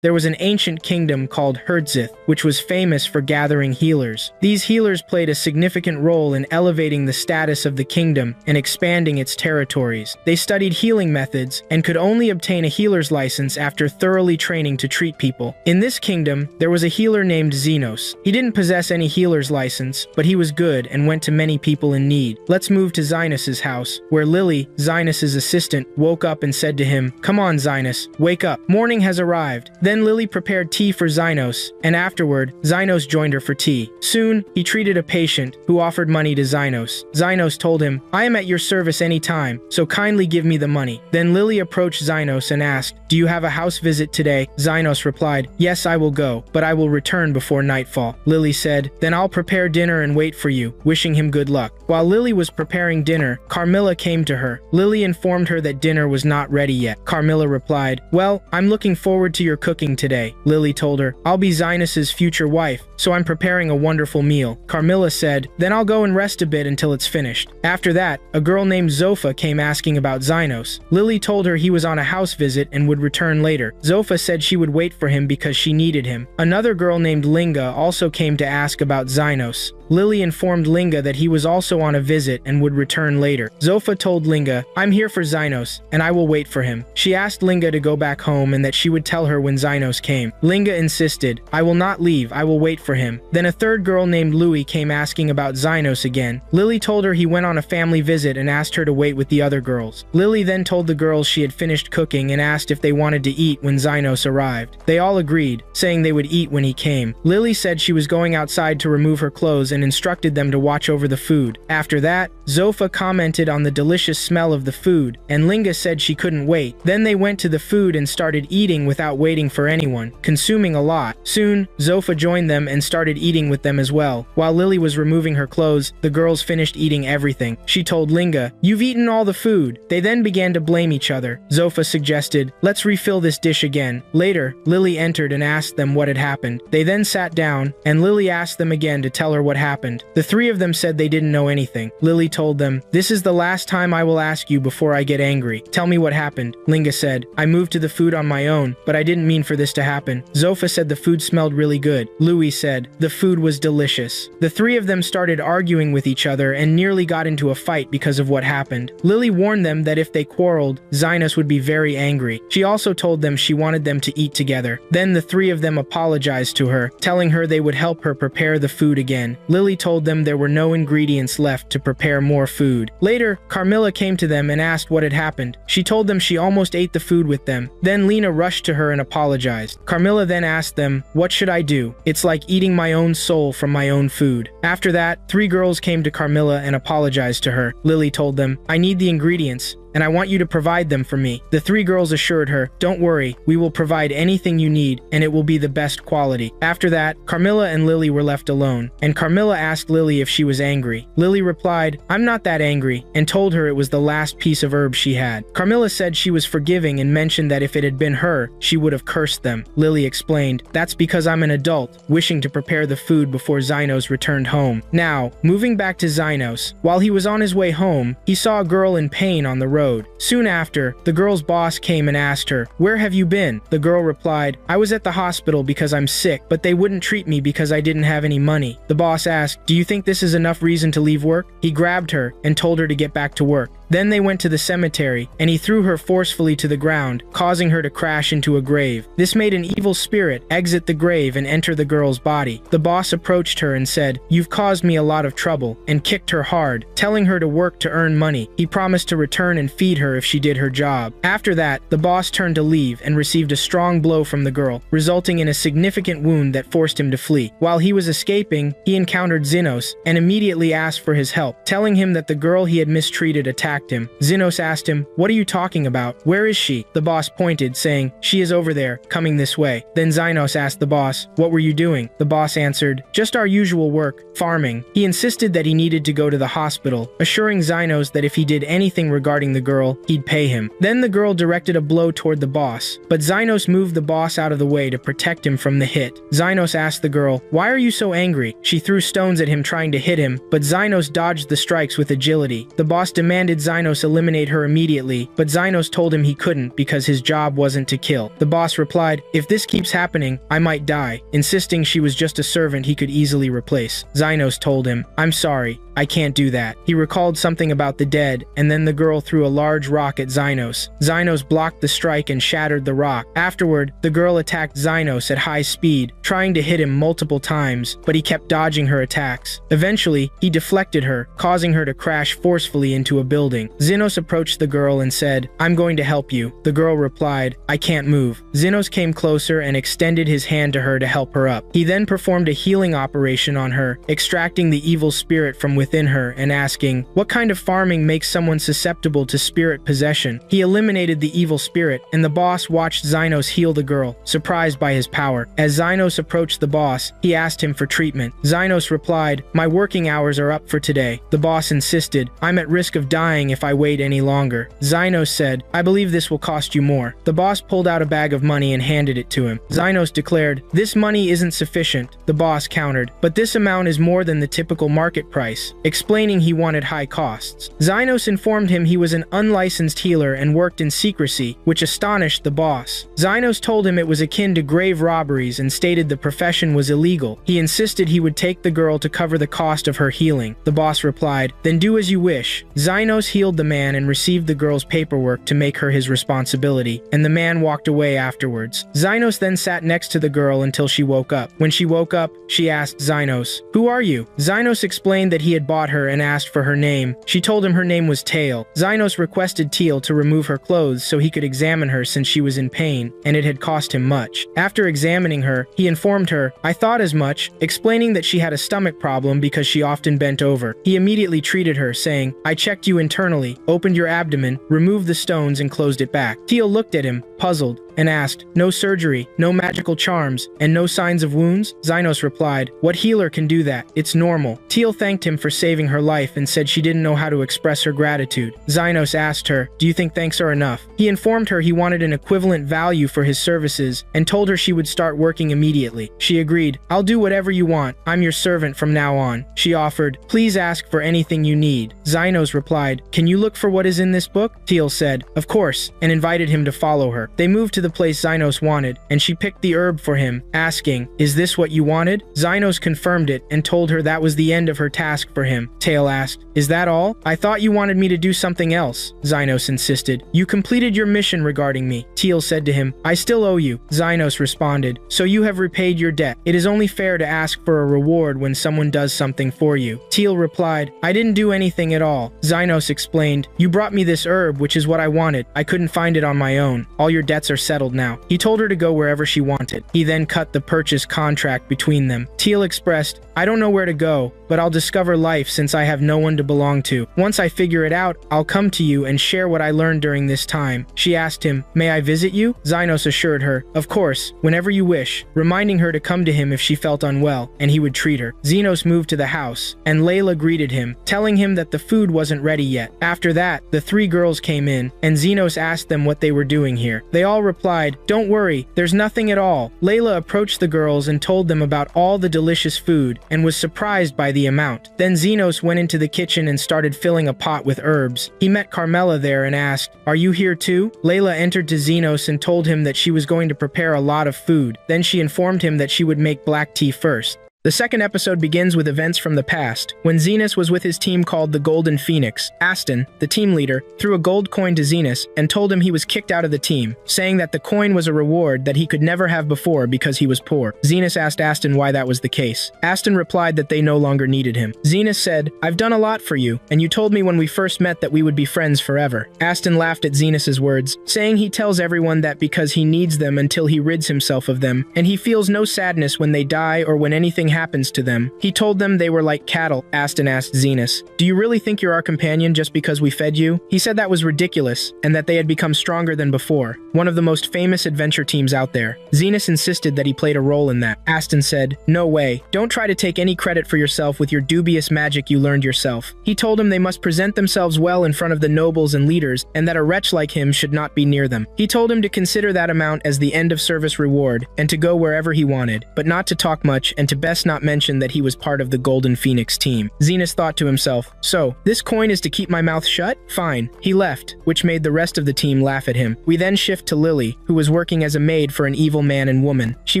there was an ancient kingdom called Herdzith, which was famous for gathering healers. These healers played a significant role in elevating the status of the kingdom and expanding its territories. They studied healing methods and could only obtain a healer's license after thoroughly training to treat people. In this kingdom, there was a healer named Xenos. He didn't possess any healer's license, but he was good and went to many people in need. Let's move to Xenos' house, where Lily, Xenos' assistant, woke up and said to him, "Come on, Xenos, wake up. Morning has arrived." Then Lily prepared tea for Xenos, and afterward, Xenos joined her for tea. Soon, he treated a patient who offered money to Xenos. Xenos told him, "I am at your service any time, so kindly give me the money." Then Lily approached Xenos and asked, "Do you have a house visit today?" Xenos replied, "Yes, I will go, but I will return before nightfall." Lily said, "Then I'll prepare dinner and wait for you," wishing him good luck. While Lily was preparing dinner, Carmilla came to her. Lily informed her that dinner was not ready yet. Carmilla replied, "Well, I'm looking forward to your cooking today." Lily told her, "I'll be Xenos' future wife, so I'm preparing a wonderful meal." Carmilla said, "Then I'll go and rest a bit until it's finished." After that, a girl named Zofa came asking about Xenos. Lily told her he was on a house visit and would return later. Zofa said she would wait for him because she needed him. Another girl named Linga also came to ask about Xenos. Lily informed Linga that he was also on a visit and would return later. Zofa told Linga, "I'm here for Xenos, and I will wait for him." She asked Linga to go back home and that she would tell her when Xenos came. Linga insisted, "I will not leave, I will wait for him." Then a third girl named Louie came asking about Xenos again. Lily told her he went on a family visit and asked her to wait with the other girls. Lily then told the girls she had finished cooking and asked if they wanted to eat when Xenos arrived. They all agreed, saying they would eat when he came. Lily said she was going outside to remove her clothes and instructed them to watch over the food. After that, Zofa commented on the delicious smell of the food, and Linga said she couldn't wait. Then they went to the food and started eating without waiting for anyone, consuming a lot. Soon, Zofa joined them and started eating with them as well. While Lily was removing her clothes, the girls finished eating everything. She told Linga, "You've eaten all the food." They then began to blame each other. Zofa suggested, "Let's refill this dish again." Later, Lily entered and asked them what had happened. They then sat down, and Lily asked them again to tell her what happened. The three of them said they didn't know anything. Lily told them, "This is the last time I will ask you before I get angry. Tell me what happened." Linga said, "I moved to the food on my own, but I didn't mean for this to happen." Zofa said the food smelled really good. Louis said, "The food was delicious." The three of them started arguing with each other and nearly got into a fight because of what happened. Lily warned them that if they quarreled, Xenos would be very angry. She also told them she wanted them to eat together. Then the three of them apologized to her, telling her they would help her prepare the food again. Lily told them there were no ingredients left to prepare more food. Later, Carmilla came to them and asked what had happened. She told them she almost ate the food with them. Then Lena rushed to her and apologized. Carmilla then asked them, "What should I do? It's like eating my own soul from my own food." After that, three girls came to Carmilla and apologized to her. Lily told them, "I need the ingredients, and I want you to provide them for me." The three girls assured her, "Don't worry, we will provide anything you need, and it will be the best quality." After that, Carmilla and Lily were left alone, and Carmilla asked Lily if she was angry. Lily replied, "I'm not that angry," and told her it was the last piece of herb she had. Carmilla said she was forgiving and mentioned that if it had been her, she would have cursed them. Lily explained, "That's because I'm an adult, wishing to prepare the food before Xenos returned home." Now, moving back to Xenos, while he was on his way home, he saw a girl in pain on the road. Soon after, the girl's boss came and asked her, "Where have you been?" The girl replied, "I was at the hospital because I'm sick, but they wouldn't treat me because I didn't have any money." The boss asked, "Do you think this is enough reason to leave work?" He grabbed her and told her to get back to work. Then they went to the cemetery, and he threw her forcefully to the ground, causing her to crash into a grave. This made an evil spirit exit the grave and enter the girl's body. The boss approached her and said, "You've caused me a lot of trouble," and kicked her hard, telling her to work to earn money. He promised to return and feed her if she did her job. After that, the boss turned to leave and received a strong blow from the girl, resulting in a significant wound that forced him to flee. While he was escaping, he encountered Xenos and immediately asked for his help, telling him that the girl he had mistreated attacked him. Xenos asked him, "What are you talking about? Where is she?" The boss pointed, saying, "She is over there, coming this way." Then Xenos asked the boss, "What were you doing?" The boss answered, "Just our usual work, farming." He insisted that he needed to go to the hospital, assuring Xenos that if he did anything regarding the girl, he'd pay him. Then the girl directed a blow toward the boss, but Xenos moved the boss out of the way to protect him from the hit. Xenos asked the girl, "Why are you so angry?" She threw stones at him trying to hit him, but Xenos dodged the strikes with agility. The boss demanded Zynos eliminate her immediately, but Zynos told him he couldn't because his job wasn't to kill. The boss replied, "If this keeps happening, I might die," insisting she was just a servant he could easily replace. Zynos told him, "I'm sorry, I can't do that." He recalled something about the dead, and then the girl threw a large rock at Zynos. Zynos blocked the strike and shattered the rock. Afterward, the girl attacked Zynos at high speed, trying to hit him multiple times, but he kept dodging her attacks. Eventually, he deflected her, causing her to crash forcefully into a building. Zynos approached the girl and said, "I'm going to help you." The girl replied, "I can't move." Zynos came closer and extended his hand to her to help her up. He then performed a healing operation on her, extracting the evil spirit from within her and asking, "What kind of farming makes someone susceptible to spirit possession?" He eliminated the evil spirit, and the boss watched Zynos heal the girl, surprised by his power. As Zynos approached the boss, he asked him for treatment. Zynos replied, "My working hours are up for today." The boss insisted, "I'm at risk of dying if I wait any longer." Zynos said, "I believe this will cost you more." The boss pulled out a bag of money and handed it to him. Zynos declared, "This money isn't sufficient." The boss countered, "But this amount is more than the typical market price," explaining he wanted high costs. Zynos informed him he was an unlicensed healer and worked in secrecy, which astonished the boss. Zynos told him it was akin to grave robberies and stated the profession was illegal. He insisted he would take the girl to cover the cost of her healing. The boss replied, "Then do as you wish." Zynos healed the man and received the girl's paperwork to make her his responsibility, and the man walked away afterwards. Zynos then sat next to the girl until she woke up. When she woke up, she asked Zynos, "Who are you?" Zynos explained that he had bought her and asked for her name. She told him her name was Tail. Zynos requested Teal to remove her clothes so he could examine her since she was in pain, and it had cost him much. After examining her, he informed her, "I thought as much," explaining that she had a stomach problem because she often bent over. He immediately treated her, saying, "I checked you internally, opened your abdomen, removed the stones, and closed it back." Teal looked at him, puzzled, and asked, "No surgery, no magical charms, and no signs of wounds?" Zynos replied, "What healer can do that? It's normal." Teal thanked him for saving her life and said she didn't know how to express her gratitude. Zynos asked her, "Do you think thanks are enough?" He informed her he wanted an equivalent value for his services and told her she would start working immediately. She agreed, "I'll do whatever you want. I'm your servant from now on." She offered, "Please ask for anything you need." Zynos replied, "Can you look for what is in this book?" Teal said, "Of course," and invited him to follow her. They moved to the place Zynos wanted, and she picked the herb for him, asking, "Is this what you wanted?" Zynos confirmed it and told her that was the end of her task for him. Tail asked, "Is that all? I thought you wanted me to do something else." Zynos insisted, "You completed your mission regarding me." Teal said to him, "I still owe you." Zynos responded, "So you have repaid your debt. It is only fair to ask for a reward when someone does something for you." Teal replied, "I didn't do anything at all." Zynos explained, "You brought me this herb, which is what I wanted. I couldn't find it on my own. All your debts are settled now." He told her to go wherever she wanted. He then cut the purchase contract between them. Teal expressed, "I don't know where to go, but I'll discover life since I have no one to belong to. Once I figure it out, I'll come to you and share what I learned during this time." She asked him, "May I visit you?" Zynos assured her, "Of course, whenever you wish," reminding her to come to him if she felt unwell, and he would treat her. Zynos moved to the house, and Layla greeted him, telling him that the food wasn't ready yet. After that, the three girls came in, and Zynos asked them what they were doing here. They all replied, "Don't worry, there's nothing at all." Layla approached the girls and told them about all the delicious food, and was surprised by the amount. Then Zynos went into the kitchen and started filling a pot with herbs. He met Carmela there and asked, "Are you here too?" Layla entered to Zynos and told him that she was going to prepare a lot of food. Then she informed him that she would make black tea first. The second episode begins with events from the past, when Zenus was with his team called the Golden Phoenix. Aston, the team leader, threw a gold coin to Zenus and told him he was kicked out of the team, saying that the coin was a reward that he could never have before because he was poor. Zenus asked Aston why that was the case. Aston replied that they no longer needed him. Zenus said, "I've done a lot for you, and you told me when we first met that we would be friends forever." Aston laughed at Zenus's words, saying he tells everyone that because he needs them until he rids himself of them, and he feels no sadness when they die or when anything happens to them. He told them they were like cattle. Aston asked Zenus, "Do you really think you're our companion just because we fed you?" He said that was ridiculous, and that they had become stronger than before, one of the most famous adventure teams out there. Zenus insisted that he played a role in that. Aston said, "No way. Don't try to take any credit for yourself with your dubious magic you learned yourself." He told him they must present themselves well in front of the nobles and leaders, and that a wretch like him should not be near them. He told him to consider that amount as the end of service reward, and to go wherever he wanted, but not to talk much, and to best best not mention that he was part of the Golden Phoenix team. Zenas thought to himself, so, this coin is to keep my mouth shut? Fine. He left, which made the rest of the team laugh at him. We then shift to Lily, who was working as a maid for an evil man and woman. She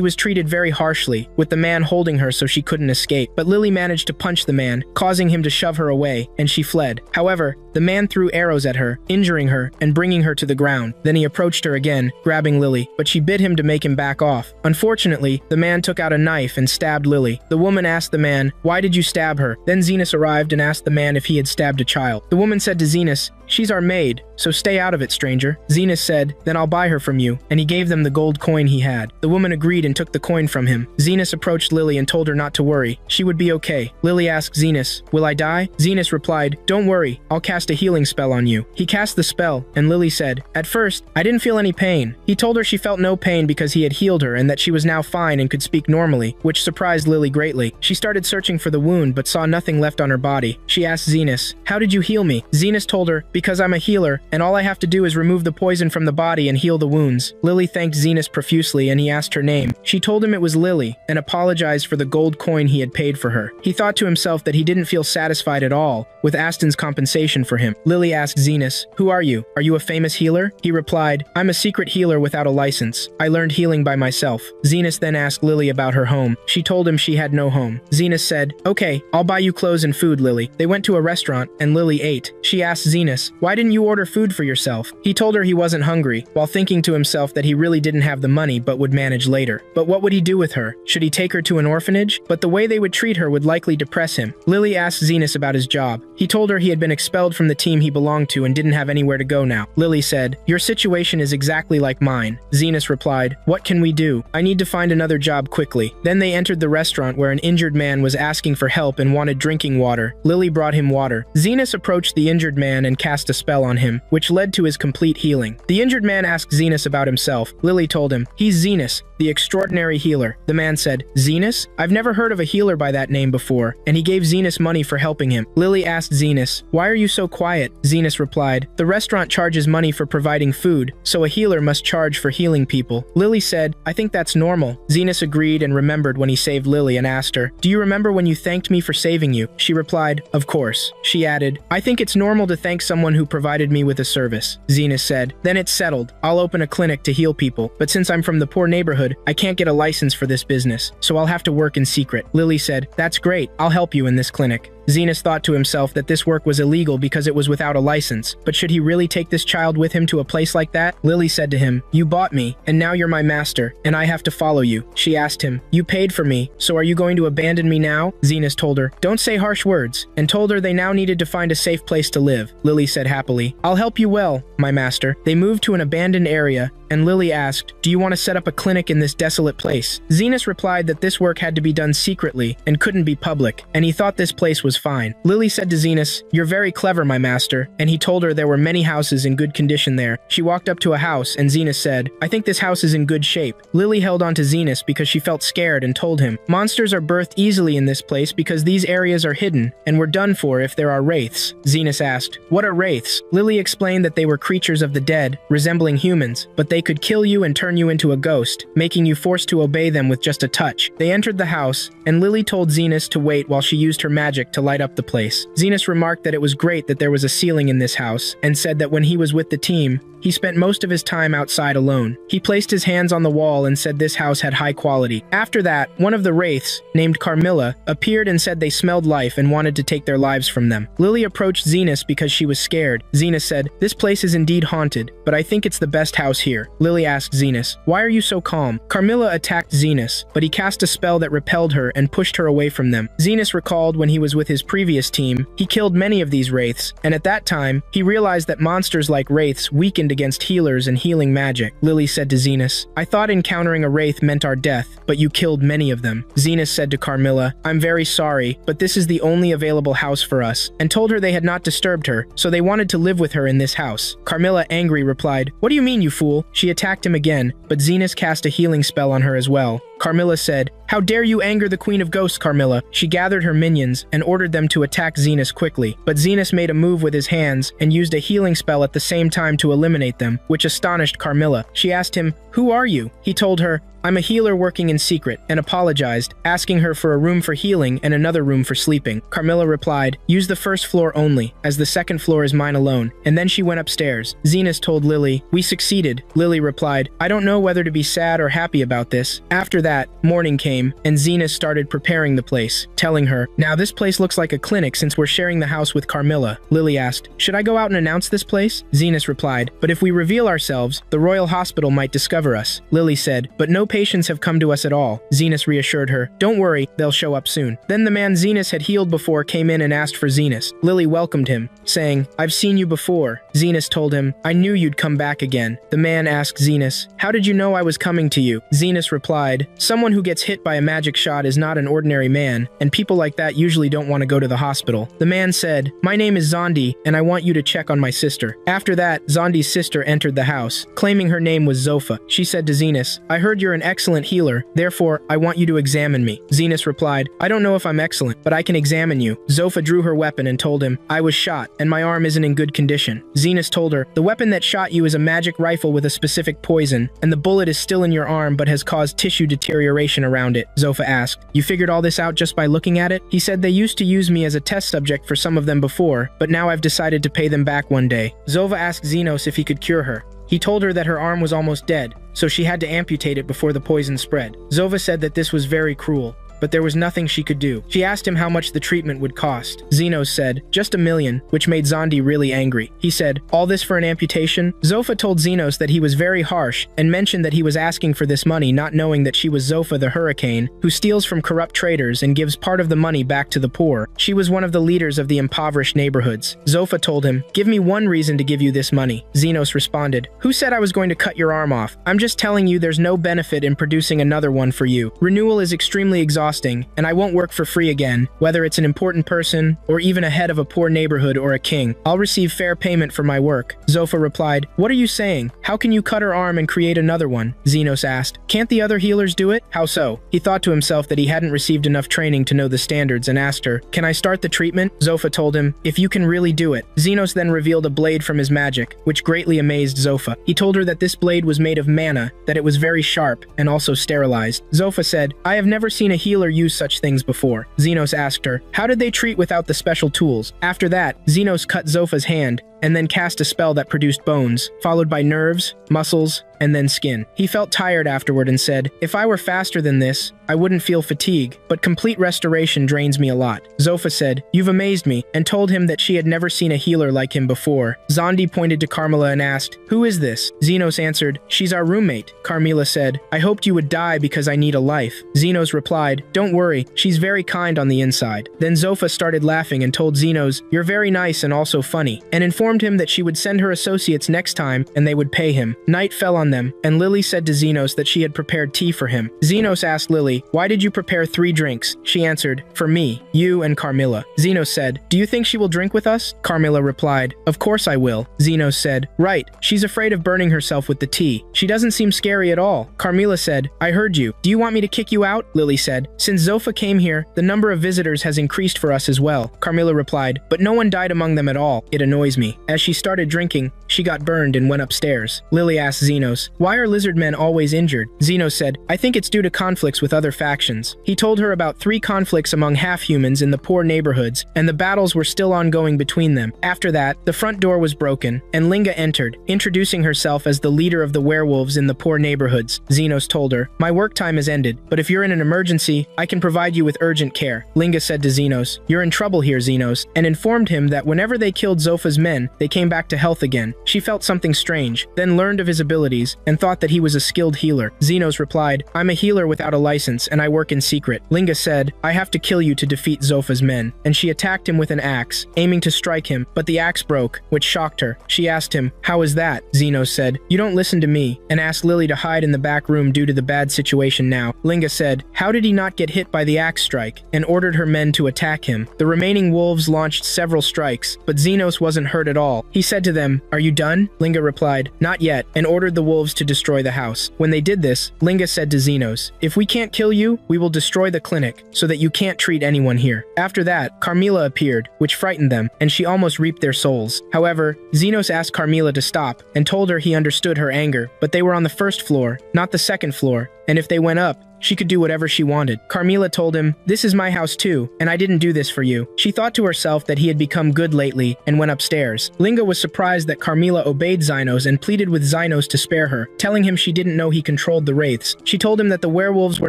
was treated very harshly, with the man holding her so she couldn't escape. But Lily managed to punch the man, causing him to shove her away, and she fled. However, the man threw arrows at her, injuring her and bringing her to the ground. Then he approached her again, grabbing Lily, but she bid him to make him back off. Unfortunately, the man took out a knife and stabbed Lily. The woman asked the man, "Why did you stab her?" Then Zenas arrived and asked the man if he had stabbed a child. The woman said to Zenas, "She's our maid, so stay out of it, stranger." Zenas said, "Then I'll buy her from you," and he gave them the gold coin he had. The woman agreed and took the coin from him. Zenas approached Lily and told her not to worry. She would be okay. Lily asked Zenas, "Will I die?" Zenas replied, "Don't worry, I'll cast a healing spell on you." He cast the spell, and Lily said, "At first, I didn't feel any pain." He told her she felt no pain because he had healed her and that she was now fine and could speak normally, which surprised Lily greatly. She started searching for the wound but saw nothing left on her body. She asked Zenas, "How did you heal me?" Zenas told her, "Because I'm a healer, and all I have to do is remove the poison from the body and heal the wounds." Lily thanked Zenas profusely and he asked her name. She told him it was Lily and apologized for the gold coin he had paid for her. He thought to himself that he didn't feel satisfied at all with Aston's compensation for him. Lily asked Zenas, "Who are you? Are you a famous healer?" He replied, "I'm a secret healer without a license. I learned healing by myself." Zenas then asked Lily about her home. She told him she had no home. Zenas said, "Okay, I'll buy you clothes and food, Lily." They went to a restaurant and Lily ate. She asked Zenas, "Why didn't you order food for yourself?" He told her he wasn't hungry, while thinking to himself that he really didn't have the money but would manage later. But what would he do with her? Should he take her to an orphanage? But the way they would treat her would likely depress him. Lily asked Zenas about his job. He told her he had been expelled from the team he belonged to and didn't have anywhere to go now. Lily said, "Your situation is exactly like mine." Zenas replied, "What can we do? I need to find another job quickly." Then they entered the restaurant where an injured man was asking for help and wanted drinking water. Lily brought him water. Zenas approached the injured man and cast a spell on him, which led to his complete healing. The injured man asked Zenas about himself. Lily told him, "He's Zenas, the extraordinary healer." The man said, "Zenas? I've never heard of a healer by that name before," and he gave Zenas money for helping him. Lily asked Zenas, "Why are you so quiet?" Zenas replied, "The restaurant charges money for providing food, so a healer must charge for healing people." Lily said, "I think that's normal." Zenas agreed and remembered when he saved Lily and asked her, "Do you remember when you thanked me for saving you?" She replied, "Of course." She added, "I think it's normal to thank someone who provided me with a service." Zenas said, "Then it's settled. I'll open a clinic to heal people, but since I'm from the poor neighborhood, I can't get a license for this business, so I'll have to work in secret." Lily said, "That's great. I'll help you in this clinic." Zenas thought to himself that this work was illegal because it was without a license, but should he really take this child with him to a place like that? Lily said to him, "You bought me, and now you're my master, and I have to follow you." She asked him, "You paid for me, so are you going to abandon me now?" Zenas told her, "Don't say harsh words," and told her they now needed to find a safe place to live. Lily said happily, "I'll help you well, my master." They moved to an abandoned area, and Lily asked, "Do you want to set up a clinic in this desolate place?" Zenas replied that this work had to be done secretly and couldn't be public, and he thought this place was fine. Lily said to Zenas, "You're very clever, my master," and he told her there were many houses in good condition there. She walked up to a house, and Zenas said, "I think this house is in good shape." Lily held on to Zenas because she felt scared and told him, "Monsters are birthed easily in this place because these areas are hidden, and we're done for if there are wraiths." Zenas asked, "What are wraiths?" Lily explained that they were creatures of the dead, resembling humans, but they could kill you and turn you into a ghost, making you forced to obey them with just a touch. They entered the house, and Lily told Zenas to wait while she used her magic to light up the place. Zenas remarked that it was great that there was a ceiling in this house, and said that when he was with the team, he spent most of his time outside alone. He placed his hands on the wall and said this house had high quality. After that, one of the wraiths, named Carmilla, appeared and said they smelled life and wanted to take their lives from them. Lily approached Zenas because she was scared. Zenas said, "This place is indeed haunted, but I think it's the best house here." Lily asked Zenas, "Why are you so calm?" Carmilla attacked Zenas, but he cast a spell that repelled her and pushed her away from them. Zenas recalled when he was with his previous team, he killed many of these wraiths, and at that time, he realized that monsters like wraiths weakened against healers and healing magic. Lily said to Zenas, "I thought encountering a wraith meant our death, but you killed many of them." Zenas said to Carmilla, "I'm very sorry, but this is the only available house for us," and told her they had not disturbed her, so they wanted to live with her in this house. Carmilla, angry, replied, "What do you mean, you fool?" She attacked him again, but Zenas cast a healing spell on her as well. Carmilla said, "How dare you anger the Queen of Ghosts, Carmilla?" She gathered her minions and ordered them to attack Zenas quickly, but Zenas made a move with his hands and used a healing spell at the same time to eliminate them, which astonished Carmilla. She asked him, "Who are you?" He told her, I'm a healer working in secret, and apologized, asking her for a room for healing and another room for sleeping. Carmilla replied, use the first floor only, as the second floor is mine alone, and then she went upstairs. Zenas told Lily, we succeeded. Lily replied, I don't know whether to be sad or happy about this. After that, morning came, and Zenas started preparing the place, telling her, now this place looks like a clinic since we're sharing the house with Carmilla. Lily asked, should I go out and announce this place? Zenas replied, but if we reveal ourselves, the Royal Hospital might discover us. Lily said, but no patients have come to us at all. Zenas reassured her, don't worry, they'll show up soon. Then the man Zenas had healed before came in and asked for Zenas. Lily welcomed him, saying, I've seen you before. Zenas told him, I knew you'd come back again. The man asked Zenas, how did you know I was coming to you? Zenas replied, someone who gets hit by a magic shot is not an ordinary man, and people like that usually don't want to go to the hospital. The man said, my name is Zondi, and I want you to check on my sister. After that, Zondi's sister entered the house, claiming her name was Zofa. She said to Zenas, I heard you're an excellent healer, therefore, I want you to examine me. Zenas replied, I don't know if I'm excellent, but I can examine you. Zofa drew her weapon and told him, I was shot, and my arm isn't in good condition. Zenas told her, the weapon that shot you is a magic rifle with a specific poison, and the bullet is still in your arm but has caused tissue deterioration around it. Zofa asked, you figured all this out just by looking at it? He said they used to use me as a test subject for some of them before, but now I've decided to pay them back one day. Zofa asked Zenos if he could cure her. He told her that her arm was almost dead, so she had to amputate it before the poison spread. Zova said that this was very cruel, but there was nothing she could do. She asked him how much the treatment would cost. Zenos said, just $1 million, which made Zondi really angry. He said, all this for an amputation? Zofa told Zenos that he was very harsh and mentioned that he was asking for this money not knowing that she was Zofa the Hurricane, who steals from corrupt traders and gives part of the money back to the poor. She was one of the leaders of the impoverished neighborhoods. Zofa told him, give me one reason to give you this money. Zenos responded, who said I was going to cut your arm off? I'm just telling you there's no benefit in producing another one for you. Renewal is extremely exhausting, and I won't work for free again, whether it's an important person or even a head of a poor neighborhood or a king. I'll receive fair payment for my work. Zofa replied, what are you saying? How can you cut her arm and create another one? Zenos asked, can't the other healers do it? How so? He thought to himself that he hadn't received enough training to know the standards and asked her, can I start the treatment? Zofa told him, if you can really do it. Zenos then revealed a blade from his magic, which greatly amazed Zofa. He told her that this blade was made of mana, that it was very sharp, and also sterilized. Zofa said, I have never seen a healer use such things before. Zenos asked her, how did they treat without the special tools? After that, Zenos cut Zofa's hand and then cast a spell that produced bones, followed by nerves, muscles, and then skin. He felt tired afterward and said, if I were faster than this, I wouldn't feel fatigue, but complete restoration drains me a lot. Zofa said, you've amazed me, and told him that she had never seen a healer like him before. Zondi pointed to Carmilla and asked, who is this? Zenos answered, she's our roommate. Carmilla said, I hoped you would die because I need a life. Zenos replied, don't worry, she's very kind on the inside. Then Zofa started laughing and told Zenos, you're very nice and also funny, and informed him that she would send her associates next time and they would pay him. Night fell on them, and Lily said to Zenos that she had prepared tea for him. Zenos asked Lily, why did you prepare 3 drinks? She answered, for me, you, and Carmilla. Zenos said, do you think she will drink with us? Carmilla replied, of course I will. Zenos said, right, she's afraid of burning herself with the tea. She doesn't seem scary at all. Carmilla said, I heard you. Do you want me to kick you out? Lily said, since Zofa came here, the number of visitors has increased for us as well. Carmilla replied, but no one died among them at all. It annoys me. As she started drinking, she got burned and went upstairs. Lily asked Zenos, why are lizard men always injured? Zenos said, I think it's due to conflicts with other factions. He told her about 3 conflicts among half-humans in the poor neighborhoods, and the battles were still ongoing between them. After that, the front door was broken, and Linga entered, introducing herself as the leader of the werewolves in the poor neighborhoods. Zenos told her, my work time has ended, but if you're in an emergency, I can provide you with urgent care. Linga said to Zenos, you're in trouble here, Zenos, and informed him that whenever they killed Zofa's men, they came back to health again. She felt something strange, then learned of his abilities, and thought that he was a skilled healer. Zenos replied, I'm a healer without a license, and I work in secret. Linga said, I have to kill you to defeat Zofa's men, and she attacked him with an axe, aiming to strike him, but the axe broke, which shocked her. She asked him, how is that? Zenos said, you don't listen to me, and asked Lily to hide in the back room due to the bad situation now. Linga said, how did he not get hit by the axe strike, and ordered her men to attack him. The remaining wolves launched several strikes, but Zenos wasn't hurt at all. all. He said to them, "Are you done?" Linga replied, "Not yet," and ordered the wolves to destroy the house. When they did this, Linga said to Xenos, "If we can't kill you, we will destroy the clinic, so that you can't treat anyone here." After that, Carmilla appeared, which frightened them, and she almost reaped their souls. However, Xenos asked Carmilla to stop, and told her he understood her anger, but they were on the first floor, not the second floor, and if they went up, she could do whatever she wanted. Carmilla told him, "This is my house too, and I didn't do this for you." She thought to herself that he had become good lately, and went upstairs. Linga was surprised that Carmilla obeyed Xenos and pleaded with Xenos to spare her, telling him she didn't know he controlled the wraiths. She told him that the werewolves were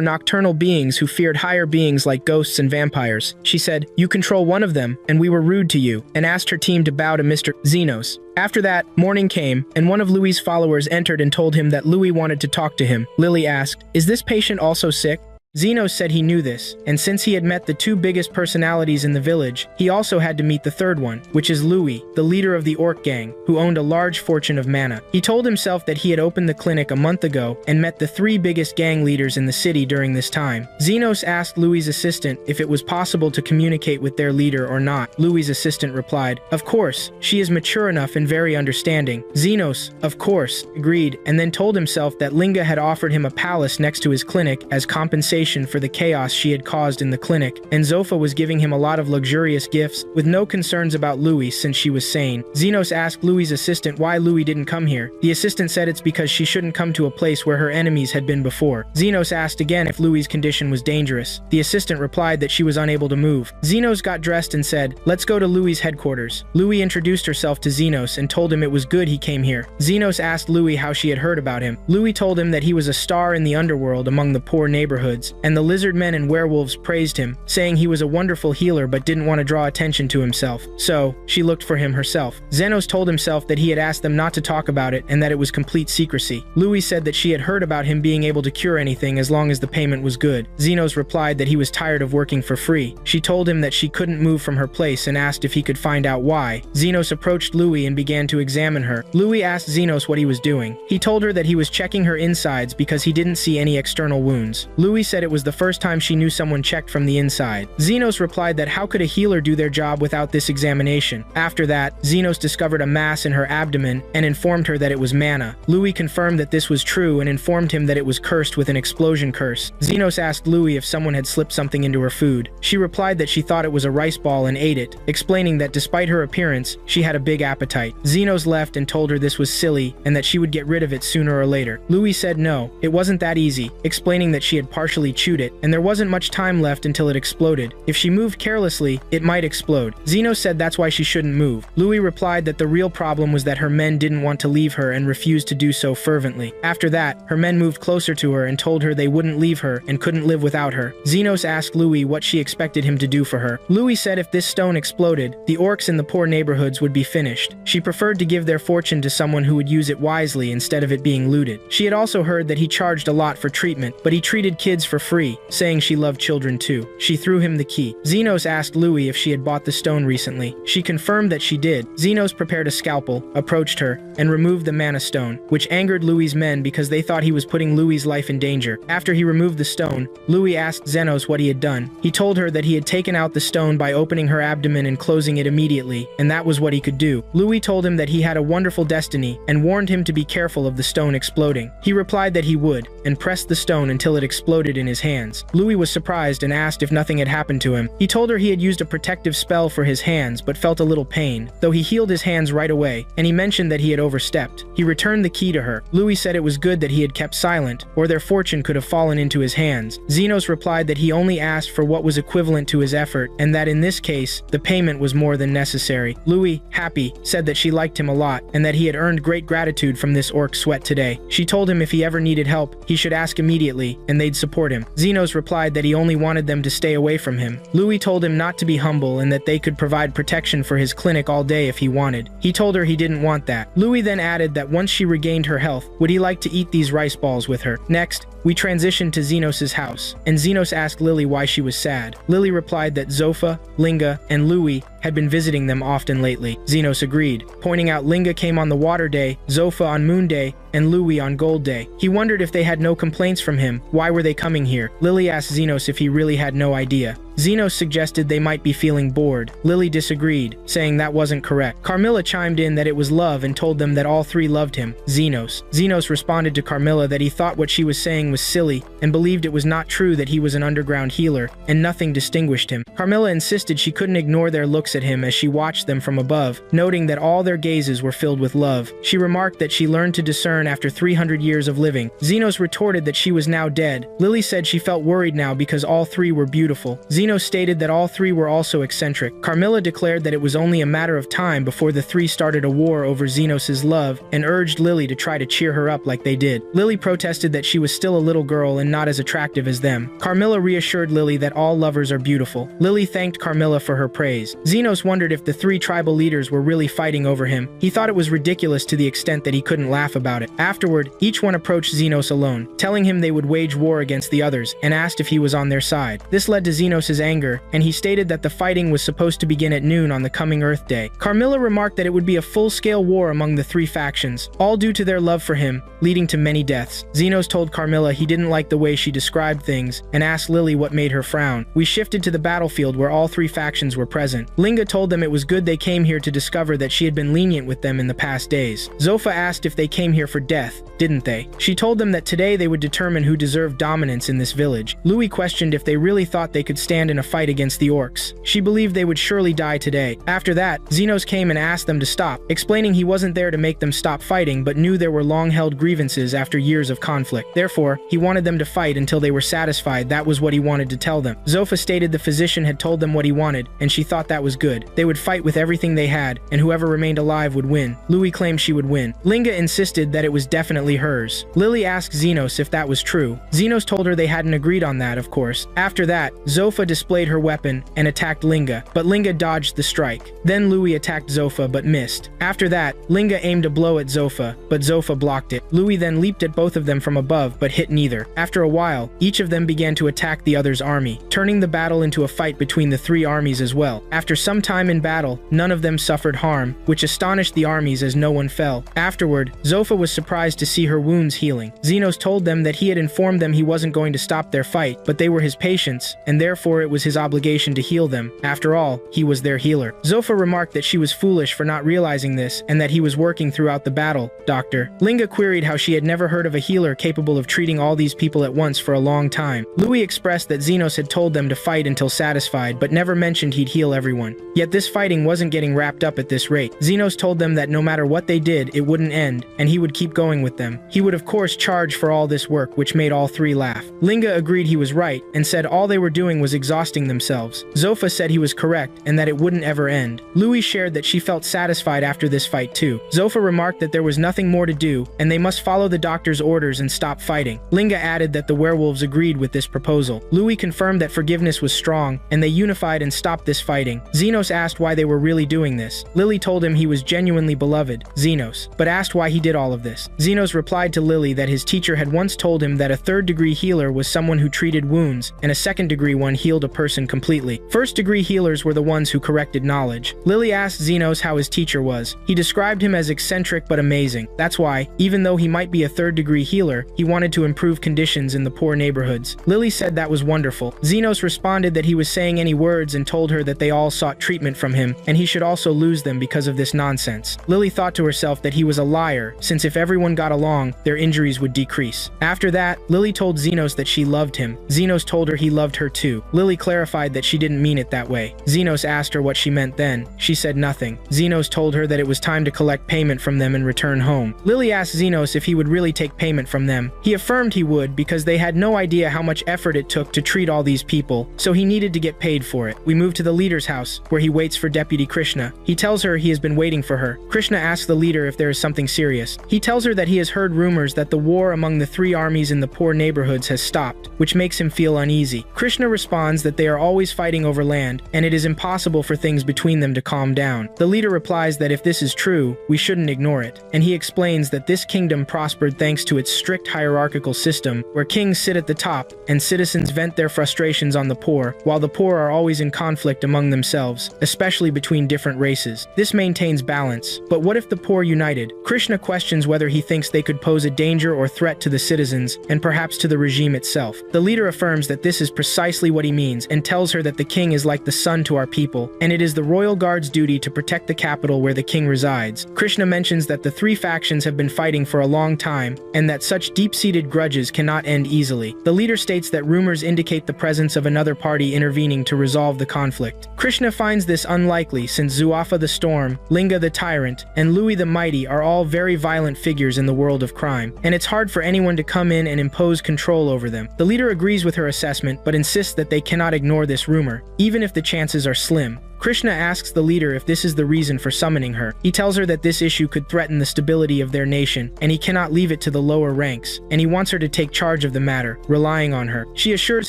nocturnal beings who feared higher beings like ghosts and vampires. She said, "You control one of them, and we were rude to you," and asked her team to bow to Mr. Xenos. After that, morning came, and one of Louis's followers entered and told him that Louis wanted to talk to him. Lily asked, "Is this patient also sick?" Xenos said he knew this, and since he had met the two biggest personalities in the village, he also had to meet the third one, which is Louis, the leader of the orc gang, who owned a large fortune of mana. He told himself that he had opened the clinic a month ago and met the three biggest gang leaders in the city during this time. Xenos asked Louis's assistant if it was possible to communicate with their leader or not. Louis's assistant replied, "Of course, she is mature enough and very understanding." Xenos, of course, agreed, and then told himself that Linga had offered him a palace next to his clinic as compensation for the chaos she had caused in the clinic, and Zofa was giving him a lot of luxurious gifts, with no concerns about Louis since she was sane. Xenos asked Louis's assistant why Louis didn't come here. The assistant said it's because she shouldn't come to a place where her enemies had been before. Xenos asked again if Louis's condition was dangerous. The assistant replied that she was unable to move. Xenos got dressed and said, "Let's go to Louis's headquarters." Louis introduced herself to Xenos and told him it was good he came here. Xenos asked Louis how she had heard about him. Louis told him that he was a star in the underworld among the poor neighborhoods, and the lizard men and werewolves praised him, saying he was a wonderful healer but didn't want to draw attention to himself. So, she looked for him herself. Xenos told himself that he had asked them not to talk about it and that it was complete secrecy. Louis said that she had heard about him being able to cure anything as long as the payment was good. Xenos replied that he was tired of working for free. She told him that she couldn't move from her place and asked if he could find out why. Xenos approached Louis and began to examine her. Louis asked Xenos what he was doing. He told her that he was checking her insides because he didn't see any external wounds. Louis said it was the first time she knew someone checked from the inside. Xenos replied that how could a healer do their job without this examination? After that, Xenos discovered a mass in her abdomen and informed her that it was mana. Louis confirmed that this was true and informed him that it was cursed with an explosion curse. Xenos asked Louis if someone had slipped something into her food. She replied that she thought it was a rice ball and ate it, explaining that despite her appearance, she had a big appetite. Xenos left and told her this was silly and that she would get rid of it sooner or later. Louis said no, it wasn't that easy, explaining that she had partially chewed it, and there wasn't much time left until it exploded. If she moved carelessly, it might explode. Xenos said that's why she shouldn't move. Louis replied that the real problem was that her men didn't want to leave her and refused to do so fervently. After that, her men moved closer to her and told her they wouldn't leave her and couldn't live without her. Xenos asked Louis what she expected him to do for her. Louis said if this stone exploded, the orcs in the poor neighborhoods would be finished. She preferred to give their fortune to someone who would use it wisely instead of it being looted. She had also heard that he charged a lot for treatment, but he treated kids for free, saying she loved children too. She threw him the key. Xenos asked Louis if she had bought the stone recently. She confirmed that she did. Xenos prepared a scalpel, approached her, and removed the mana stone, which angered Louis's men because they thought he was putting Louis's life in danger. After he removed the stone, Louis asked Xenos what he had done. He told her that he had taken out the stone by opening her abdomen and closing it immediately, and that was what he could do. Louis told him that he had a wonderful destiny and warned him to be careful of the stone exploding. He replied that he would, and pressed the stone until it exploded in his hands. Louis was surprised and asked if nothing had happened to him. He told her he had used a protective spell for his hands but felt a little pain, though he healed his hands right away, and he mentioned that he had overstepped. He returned the key to her. Louis said it was good that he had kept silent, or their fortune could have fallen into his hands. Xenos replied that he only asked for what was equivalent to his effort, and that in this case, the payment was more than necessary. Louis, happy, said that she liked him a lot, and that he had earned great gratitude from this orc sweat today. She told him if he ever needed help, he should ask immediately, and they'd support him. Xenos replied that he only wanted them to stay away from him. Louis told him not to be humble and that they could provide protection for his clinic all day if he wanted. He told her he didn't want that. Louis then added that once she regained her health, would he like to eat these rice balls with her. Next, we transitioned to Xenos' house, and Xenos asked Lily why she was sad. Lily replied that Zofa, Linga, and Louis had been visiting them often lately. Xenos agreed, pointing out Linga came on the water day, Zofa on moon day, and Louis on gold day. He wondered if they had no complaints from him. Why were they coming here? Lily asked Xenos if he really had no idea. Zenos suggested they might be feeling bored. Lily disagreed, saying that wasn't correct. Carmilla chimed in that it was love and told them that all three loved him, Zenos. Zenos responded to Carmilla that he thought what she was saying was silly and believed it was not true that he was an underground healer and nothing distinguished him. Carmilla insisted she couldn't ignore their looks at him as she watched them from above, noting that all their gazes were filled with love. She remarked that she learned to discern after 300 years of living. Zenos retorted that she was now dead. Lily said she felt worried now because all three were beautiful. Zenos stated that all three were also eccentric. Carmilla declared that it was only a matter of time before the three started a war over Zenos' love and urged Lily to try to cheer her up like they did. Lily protested that she was still a little girl and not as attractive as them. Carmilla reassured Lily that all lovers are beautiful. Lily thanked Carmilla for her praise. Zenos wondered if the three tribal leaders were really fighting over him. He thought it was ridiculous to the extent that he couldn't laugh about it. Afterward, each one approached Zenos alone, telling him they would wage war against the others, and asked if he was on their side. This led to Zenos' anger, and he stated that the fighting was supposed to begin at noon on the coming Earth Day. Carmilla remarked that it would be a full-scale war among the three factions, all due to their love for him, leading to many deaths. Zenos told Carmilla he didn't like the way she described things, and asked Lily what made her frown. We shifted to the battlefield where all three factions were present. Linga told them it was good they came here to discover that she had been lenient with them in the past days. Zofa asked if they came here for death, didn't they? She told them that today they would determine who deserved dominance in this village. Louis questioned if they really thought they could stand in a fight against the orcs. She believed they would surely die today. After that, Zenos came and asked them to stop, explaining he wasn't there to make them stop fighting but knew there were long-held grievances after years of conflict. Therefore, he wanted them to fight until they were satisfied that was what he wanted to tell them. Zofa stated the physician had told them what he wanted, and she thought that was good. They would fight with everything they had, and whoever remained alive would win. Louis claimed she would win. Linga insisted that it was definitely hers. Lily asked Zenos if that was true. Zenos told her they hadn't agreed on that, of course. After that, Zofa displayed her weapon and attacked Linga, but Linga dodged the strike. Then Louis attacked Zofa but missed. After that, Linga aimed a blow at Zofa, but Zofa blocked it. Louis then leaped at both of them from above but hit neither. After a while, each of them began to attack the other's army, turning the battle into a fight between the three armies as well. After some time in battle, none of them suffered harm, which astonished the armies as no one fell. Afterward, Zofa was surprised to see her wounds healing. Zenos told them that he had informed them he wasn't going to stop their fight, but they were his patients, and therefore it was his obligation to heal them. After all, he was their healer. Zofa remarked that she was foolish for not realizing this, and that he was working throughout the battle. Doctor. Linga queried how she had never heard of a healer capable of treating all these people at once for a long time. Louis expressed that Zenos had told them to fight until satisfied, but never mentioned he'd heal everyone. Yet this fighting wasn't getting wrapped up at this rate. Zenos told them that no matter what they did, it wouldn't end, and he would keep going with them. He would of course charge for all this work, which made all three laugh. Linga agreed he was right, and said all they were doing was exhausting themselves. Zofa said he was correct, and that it wouldn't ever end. Louis shared that she felt satisfied after this fight too. Zofa remarked that there was nothing more to do, and they must follow the doctor's orders and stop fighting. Linga added that the werewolves agreed with this proposal. Louis confirmed that forgiveness was strong, and they unified and stopped this fighting. Zenos asked why they were really doing this. Lily told him he was genuinely beloved, Zenos, but asked why he did all of this. Zenos replied to Lily that his teacher had once told him that a third-degree healer was someone who treated wounds, and a second-degree one healed a person completely. First-degree healers were the ones who corrected knowledge. Lily asked Zenos how his teacher was. He described him as eccentric but amazing. That's why, even though he might be a third-degree healer, he wanted to improve conditions in the poor neighborhoods. Lily said that was wonderful. Zenos responded that he was saying any words and told her that they all sought treatment from him, and he should also lose them because of this nonsense. Lily thought to herself that he was a liar, since if everyone got along, their injuries would decrease. After that, Lily told Zenos that she loved him. Zenos told her he loved her too. Lily clarified that she didn't mean it that way. Zenos asked her what she meant then. She said nothing. Zenos told her that it was time to collect payment from them and return home. Lily asked Zenos if he would really take payment from them. He affirmed he would because they had no idea how much effort it took to treat all these people, so he needed to get paid for it. We move to the leader's house, where he waits for Deputy Krishna. He tells her he has been waiting for her. Krishna asks the leader if there is something serious. He tells her that he has heard rumors that the war among the three armies in the poor neighborhoods has stopped, which makes him feel uneasy. Krishna responds that they are always fighting over land, and it is impossible for things between them to calm down. The leader replies that if this is true, we shouldn't ignore it, and he explains that this kingdom prospered thanks to its strict hierarchical system, where kings sit at the top, and citizens vent their frustrations on the poor, while the poor are always in conflict among themselves, especially between different races. This maintains balance. But what if the poor united? Krishna questions whether he thinks they could pose a danger or threat to the citizens, and perhaps to the regime itself. The leader affirms that this is precisely what he means and tells her that the king is like the sun to our people, and it is the royal guard's duty to protect the capital where the king resides. Krishna mentions that the three factions have been fighting for a long time, and that such deep-seated grudges cannot end easily. The leader states that rumors indicate the presence of another party intervening to resolve the conflict. Krishna finds this unlikely since Zuafa the Storm, Linga the Tyrant, and Louis the Mighty are all very violent figures in the world of crime, and it's hard for anyone to come in and impose control over them. The leader agrees with her assessment, but insists that they cannot ignore this rumor, even if the chances are slim. Krishna asks the leader if this is the reason for summoning her. He tells her that this issue could threaten the stability of their nation, and he cannot leave it to the lower ranks, and he wants her to take charge of the matter, relying on her. She assures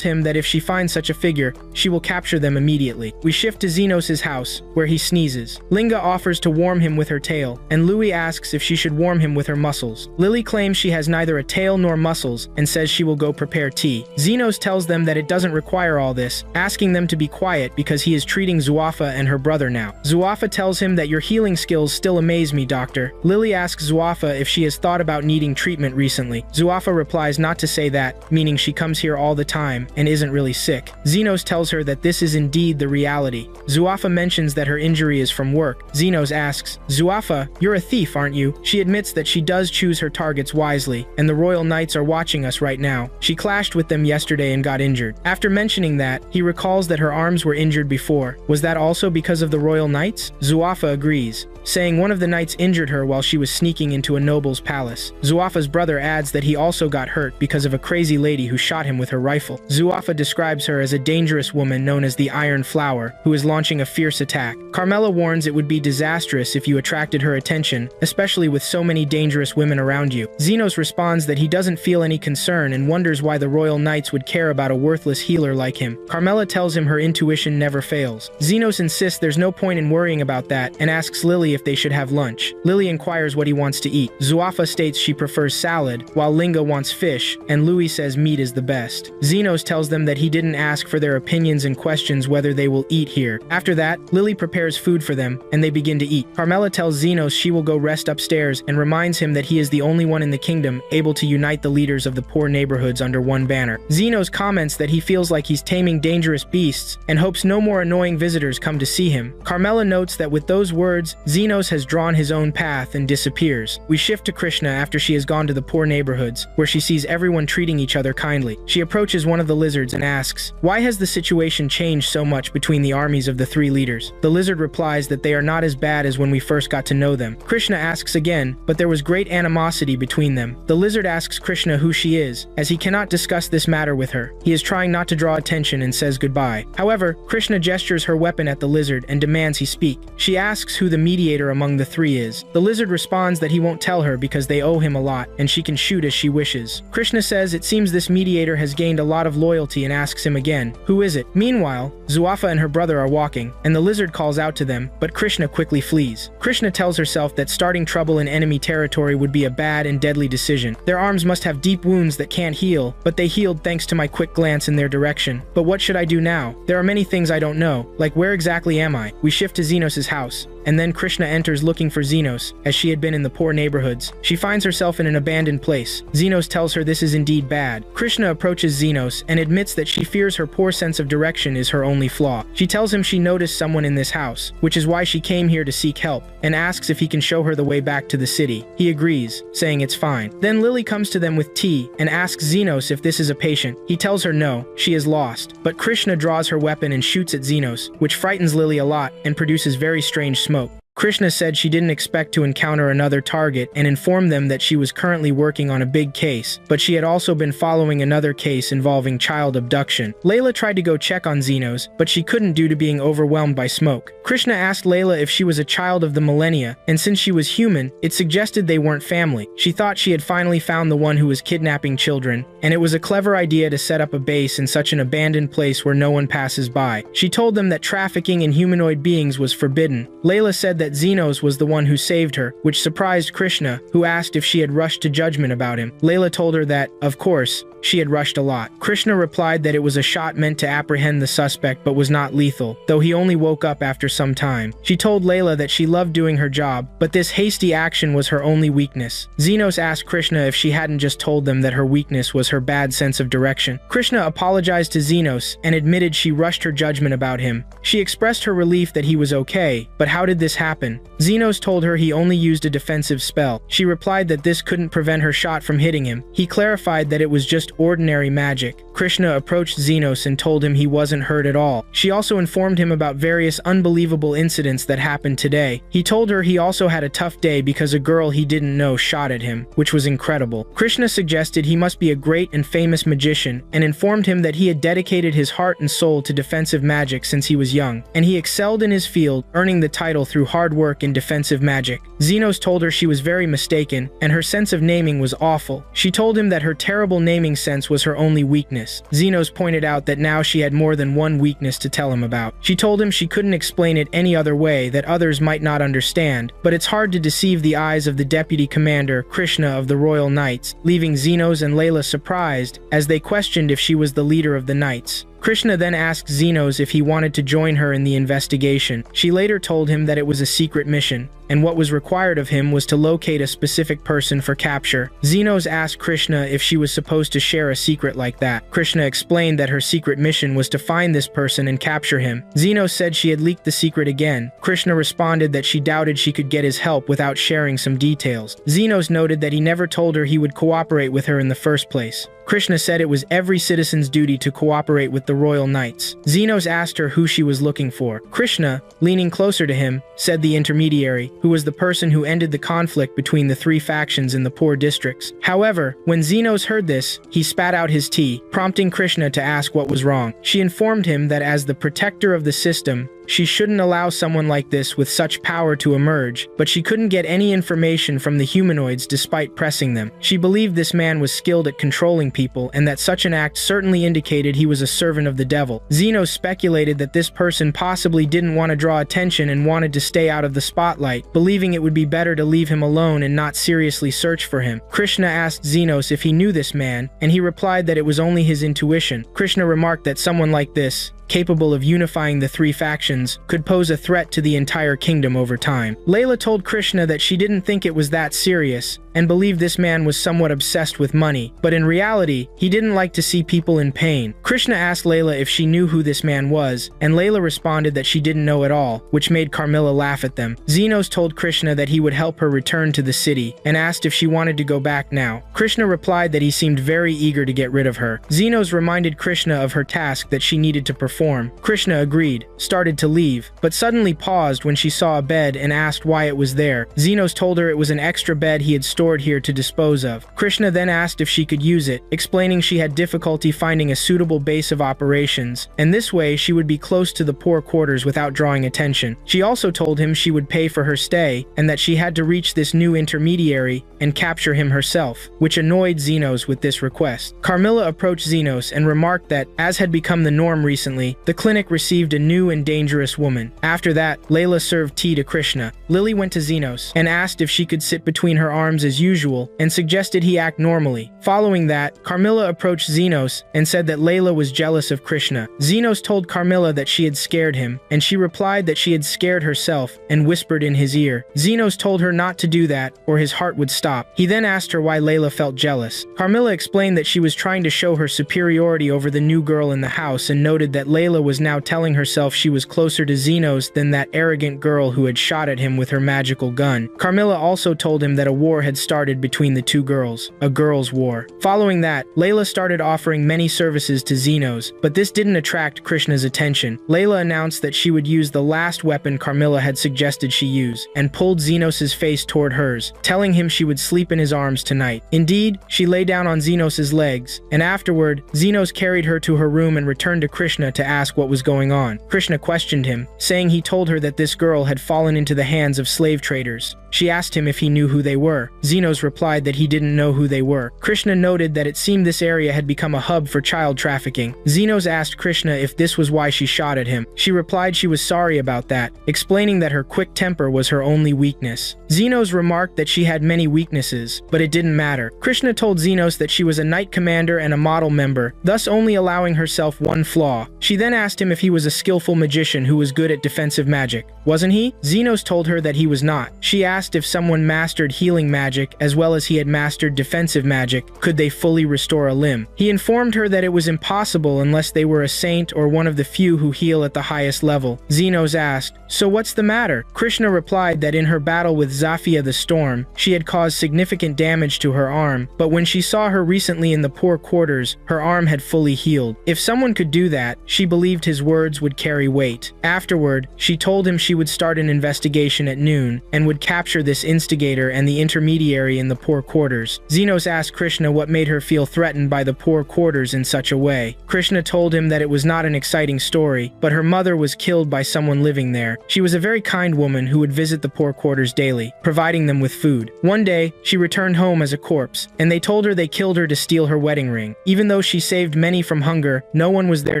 him that if she finds such a figure, she will capture them immediately. We shift to Zenos' house, where he sneezes. Linga offers to warm him with her tail, and Louis asks if she should warm him with her muscles. Lily claims she has neither a tail nor muscles, and says she will go prepare tea. Zenos tells them that it doesn't require all this, asking them to be quiet because he is treating Zuafa and her brother now. Zuafa tells him that your healing skills still amaze me, doctor. Lily asks Zuafa if she has thought about needing treatment recently. Zuafa replies not to say that, meaning she comes here all the time and isn't really sick. Zenos tells her that this is indeed the reality. Zuafa mentions that her injury is from work. Zenos asks, Zuafa, you're a thief, aren't you? She admits that she does choose her targets wisely, and the Royal Knights are watching us right now. She clashed with them yesterday and got injured. After mentioning that, he recalls that her arms were injured before. Was that also because of the Royal Knights? Zuafa agrees, saying one of the knights injured her while she was sneaking into a noble's palace. Zuafa's brother adds that he also got hurt because of a crazy lady who shot him with her rifle. Zuafa describes her as a dangerous woman known as the Iron Flower, who is launching a fierce attack. Carmela warns it would be disastrous if you attracted her attention, especially with so many dangerous women around you. Zenos responds that he doesn't feel any concern and wonders why the Royal Knights would care about a worthless healer like him. Carmela tells him her intuition never fails. Zenos insists there's no point in worrying about that and asks Lily if they should have lunch. Lily inquires what he wants to eat. Zuafa states she prefers salad, while Linga wants fish, and Louis says meat is the best. Zenos tells them that he didn't ask for their opinions and questions whether they will eat here. After that, Lily prepares food for them, and they begin to eat. Carmela tells Zenos she will go rest upstairs and reminds him that he is the only one in the kingdom able to unite the leaders of the poor neighborhoods under one banner. Zenos comments that he feels like he's taming dangerous beasts and hopes no more annoying visitors come to see him. Carmela notes that with those words, Zenos has drawn his own path and disappears. We shift to Krishna after she has gone to the poor neighborhoods, where she sees everyone treating each other kindly. She approaches one of the lizards and asks, why has the situation changed so much between the armies of the three leaders? The lizard replies that they are not as bad as when we first got to know them. Krishna asks again, but there was great animosity between them. The lizard asks Krishna who she is, as he cannot discuss this matter with her. He is trying not to draw attention and says goodbye. However, Krishna gestures her weapon at the lizard and demands he speak. She asks who the mediator among the three is. The lizard responds that he won't tell her because they owe him a lot and she can shoot as she wishes. Krishna says it seems this mediator has gained a lot of loyalty and asks him again, who is it? Meanwhile, Zuafa and her brother are walking, and the lizard calls out to them, but Krishna quickly flees. Krishna tells herself that starting trouble in enemy territory would be a bad and deadly decision. Their arms must have deep wounds that can't heal, but they healed thanks to my quick glance in their direction. But what should I do now? There are many things I don't know, like where exactly am I? We shift to Zenos' house, and then Krishna enters looking for Zenos, as she had been in the poor neighborhoods. She finds herself in an abandoned place. Zenos tells her this is indeed bad. Krishna approaches Zenos and admits that she fears her poor sense of direction is her only flaw. She tells him she noticed someone in this house, which is why she came here to seek help, and asks if he can show her the way back to the city. He agrees, saying it's fine. Then Lily comes to them with tea and asks Zenos if this is a patient. He tells her no, she is lost. But Krishna draws her weapon and shoots at Zenos, which frightens Lily a lot and produces very strange smoke. Krishna said she didn't expect to encounter another target and informed them that she was currently working on a big case, but she had also been following another case involving child abduction. Layla tried to go check on Zenos, but she couldn't due to being overwhelmed by smoke. Krishna asked Layla if she was a child of the millennia, and since she was human, it suggested they weren't family. She thought she had finally found the one who was kidnapping children, and it was a clever idea to set up a base in such an abandoned place where no one passes by. She told them that trafficking in humanoid beings was forbidden. Layla said that Zenos was the one who saved her, which surprised Krishna, who asked if she had rushed to judgment about him. Layla told her that, of course, she had rushed a lot. Krishna replied that it was a shot meant to apprehend the suspect but was not lethal, though he only woke up after some time. She told Layla that she loved doing her job, but this hasty action was her only weakness. Xenos asked Krishna if she hadn't just told them that her weakness was her bad sense of direction. Krishna apologized to Xenos and admitted she rushed her judgment about him. She expressed her relief that he was okay, but how did this happen? Xenos told her he only used a defensive spell. She replied that this couldn't prevent her shot from hitting him. He clarified that it was just ordinary magic. Krishna approached Xenos and told him he wasn't hurt at all. She also informed him about various unbelievable incidents that happened today. He told her he also had a tough day because a girl he didn't know shot at him, which was incredible. Krishna suggested he must be a great and famous magician and informed him that he had dedicated his heart and soul to defensive magic since he was young, and he excelled in his field, earning the title through hard work in defensive magic. Xenos told her she was very mistaken, and her sense of naming was awful. She told him that her terrible naming sense was her only weakness. Xenos pointed out that now she had more than one weakness to tell him about. She told him she couldn't explain it any other way, that others might not understand, but it's hard to deceive the eyes of the deputy commander, Krishna of the Royal Knights, leaving Xenos and Layla surprised as they questioned if she was the leader of the Knights. Krishna then asked Xenos if he wanted to join her in the investigation. She later told him that it was a secret mission, and what was required of him was to locate a specific person for capture. Xenos asked Krishna if she was supposed to share a secret like that. Krishna explained that her secret mission was to find this person and capture him. Xenos said she had leaked the secret again. Krishna responded that she doubted she could get his help without sharing some details. Xenos noted that he never told her he would cooperate with her in the first place. Krishna said it was every citizen's duty to cooperate with the Royal Knights. Xenos asked her who she was looking for. Krishna, leaning closer to him, said the intermediary, who was the person who ended the conflict between the three factions in the poor districts. However, when Xenos heard this, he spat out his tea, prompting Krishna to ask what was wrong. She informed him that as the protector of the system, she shouldn't allow someone like this with such power to emerge, but she couldn't get any information from the humanoids despite pressing them. She believed this man was skilled at controlling people and that such an act certainly indicated he was a servant of the devil. Xenos speculated that this person possibly didn't want to draw attention and wanted to stay out of the spotlight, believing it would be better to leave him alone and not seriously search for him. Krishna asked Xenos if he knew this man, and he replied that it was only his intuition. Krishna remarked that someone like this, capable of unifying the three factions, could pose a threat to the entire kingdom over time. Layla told Krishna that she didn't think it was that serious, and believed this man was somewhat obsessed with money, but in reality, he didn't like to see people in pain. Krishna asked Layla if she knew who this man was, and Layla responded that she didn't know at all, which made Carmilla laugh at them. Xenos told Krishna that he would help her return to the city, and asked if she wanted to go back now. Krishna replied that he seemed very eager to get rid of her. Xenos reminded Krishna of her task that she needed to perform. Krishna agreed, started to leave, but suddenly paused when she saw a bed and asked why it was there. Xenos told her it was an extra bed he had stored here to dispose of. Krishna then asked if she could use it, explaining she had difficulty finding a suitable base of operations, and this way she would be close to the poor quarters without drawing attention. She also told him she would pay for her stay, and that she had to reach this new intermediary and capture him herself, which annoyed Xenos with this request. Carmilla approached Xenos and remarked that, as had become the norm recently, the clinic received a new and dangerous woman. After that, Layla served tea to Krishna. Lily went to Xenos and asked if she could sit between her arms as usual and suggested he act normally. Following that, Carmilla approached Xenos and said that Layla was jealous of Krishna. Xenos told Carmilla that she had scared him, and she replied that she had scared herself and whispered in his ear. Xenos told her not to do that or his heart would stop. He then asked her why Layla felt jealous. Carmilla explained that she was trying to show her superiority over the new girl in the house and noted that Layla was now telling herself she was closer to Xenos than that arrogant girl who had shot at him with her magical gun. Carmilla also told him that a war had started between the two girls, a girls' war. Following that, Layla started offering many services to Xenos, but this didn't attract Krishna's attention. Layla announced that she would use the last weapon Carmilla had suggested she use, and pulled Xenos' face toward hers, telling him she would sleep in his arms tonight. Indeed, she lay down on Xenos' legs, and afterward, Xenos carried her to her room and returned to Krishna to ask what was going on. Krishna questioned him, saying he told her that this girl had fallen into the hands of slave traders. She asked him if he knew who they were. Xenos replied that he didn't know who they were. Krishna noted that it seemed this area had become a hub for child trafficking. Xenos asked Krishna if this was why she shot at him. She replied she was sorry about that, explaining that her quick temper was her only weakness. Xenos remarked that she had many weaknesses, but it didn't matter. Krishna told Xenos that she was a knight commander and a model member, thus only allowing herself one flaw. She then asked him if he was a skillful magician who was good at defensive magic. Wasn't he? Xenos told her that he was not. She asked if someone mastered healing magic as well as he had mastered defensive magic, could they fully restore a limb? He informed her that it was impossible unless they were a saint or one of the few who heal at the highest level. Xenos asked, "So what's the matter?" Krishna replied that in her battle with Zafia the Storm, she had caused significant damage to her arm, but when she saw her recently in the poor quarters, her arm had fully healed. If someone could do that, she believed his words would carry weight. Afterward, she told him she would start an investigation at noon, and would capture this instigator and the intermediary in the poor quarters. Xenos asked Krishna what made her feel threatened by the poor quarters in such a way. Krishna told him that it was not an exciting story, but her mother was killed by someone living there. She was a very kind woman who would visit the poor quarters daily, providing them with food. One day, she returned home as a corpse, and they told her they killed her to steal her wedding ring. Even though she saved many from hunger, no one was there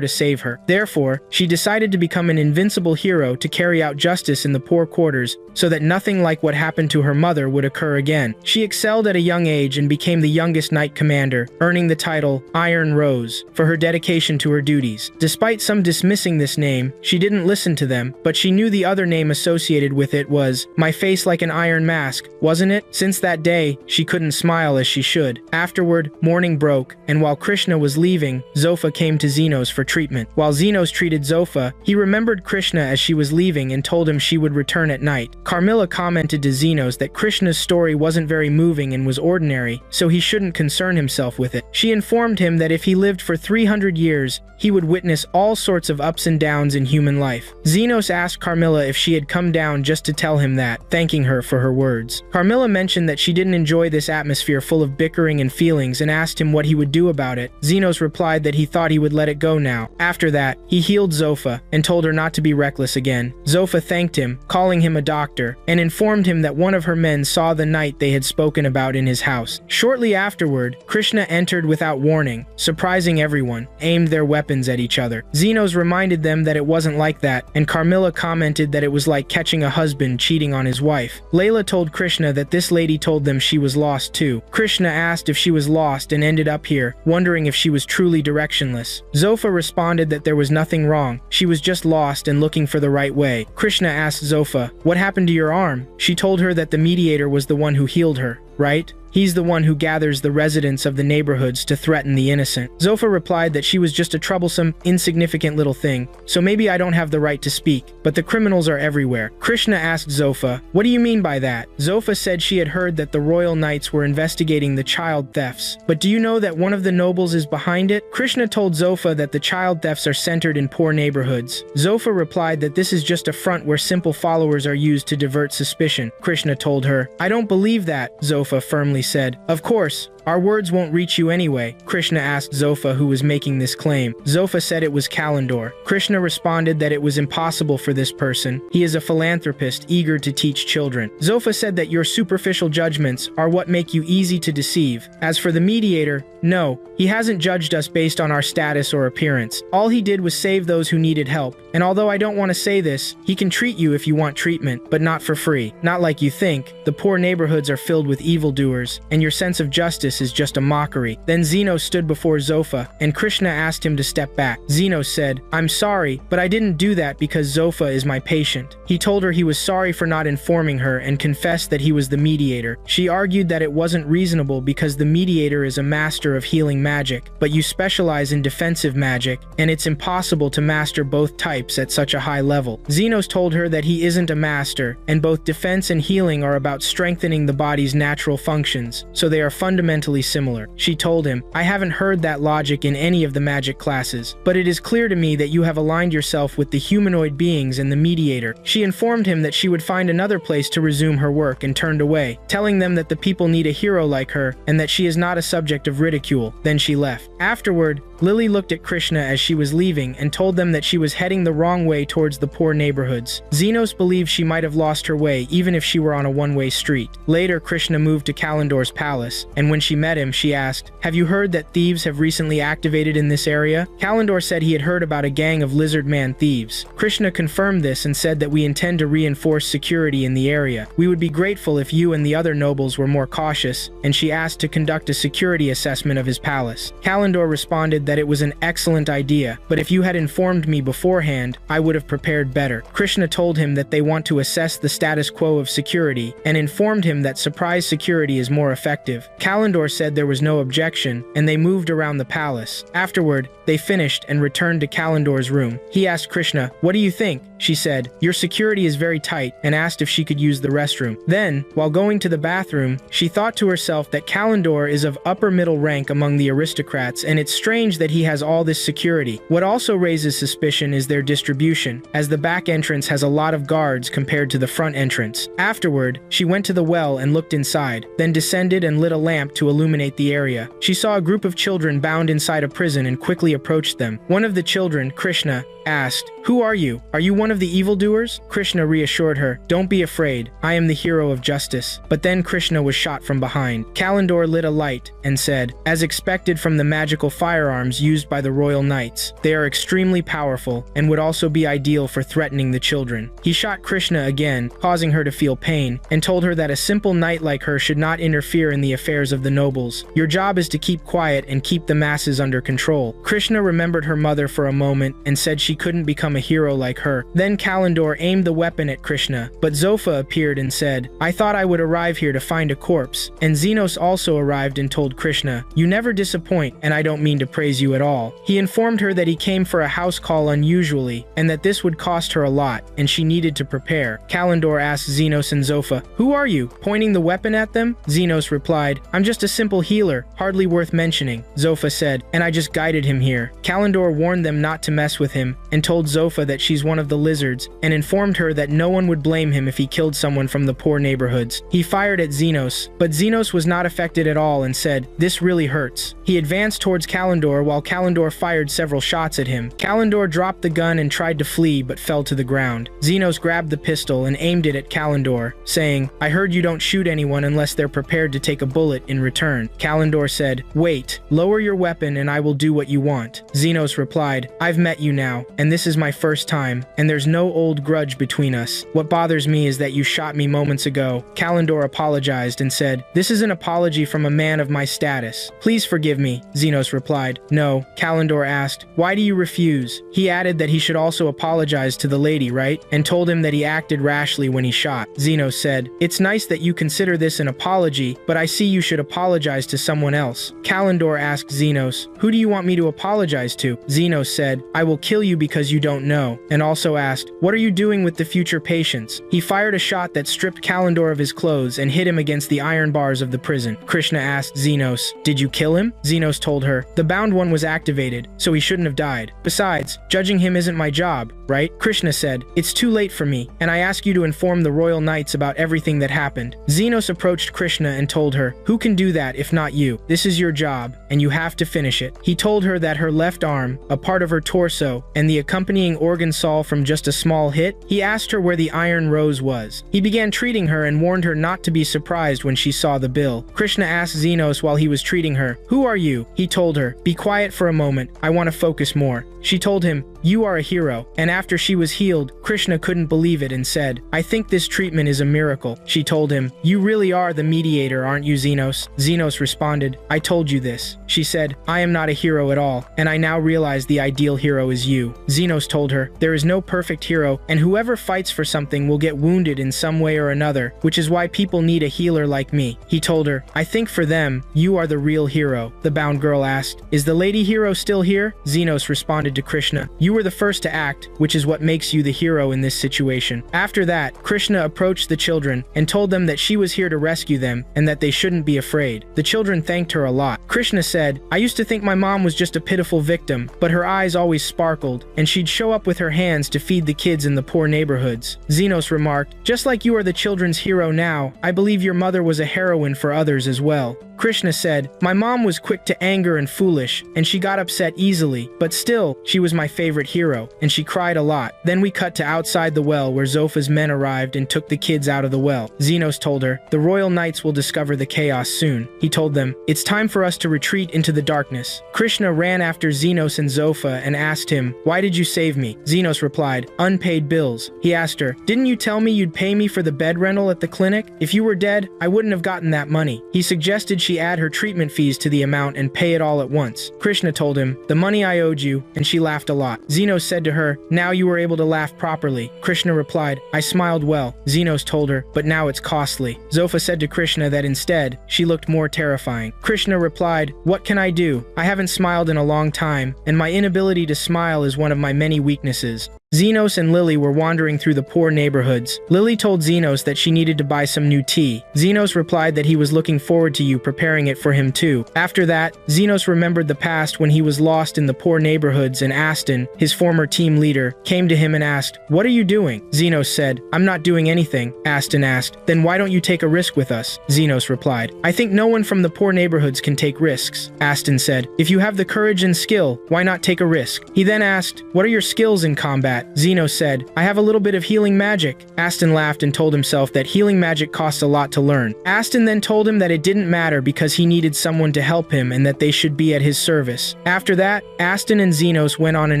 to save her. Therefore, she decided to become an invincible hero to carry out justice in the poor quarters, so that nothing like what happened to her mother would occur again. She excelled at a young age and became the youngest knight commander, earning the title Iron Rose for her dedication to her duties. Despite some dismissing this name, she didn't listen to them, but she knew the other name associated with it was My Face Like an Iron Mask, wasn't it? Since that day, she couldn't smile as she should. Afterward, morning broke, and while Krishna was leaving, Zofa came to Xenos for treatment. While Xenos treated Zofa, he remembered Krishna as she was leaving and told him she would return at night. Carmilla commented to Xenos that Krishna's story wasn't very moving and was ordinary, so he shouldn't concern himself with it. She informed him that if he lived for 300 years, he would witness all sorts of ups and downs in human life. Xenos asked Carmilla if she had come down just to tell him that, thanking her for her words. Carmilla mentioned that she didn't enjoy this atmosphere full of bickering and feelings and asked him what he would do about it. Xenos replied that he thought he would let it go now. After that, he healed Zofa and told her not to be reckless again. Zofa thanked him, calling him a doctor, and informed him that one of her men saw the knight they had spoken about in his house. Shortly afterward, Krishna entered without warning, surprising everyone, aimed their weapons at each other. Xenos reminded them that it wasn't like that, and Carmilla commented that it was like catching a husband cheating on his wife. Layla told Krishna that this lady told them she was lost too. Krishna asked if she was lost and ended up here, wondering if she was truly directionless. Zofa responded that there was nothing wrong, she was just lost and looking for the right way. Krishna asked Zofa, "What happened to your arm?" She told her that the mediator was the one who healed her, right? He's the one who gathers the residents of the neighborhoods to threaten the innocent. Zofa replied that she was just a troublesome, insignificant little thing, so maybe I don't have the right to speak, but the criminals are everywhere. Krishna asked Zofa, "What do you mean by that?" Zofa said she had heard that the royal knights were investigating the child thefts, but do you know that one of the nobles is behind it? Krishna told Zofa that the child thefts are centered in poor neighborhoods. Zofa replied that this is just a front where simple followers are used to divert suspicion. Krishna told her, "I don't believe that," Zofa firmly said. "Of course, our words won't reach you anyway." Krishna asked Zofa who was making this claim. Zofa said it was Kalendor. Krishna responded that it was impossible for this person. He is a philanthropist eager to teach children. Zofa said that your superficial judgments are what make you easy to deceive. As for the mediator, no, he hasn't judged us based on our status or appearance. All he did was save those who needed help. And although I don't want to say this, he can treat you if you want treatment, but not for free. Not like you think. The poor neighborhoods are filled with evildoers, and your sense of justice is just a mockery. Then Xenos stood before Zofa, and Krishna asked him to step back. Xenos said, "I'm sorry, but I didn't do that because Zofa is my patient." He told her he was sorry for not informing her and confessed that he was the mediator. She argued that it wasn't reasonable because the mediator is a master of healing magic, but you specialize in defensive magic, and it's impossible to master both types at such a high level. Xenos told her that he isn't a master, and both defense and healing are about strengthening the body's natural functions, so they are fundamentally similar. She told him, "I haven't heard that logic in any of the magic classes, but it is clear to me that you have aligned yourself with the humanoid beings and the mediator." She informed him that she would find another place to resume her work and turned away, telling them that the people need a hero like her and that she is not a subject of ridicule. Then she left. Afterward, Lily looked at Krishna as she was leaving and told them that she was heading the wrong way towards the poor neighborhoods. Xenos believed she might have lost her way even if she were on a one-way street. Later, Krishna moved to Kalandor's palace, and when she met him, she asked, "Have you heard that thieves have recently activated in this area?" Kalandor said he had heard about a gang of lizard man thieves. Krishna confirmed this and said that we intend to reinforce security in the area. We would be grateful if you and the other nobles were more cautious, and she asked to conduct a security assessment of his palace. Kalandor responded that it was an excellent idea, but if you had informed me beforehand, I would have prepared better. Krishna told him that they want to assess the status quo of security and informed him that surprise security is more effective. Kalandor said there was no objection, and they moved around the palace. Afterward, they finished and returned to Kalandor's room. He asked Krishna, "What do you think?" She said, "Your security is very tight," and asked if she could use the restroom. Then, while going to the bathroom, she thought to herself that Kalandor is of upper middle rank among the aristocrats, and it's strange that he has all this security. What also raises suspicion is their distribution, as the back entrance has a lot of guards compared to the front entrance. Afterward, she went to the well and looked inside, then descended and lit a lamp to illuminate the area. She saw a group of children bound inside a prison and quickly approached them. One of the children, Krishna, asked, "Who are you? Are you one of the evildoers?" Krishna reassured her, "Don't be afraid, I am the hero of justice." But then Krishna was shot from behind. Kalandor lit a light and said, "As expected from the magical firearms used by the royal knights, they are extremely powerful and would also be ideal for threatening the children." He shot Krishna again, causing her to feel pain, and told her that a simple knight like her should not interfere in the affairs of the nobles. Your job is to keep quiet and keep the masses under control. Krishna remembered her mother for a moment and said she couldn't become a hero like her. Then Kalandor aimed the weapon at Krishna, but Zofa appeared and said, "I thought I would arrive here to find a corpse." And Xenos also arrived and told Krishna, "You never disappoint, and I don't mean to praise you at all." He informed her that he came for a house call unusually, and that this would cost her a lot, and she needed to prepare. Kalandor asked Xenos and Zofa, "Who are you?" Pointing the weapon at them, Xenos replied, "I'm just a simple healer, hardly worth mentioning." Zofa said, "And I just guided him here." Kalandor warned them not to mess with him, and told Zofa that she's one of the lizards, and informed her that no one would blame him if he killed someone from the poor neighborhoods. He fired at Xenos, but Xenos was not affected at all and said, "This really hurts." He advanced towards Kalandor while Kalandor fired several shots at him. Kalandor dropped the gun and tried to flee but fell to the ground. Xenos grabbed the pistol and aimed it at Kalandor, saying, "I heard you don't shoot anyone unless they're prepared to take a bullet in return." Kalandor said, "Wait, lower your weapon and I will do what you want." Xenos replied, "I've met you now, and this is my first time, and there's no old grudge between us. What bothers me is that you shot me moments ago." Kalandor apologized and said, "This is an apology from a man of my status. Please forgive me." Xenos replied, "No." Kalandor asked, "Why do you refuse?" He added that he should also apologize to the lady, right? And told him that he acted rashly when he shot. Xenos said, "It's nice that you consider this an apology, but I see you should apologize to someone else." Kalandor asked Xenos, "Who do you want me to apologize to?" Xenos said, "I will kill you because you don't know," and also asked, "What are you doing with the future patients?" He fired a shot that stripped Kalandor of his clothes and hit him against the iron bars of the prison. Krishna asked Xenos, "Did you kill him?" Xenos told her, "The bound one was activated, so he shouldn't have died. Besides, judging him isn't my job, right?" Krishna said, "It's too late for me, and I ask you to inform the royal knights about everything that happened." Xenos approached Krishna and told her, "Who can do that if not you? This is your job, and you have to finish it." He told her that her left arm, a part of her torso, and the accompanying organ saw from just a small hit. He asked her where the iron rose was. He began treating her and warned her not to be surprised when she saw the bill. Krishna asked Xenos while he was treating her, "Who are you?" He told her, "Be quiet for a moment, I want to focus more." She told him, "You are a hero." And after she was healed, Krishna couldn't believe it and said, "I think this treatment is a miracle." She told him, "You really are the mediator, aren't you, Xenos?" Xenos responded, "I told you this." She said, "I am not a hero at all, and I now realize the ideal hero is you." Xenos told her, "There is no perfect hero, and whoever fights for something will get wounded in some way or another, which is why people need a healer like me." He told her, "I think for them, you are the real hero." The bound girl asked, "Is the lady hero still here?" Xenos responded to Krishna, "You were the first to act, which is what makes you the hero in this situation." After that, Krishna approached the children and told them that she was here to rescue them and that they shouldn't be afraid. The children thanked her a lot. Krishna said, "I used to think my mom was just a pitiful victim, but her eyes always sparkled, and she'd show up with her hands to feed the kids in the poor neighborhoods." Xenos remarked, "Just like you are the children's hero now, I believe your mother was a heroine for others as well." Krishna said, "My mom was quick to anger and foolish, and she got upset easily, but still, she was my favorite hero, and she cried a lot." Then we cut to outside the well where Zofa's men arrived and took the kids out of the well. Xenos told her, "The royal knights will discover the chaos soon." He told them, "It's time for us to retreat into the darkness." Krishna ran after Xenos and Zofa and asked him, "Why did you save me?" Xenos replied, "Unpaid bills." He asked her, "Didn't you tell me you'd pay me for the bed rental at the clinic? If you were dead, I wouldn't have gotten that money." He suggested she add her treatment fees to the amount and pay it all at once. Krishna told him, "The money I owed you," and she laughed a lot. Xenos said to her, "Now you were able to laugh properly." Krishna replied, "I smiled well." Xenos told her, "But now it's costly." Zofa said to Krishna that instead, she looked more terrifying. Krishna replied, "What can I do? I haven't smiled in a long time, and my inability to smile is one of my many weaknesses." Xenos and Lily were wandering through the poor neighborhoods. Lily told Xenos that she needed to buy some new tea. Xenos replied that he was looking forward to you preparing it for him too. After that, Xenos remembered the past when he was lost in the poor neighborhoods and Aston, his former team leader, came to him and asked, "What are you doing?" Xenos said, "I'm not doing anything." Aston asked, "Then why don't you take a risk with us?" Xenos replied, "I think no one from the poor neighborhoods can take risks." Aston said, "If you have the courage and skill, why not take a risk?" He then asked, "What are your skills in combat?" Xenos said, "I have a little bit of healing magic." Aston laughed and told himself that healing magic costs a lot to learn. Aston then told him that it didn't matter because he needed someone to help him and that they should be at his service. After that, Aston and Xenos went on an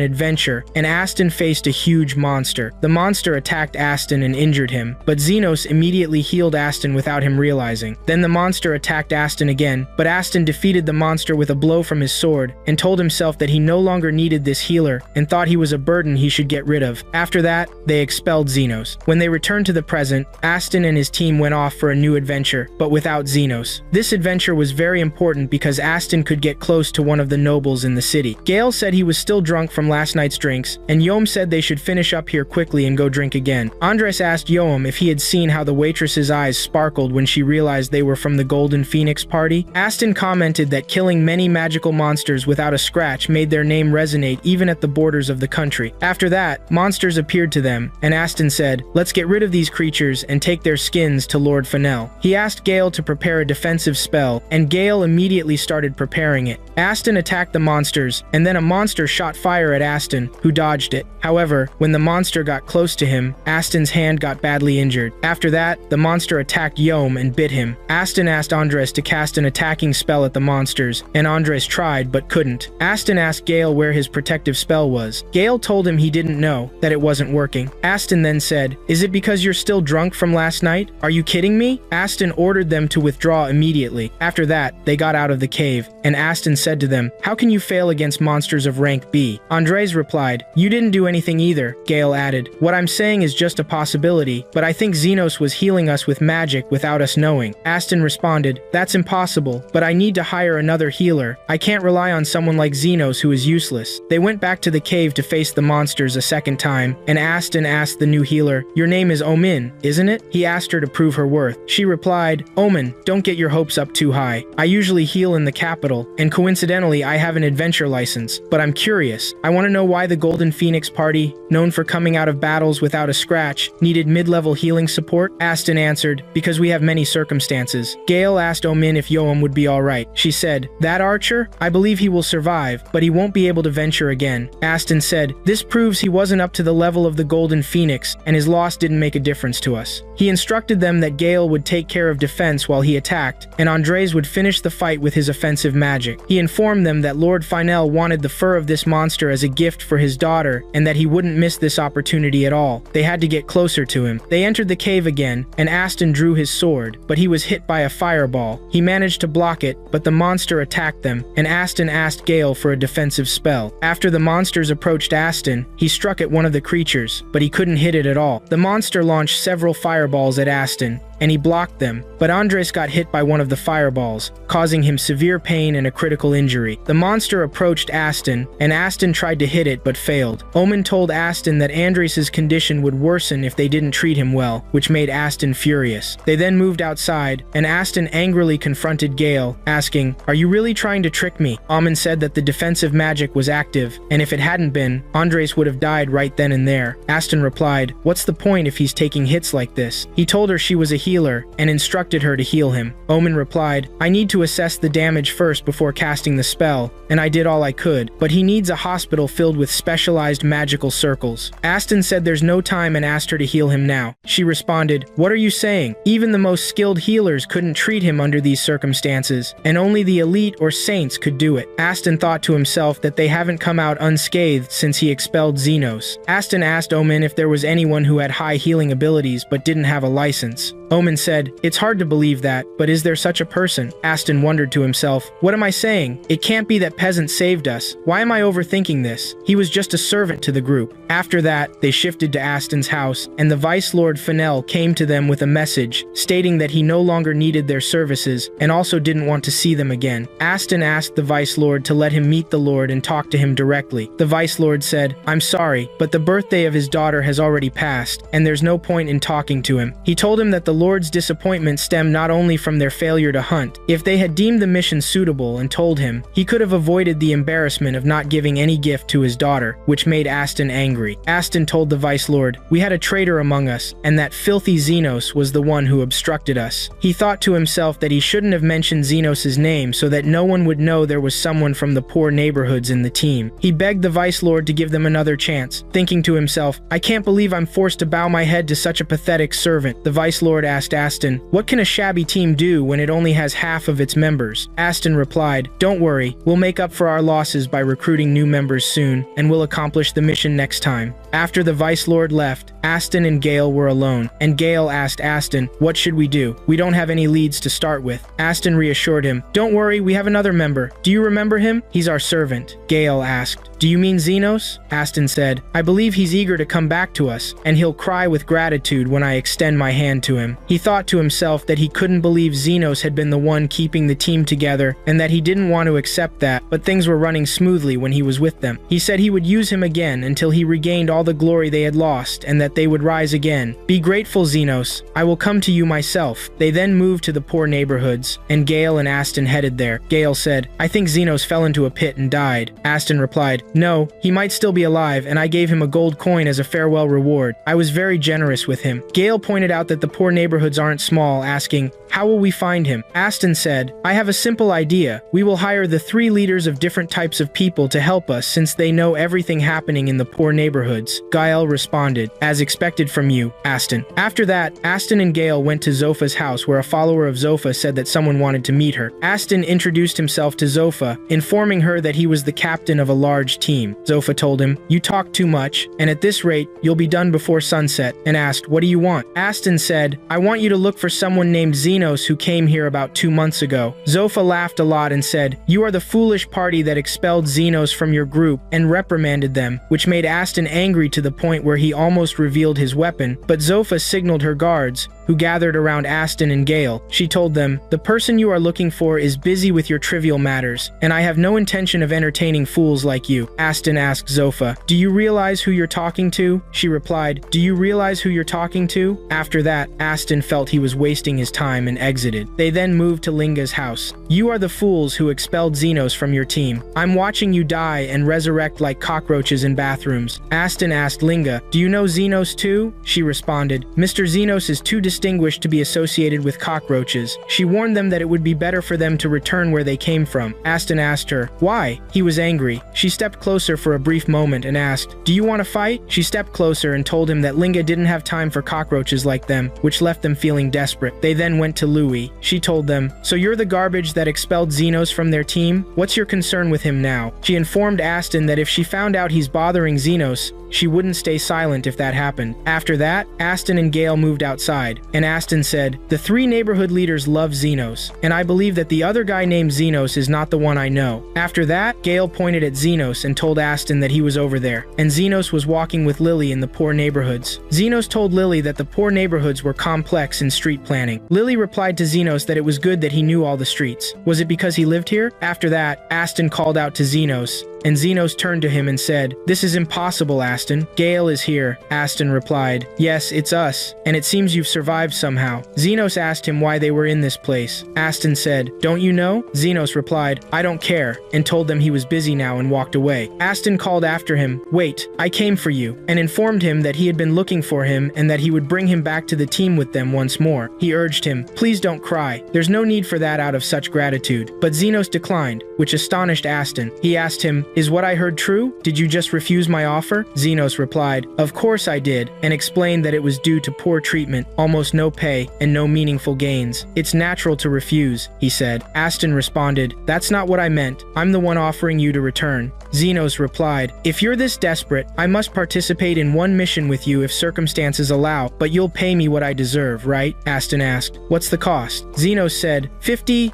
adventure, and Aston faced a huge monster. The monster attacked Aston and injured him, but Xenos immediately healed Aston without him realizing. Then the monster attacked Aston again, but Aston defeated the monster with a blow from his sword and told himself that he no longer needed this healer and thought he was a burden he should get rid of. After that, they expelled Xenos. When they returned to the present, Aston and his team went off for a new adventure, but without Xenos. This adventure was very important because Aston could get close to one of the nobles in the city. Gale said he was still drunk from last night's drinks, and Yom said they should finish up here quickly and go drink again. Andres asked Yom if he had seen how the waitress's eyes sparkled when she realized they were from the Golden Phoenix party. Aston commented that killing many magical monsters without a scratch made their name resonate even at the borders of the country. After that, monsters appeared to them, and Aston said, "Let's get rid of these creatures and take their skins to Lord Fennel." He asked Gale to prepare a defensive spell, and Gale immediately started preparing it. Aston attacked the monsters, and then a monster shot fire at Aston, who dodged it. However, when the monster got close to him, Aston's hand got badly injured. After that, the monster attacked Yom and bit him. Aston asked Andres to cast an attacking spell at the monsters, and Andres tried but couldn't. Aston asked Gale where his protective spell was. Gale told him he didn't know, that it wasn't working. Aston then said, "Is it because you're still drunk from last night? Are you kidding me?" Aston ordered them to withdraw immediately. After that, they got out of the cave, and Aston said to them, "How can you fail against monsters of rank B?" Andres replied, "You didn't do anything either." Gale added, "What I'm saying is just a possibility, but I think Xenos was healing us with magic without us knowing." Aston responded, "That's impossible, but I need to hire another healer. I can't rely on someone like Xenos who is useless." They went back to the cave to face the monsters a second time, and Aston asked the new healer, "Your name is Omin, isn't it?" He asked her to prove her worth. She replied, "Omin, don't get your hopes up too high. I usually heal in the capital, and coincidentally I have an adventure license, but I'm curious. I want to know why the Golden Phoenix party, known for coming out of battles without a scratch, needed mid-level healing support." Aston answered, "Because we have many circumstances." Gale asked Omin if Yoam would be alright. She said, "That archer? I believe he will survive, but he won't be able to venture again." Aston said, "This proves he wasn't up to the level of the Golden Phoenix, and his loss didn't make a difference to us." He instructed them that Gale would take care of defense while he attacked, and Andres would finish the fight with his offensive magic. He informed them that Lord Fennel wanted the fur of this monster as a gift for his daughter, and that he wouldn't miss this opportunity at all. They had to get closer to him. They entered the cave again, and Aston drew his sword, but he was hit by a fireball. He managed to block it, but the monster attacked them, and Aston asked Gale for a defensive spell. After the monsters approached Aston, he struck at one of the creatures, but he couldn't hit it at all. The monster launched several fireballs at Aston, and he blocked them, but Andres got hit by one of the fireballs, causing him severe pain and a critical injury. The monster approached Aston, and Aston tried to hit it but failed. Omen told Aston that Andres's condition would worsen if they didn't treat him well, which made Aston furious. They then moved outside, and Aston angrily confronted Gale, asking, "Are you really trying to trick me?" Omen said that the defensive magic was active, and if it hadn't been, Andres would have died right then and there. Aston replied, "What's the point if he's taking hits like this?" He told her she was a healer and instructed her to heal him. Omen replied, I need to assess the damage first before casting the spell, and I did all I could, but he needs a hospital filled with specialized magical circles. Aston said there's no time and asked her to heal him now. She responded, what are you saying? Even the most skilled healers couldn't treat him under these circumstances, and only the elite or saints could do it. Aston thought to himself that they haven't come out unscathed since he expelled Xenos. Aston asked Omen if there was anyone who had high healing abilities but didn't have a license. Omen said, it's hard to believe that, but is there such a person? Aston wondered to himself, what am I saying? It can't be that peasant saved us. Why am I overthinking this? He was just a servant to the group. After that, they shifted to Aston's house, and the Vice Lord Fennel came to them with a message, stating that he no longer needed their services, and also didn't want to see them again. Aston asked the Vice Lord to let him meet the Lord and talk to him directly. The Vice Lord said, I'm sorry, but the birthday of his daughter has already passed, and there's no point in talking to him. He told him that the Lord's disappointment stemmed not only from their failure to hunt. If they had deemed the mission suitable and told him, he could have avoided the embarrassment of not giving any gift to his daughter, which made Aston angry. Aston told the Vice Lord, we had a traitor among us, and that filthy Xenos was the one who obstructed us. He thought to himself that he shouldn't have mentioned Xenos' name so that no one would know there was someone from the poor neighborhoods in the team. He begged the Vice Lord to give them another chance, thinking to himself, I can't believe I'm forced to bow my head to such a pathetic servant. The Vice Lord asked Aston, what can a shabby team do when it only has half of its members? Aston replied, don't worry, we'll make up for our losses by recruiting new members soon, and we'll accomplish the mission next time. After the Vice Lord left, Aston and Gale were alone, and Gale asked Aston, what should we do? We don't have any leads to start with. Aston reassured him, don't worry, we have another member. Do you remember him? He's our servant. Gale asked, do you mean Xenos? Aston said, I believe he's eager to come back to us, and he'll cry with gratitude when I extend my hand to him. He thought to himself that he couldn't believe Xenos had been the one keeping the team together, and that he didn't want to accept that, but things were running smoothly when he was with them. He said he would use him again until he regained all the glory they had lost, and that they would rise again. Be grateful, Xenos. I will come to you myself. They then moved to the poor neighborhoods, and Gale and Aston headed there. Gale said, I think Xenos fell into a pit and died. Aston replied, no, he might still be alive, and I gave him a gold coin as a farewell reward. I was very generous with him. Gale pointed out that the poor neighborhoods aren't small, asking, how will we find him? Aston said, I have a simple idea. We will hire the 3 leaders of different types of people to help us since they know everything happening in the poor neighborhoods. Gale responded, as expected from you, Aston. After that, Aston and Gale went to Zofa's house where a follower of Zofa said that someone wanted to meet her. Aston introduced himself to Zofa, informing her that he was the captain of a large team. Zofa told him, you talk too much, and at this rate, you'll be done before sunset, and asked, what do you want? Aston said, I want you to look for someone named Xenos who came here about 2 months ago. Zofa laughed a lot and said, you are the foolish party that expelled Xenos from your group and reprimanded them, which made Aston angry to the point where he almost revealed his weapon, but Zofa signaled her guards, who gathered around Aston and Gale. She told them, the person you are looking for is busy with your trivial matters, and I have no intention of entertaining fools like you. Aston asked Zofa, do you realize who you're talking to? She replied, do you realize who you're talking to? After that, Aston felt he was wasting his time and exited. They then moved to Linga's house. You are the fools who expelled Xenos from your team. I'm watching you die and resurrect like cockroaches in bathrooms. Aston asked Linga, do you know Xenos too? She responded, Mr. Xenos is too distinguished to be associated with cockroaches. She warned them that it would be better for them to return where they came from. Aston asked her, why? He was angry. She stepped closer for a brief moment and asked, do you want to fight? She stepped closer and told him that Linga didn't have time for cockroaches like them, which left them feeling desperate. They then went to Louis. She told them, so you're the garbage that expelled Xenos from their team? What's your concern with him now? She informed Aston that if she found out he's bothering Xenos, she wouldn't stay silent if that happened. After that, Aston and Gale moved outside, and Aston said, the 3 neighborhood leaders love Xenos, and I believe that the other guy named Xenos is not the one I know. After that, Gale pointed at Xenos and told Aston that he was over there, and Xenos was walking with Lily in the poor neighborhoods. Xenos told Lily that the poor neighborhoods were complex in street planning. Lily replied to Xenos that it was good that he knew all the streets. Was it because he lived here? After that, Aston called out to Xenos, and Xenos turned to him and said, "This is impossible, Aston. Gale is here." Aston replied, "Yes, it's us, and it seems you've survived somehow." Xenos asked him why they were in this place. Aston said, "Don't you know?" Xenos replied, "I don't care," and told them he was busy now and walked away. Aston called after him, "Wait, I came for you," and informed him that he had been looking for him and that he would bring him back to the team with them once more. He urged him, "Please don't cry. There's no need for that out of such gratitude." But Xenos declined, which astonished Aston. He asked him, "Is what I heard true? Did you just refuse my offer?" Xenos replied, "Of course I did," and explained that it was due to poor treatment, almost no pay, and no meaningful gains. "It's natural to refuse," he said. Aston responded, "That's not what I meant. I'm the one offering you to return." Xenos replied, "If you're this desperate, I must participate in one mission with you if circumstances allow, but you'll pay me what I deserve, right?" Aston asked, "What's the cost?" Xenos said, 50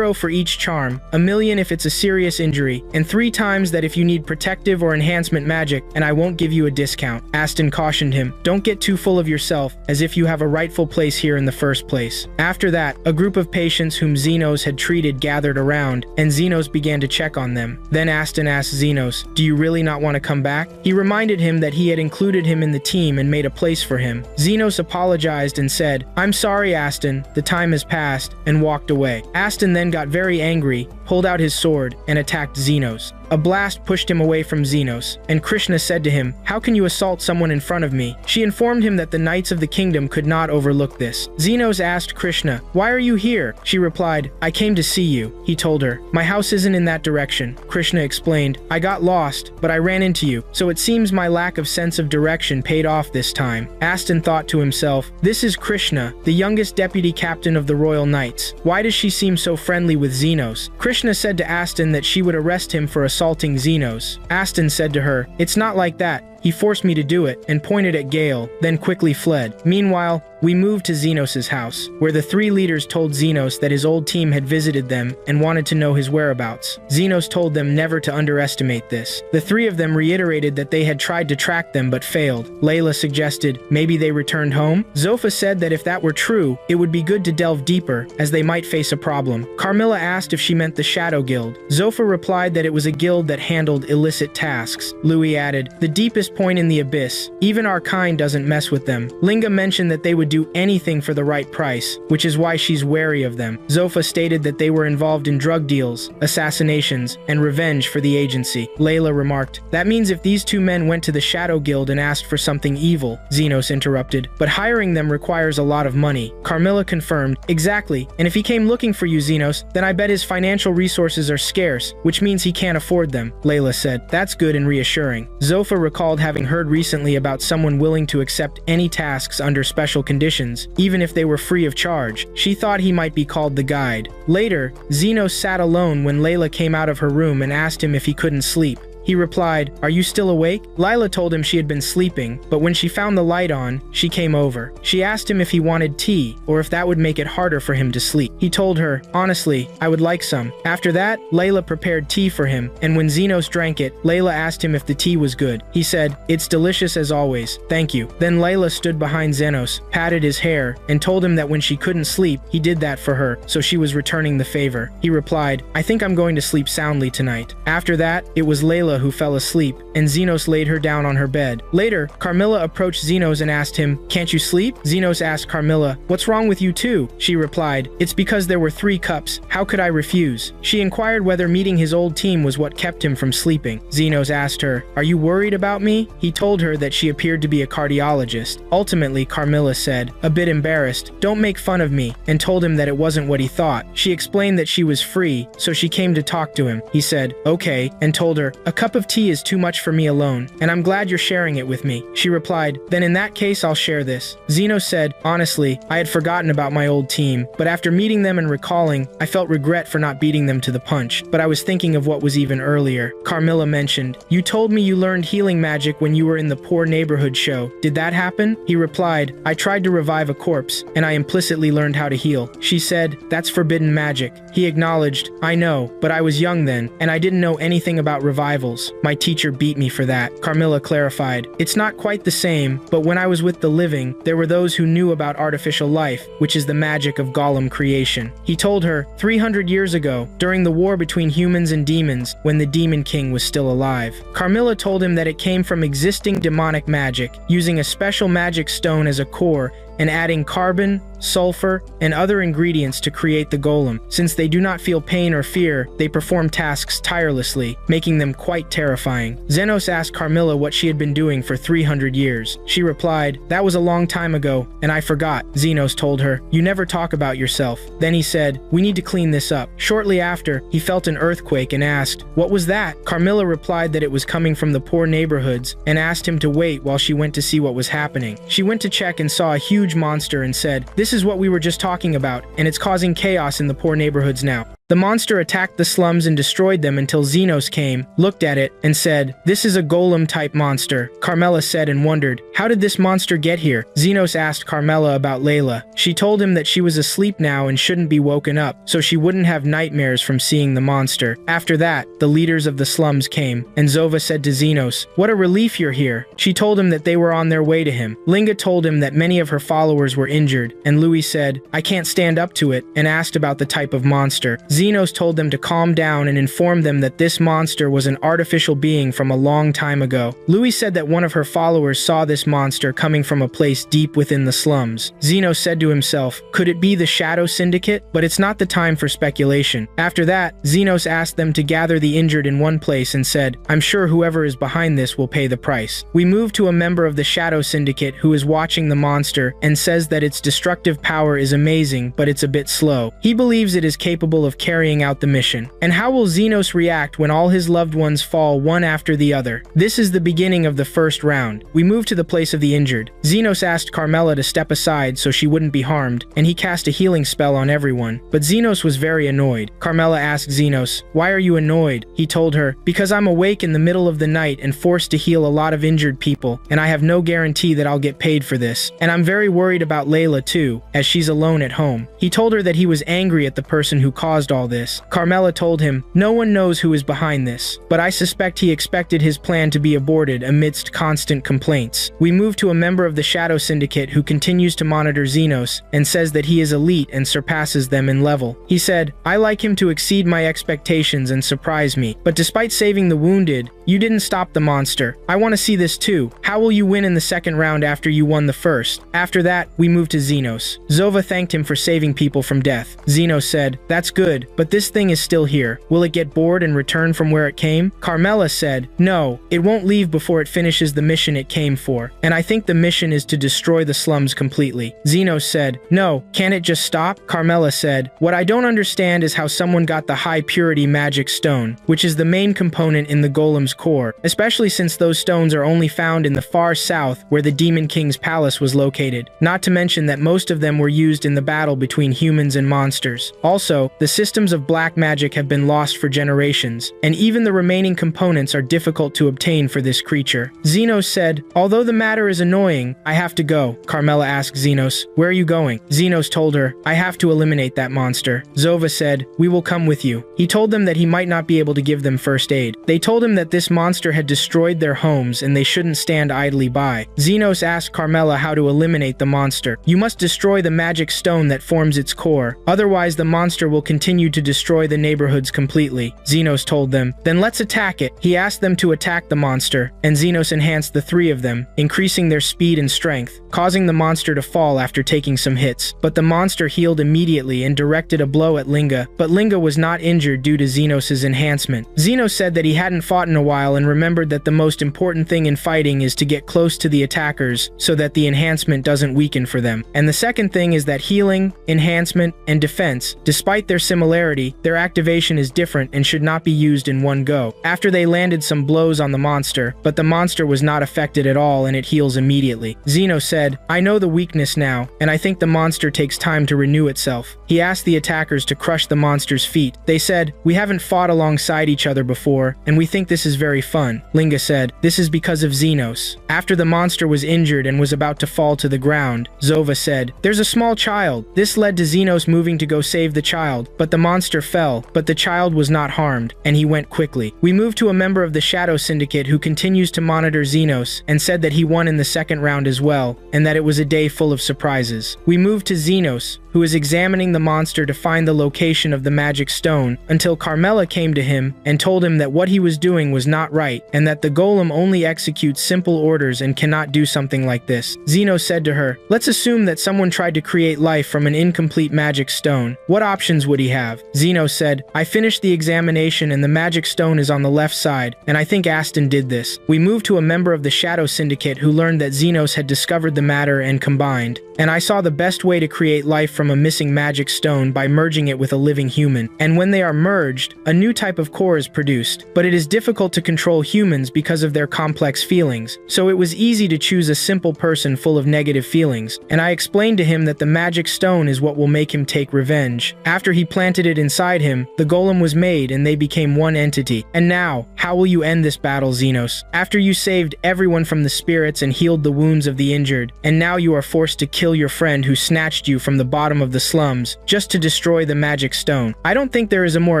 for each charm, 1,000,000 if it's a serious injury, and 3 times that if you need protective or enhancement magic, and I won't give you a discount." Aston cautioned him, "Don't get too full of yourself, as if you have a rightful place here in the first place." After that, a group of patients whom Xenos had treated gathered around, and Xenos began to check on them. Then Aston asked Xenos, "Do you really not want to come back?" He reminded him that he had included him in the team and made a place for him. Xenos apologized and said, "I'm sorry, Aston, the time has passed," and walked away. Aston then got very angry, pulled out his sword, and attacked Xenos. A blast pushed him away from Xenos, and Krishna said to him, "How can you assault someone in front of me?" She informed him that the Knights of the Kingdom could not overlook this. Xenos asked Krishna, "Why are you here?" She replied, "I came to see you." He told her, "My house isn't in that direction." Krishna explained, "I got lost, but I ran into you, so it seems my lack of sense of direction paid off this time." Aston thought to himself, "This is Krishna, the youngest deputy captain of the Royal Knights. Why does she seem so friendly with Xenos?" Krishna said to Aston that she would arrest him for assaulting Xenos. Aston said to her, "It's not like that. He forced me to do it," and pointed at Gale, then quickly fled. Meanwhile, we moved to Xenos' house, where the 3 leaders told Xenos that his old team had visited them and wanted to know his whereabouts. Xenos told them never to underestimate this. The 3 of them reiterated that they had tried to track them but failed. Layla suggested maybe they returned home. Zofa said that if that were true, it would be good to delve deeper, as they might face a problem. Carmilla asked if she meant the Shadow Guild. Zofa replied that it was a guild that handled illicit tasks. Louis added, "The deepest point in the abyss. Even our kind doesn't mess with them." Linga mentioned that they would do anything for the right price, which is why she's wary of them. Zofa stated that they were involved in drug deals, assassinations, and revenge for the agency. Layla remarked, "That means if these 2 men went to the Shadow Guild and asked for something evil." Xenos interrupted, "But hiring them requires a lot of money." Carmilla confirmed, "Exactly, and if he came looking for you, Xenos, then I bet his financial resources are scarce, which means he can't afford them." Layla said, "That's good and reassuring." Zofa recalled having heard recently about someone willing to accept any tasks under special conditions, even if they were free of charge. She thought he might be called the Guide. Later, Xenos sat alone when Layla came out of her room and asked him if he couldn't sleep. He replied, "Are you still awake?" Lila told him she had been sleeping, but when she found the light on, she came over. She asked him if he wanted tea, or if that would make it harder for him to sleep. He told her, "Honestly, I would like some." After that, Layla prepared tea for him, and when Xenos drank it, Layla asked him if the tea was good. He said, "It's delicious as always, thank you." Then Layla stood behind Xenos, patted his hair, and told him that when she couldn't sleep, he did that for her, so she was returning the favor. He replied, "I think I'm going to sleep soundly tonight." After that, it was Layla who fell asleep, and Xenos laid her down on her bed. Later, Carmilla approached Xenos and asked him, "Can't you sleep?" Xenos asked Carmilla, "What's wrong with you too?" She replied, "It's because there were 3 cups. How could I refuse?" She inquired whether meeting his old team was what kept him from sleeping. Xenos asked her, "Are you worried about me?" He told her that she appeared to be a cardiologist. Ultimately, Carmilla said, a bit embarrassed, "Don't make fun of me," and told him that it wasn't what he thought. She explained that she was free, so she came to talk to him. He said, "Okay," and told her, "A cup of tea is too much for me alone, and I'm glad you're sharing it with me." She replied, "Then in that case I'll share this." Xenos said, "Honestly, I had forgotten about my old team, but after meeting them and recalling, I felt regret for not beating them to the punch, but I was thinking of what was even earlier." Carmilla mentioned, "You told me you learned healing magic when you were in the poor neighborhood show. Did that happen?" He replied, "I tried to revive a corpse, and I implicitly learned how to heal." She said, "That's forbidden magic." He acknowledged, "I know, but I was young then, and I didn't know anything about revivals. skills. My teacher beat me for that. Carmilla clarified. It's not quite the same, but when I was with the living, there were those who knew about artificial life, which is the magic of golem creation. He told her, 300 years ago, during the war between humans and demons, when the Demon King was still alive. Carmilla told him that it came from existing demonic magic, using a special magic stone as a core and adding carbon, sulfur, and other ingredients to create the golem. Since they do not feel pain or fear, they perform tasks tirelessly, making them quite terrifying. Zenos asked Carmilla what she had been doing for 300 years. She replied, "That was a long time ago, and I forgot." Zenos told her, "You never talk about yourself." Then he said, "We need to clean this up." Shortly after, he felt an earthquake and asked, "What was that?" Carmilla replied that it was coming from the poor neighborhoods and asked him to wait while she went to see what was happening. She went to check and saw a huge monster and said, "This is what we were just talking about, and it's causing chaos in the poor neighborhoods now." The monster attacked the slums and destroyed them until Zenos came, looked at it, and said, "This is a golem-type monster." Carmilla said and wondered, "How did this monster get here?" Zenos asked Carmilla about Layla. She told him that she was asleep now and shouldn't be woken up, so she wouldn't have nightmares from seeing the monster. After that, the leaders of the slums came, and Zova said to Zenos, "What a relief you're here." She told him that they were on their way to him. Linga told him that many of her followers were injured, and Louis said, "I can't stand up to it," and asked about the type of monster. Zenos told them to calm down and informed them that this monster was an artificial being from a long time ago. Louis said that one of her followers saw this monster coming from a place deep within the slums. Zenos said to himself, "Could it be the Shadow Syndicate?" But it's not the time for speculation. After that, Zenos asked them to gather the injured in one place and said, "I'm sure whoever is behind this will pay the price." We move to a member of the Shadow Syndicate who is watching the monster and says that its destructive power is amazing, but it's a bit slow. He believes it is capable of carrying out the mission. And how will Zenos react when all his loved ones fall one after the other? This is the beginning of the first round. We move to the place of the injured. Zenos asked Carmilla to step aside so she wouldn't be harmed, and he cast a healing spell on everyone. But Zenos was very annoyed. Carmilla asked Zenos, "Why are you annoyed?" He told her, "Because I'm awake in the middle of the night and forced to heal a lot of injured people, and I have no guarantee that I'll get paid for this. And I'm very worried about Layla too, as she's alone at home." He told her that he was angry at the person who caused all this. Carmilla told him, "No one knows who is behind this, but I suspect he expected his plan to be aborted amidst constant complaints." We move to a member of the Shadow Syndicate who continues to monitor Zenos and says that he is elite and surpasses them in level. He said, "I like him to exceed my expectations and surprise me, but despite saving the wounded, you didn't stop the monster. I want to see this too. How will you win in the second round after you won the first?" After that, we move to Zenos. Zova thanked him for saving people from death. Zenos said, "That's good, but this thing is still here. Will it get bored and return from where it came?" Carmilla said, "No, it won't leave before it finishes the mission it came for, and I think the mission is to destroy the slums completely." Zenos said, "No, can't it just stop?" Carmilla said, "What I don't understand is how someone got the high purity magic stone, which is the main component in the golem's core, especially since those stones are only found in the far south where the Demon King's palace was located, not to mention that most of them were used in the battle between humans and monsters. Also, the systems of black magic have been lost for generations, and even the remaining components are difficult to obtain for this creature." Zenos said, "Although the matter is annoying, I have to go." Carmilla asked Zenos, "Where are you going?" Zenos told her, "I have to eliminate that monster." Zova said, "We will come with you." He told them that he might not be able to give them first aid. They told him that this monster had destroyed their homes and they shouldn't stand idly by. Zenos asked Carmilla how to eliminate the monster. "You must destroy the magic stone that forms its core, otherwise the monster will continue to destroy the neighborhoods completely." Zenos told them, "Then let's attack it." He asked them to attack the monster, and Zenos enhanced the three of them, increasing their speed and strength, causing the monster to fall after taking some hits. But the monster healed immediately and directed a blow at Linga, but Linga was not injured due to Zenos' enhancement. Zenos said that he hadn't fought in a while and remembered that the most important thing in fighting is to get close to the attackers so that the enhancement doesn't weaken for them. And the second thing is that healing, enhancement, and defense, despite their similarity, their activation is different and should not be used in one go. After they landed some blows on the monster, but the monster was not affected at all and it heals immediately. Zenos said, "I know the weakness now, and I think the monster takes time to renew itself." He asked the attackers to crush the monster's feet. They said, "We haven't fought alongside each other before, and we think this is very fun." Linga said, "This is because of Zenos. Zenos. After the monster was injured and was about to fall to the ground, Zova said, "There's a small child." This led to Zenos moving to go save the child, but the monster fell, but the child was not harmed, and he went quickly. We moved to a member of the Shadow Syndicate who continues to monitor Zenos and said that he won in the second round as well, and that it was a day full of surprises. We moved to Zenos, who is examining the monster to find the location of the magic stone, until Carmela came to him and told him that what he was doing was not right, and that the golem only executes simple orders and cannot do something like this. Zeno said to her, "Let's assume that someone tried to create life from an incomplete magic stone. What options would he have?" Zeno said, "I finished the examination and the magic stone is on the left side, and I think Aston did this." We moved to a member of the Shadow Syndicate who learned that Zenos had discovered the matter and combined, and I saw the best way to create life from a missing magic stone by merging it with a living human. And when they are merged, a new type of core is produced, but it is difficult to control humans because of their complex feelings, so it was easy to choose a simple person full of negative feelings, and I explained to him that the magic stone is what will make him take revenge. After he planted it inside him, the golem was made and they became one entity. And now, how will you end this battle, Zenos? After you saved everyone from the spirits and healed the wounds of the injured, and now you are forced to kill your friend who snatched you from the bottom of the slums just to destroy the magic stone. I don't think there is a more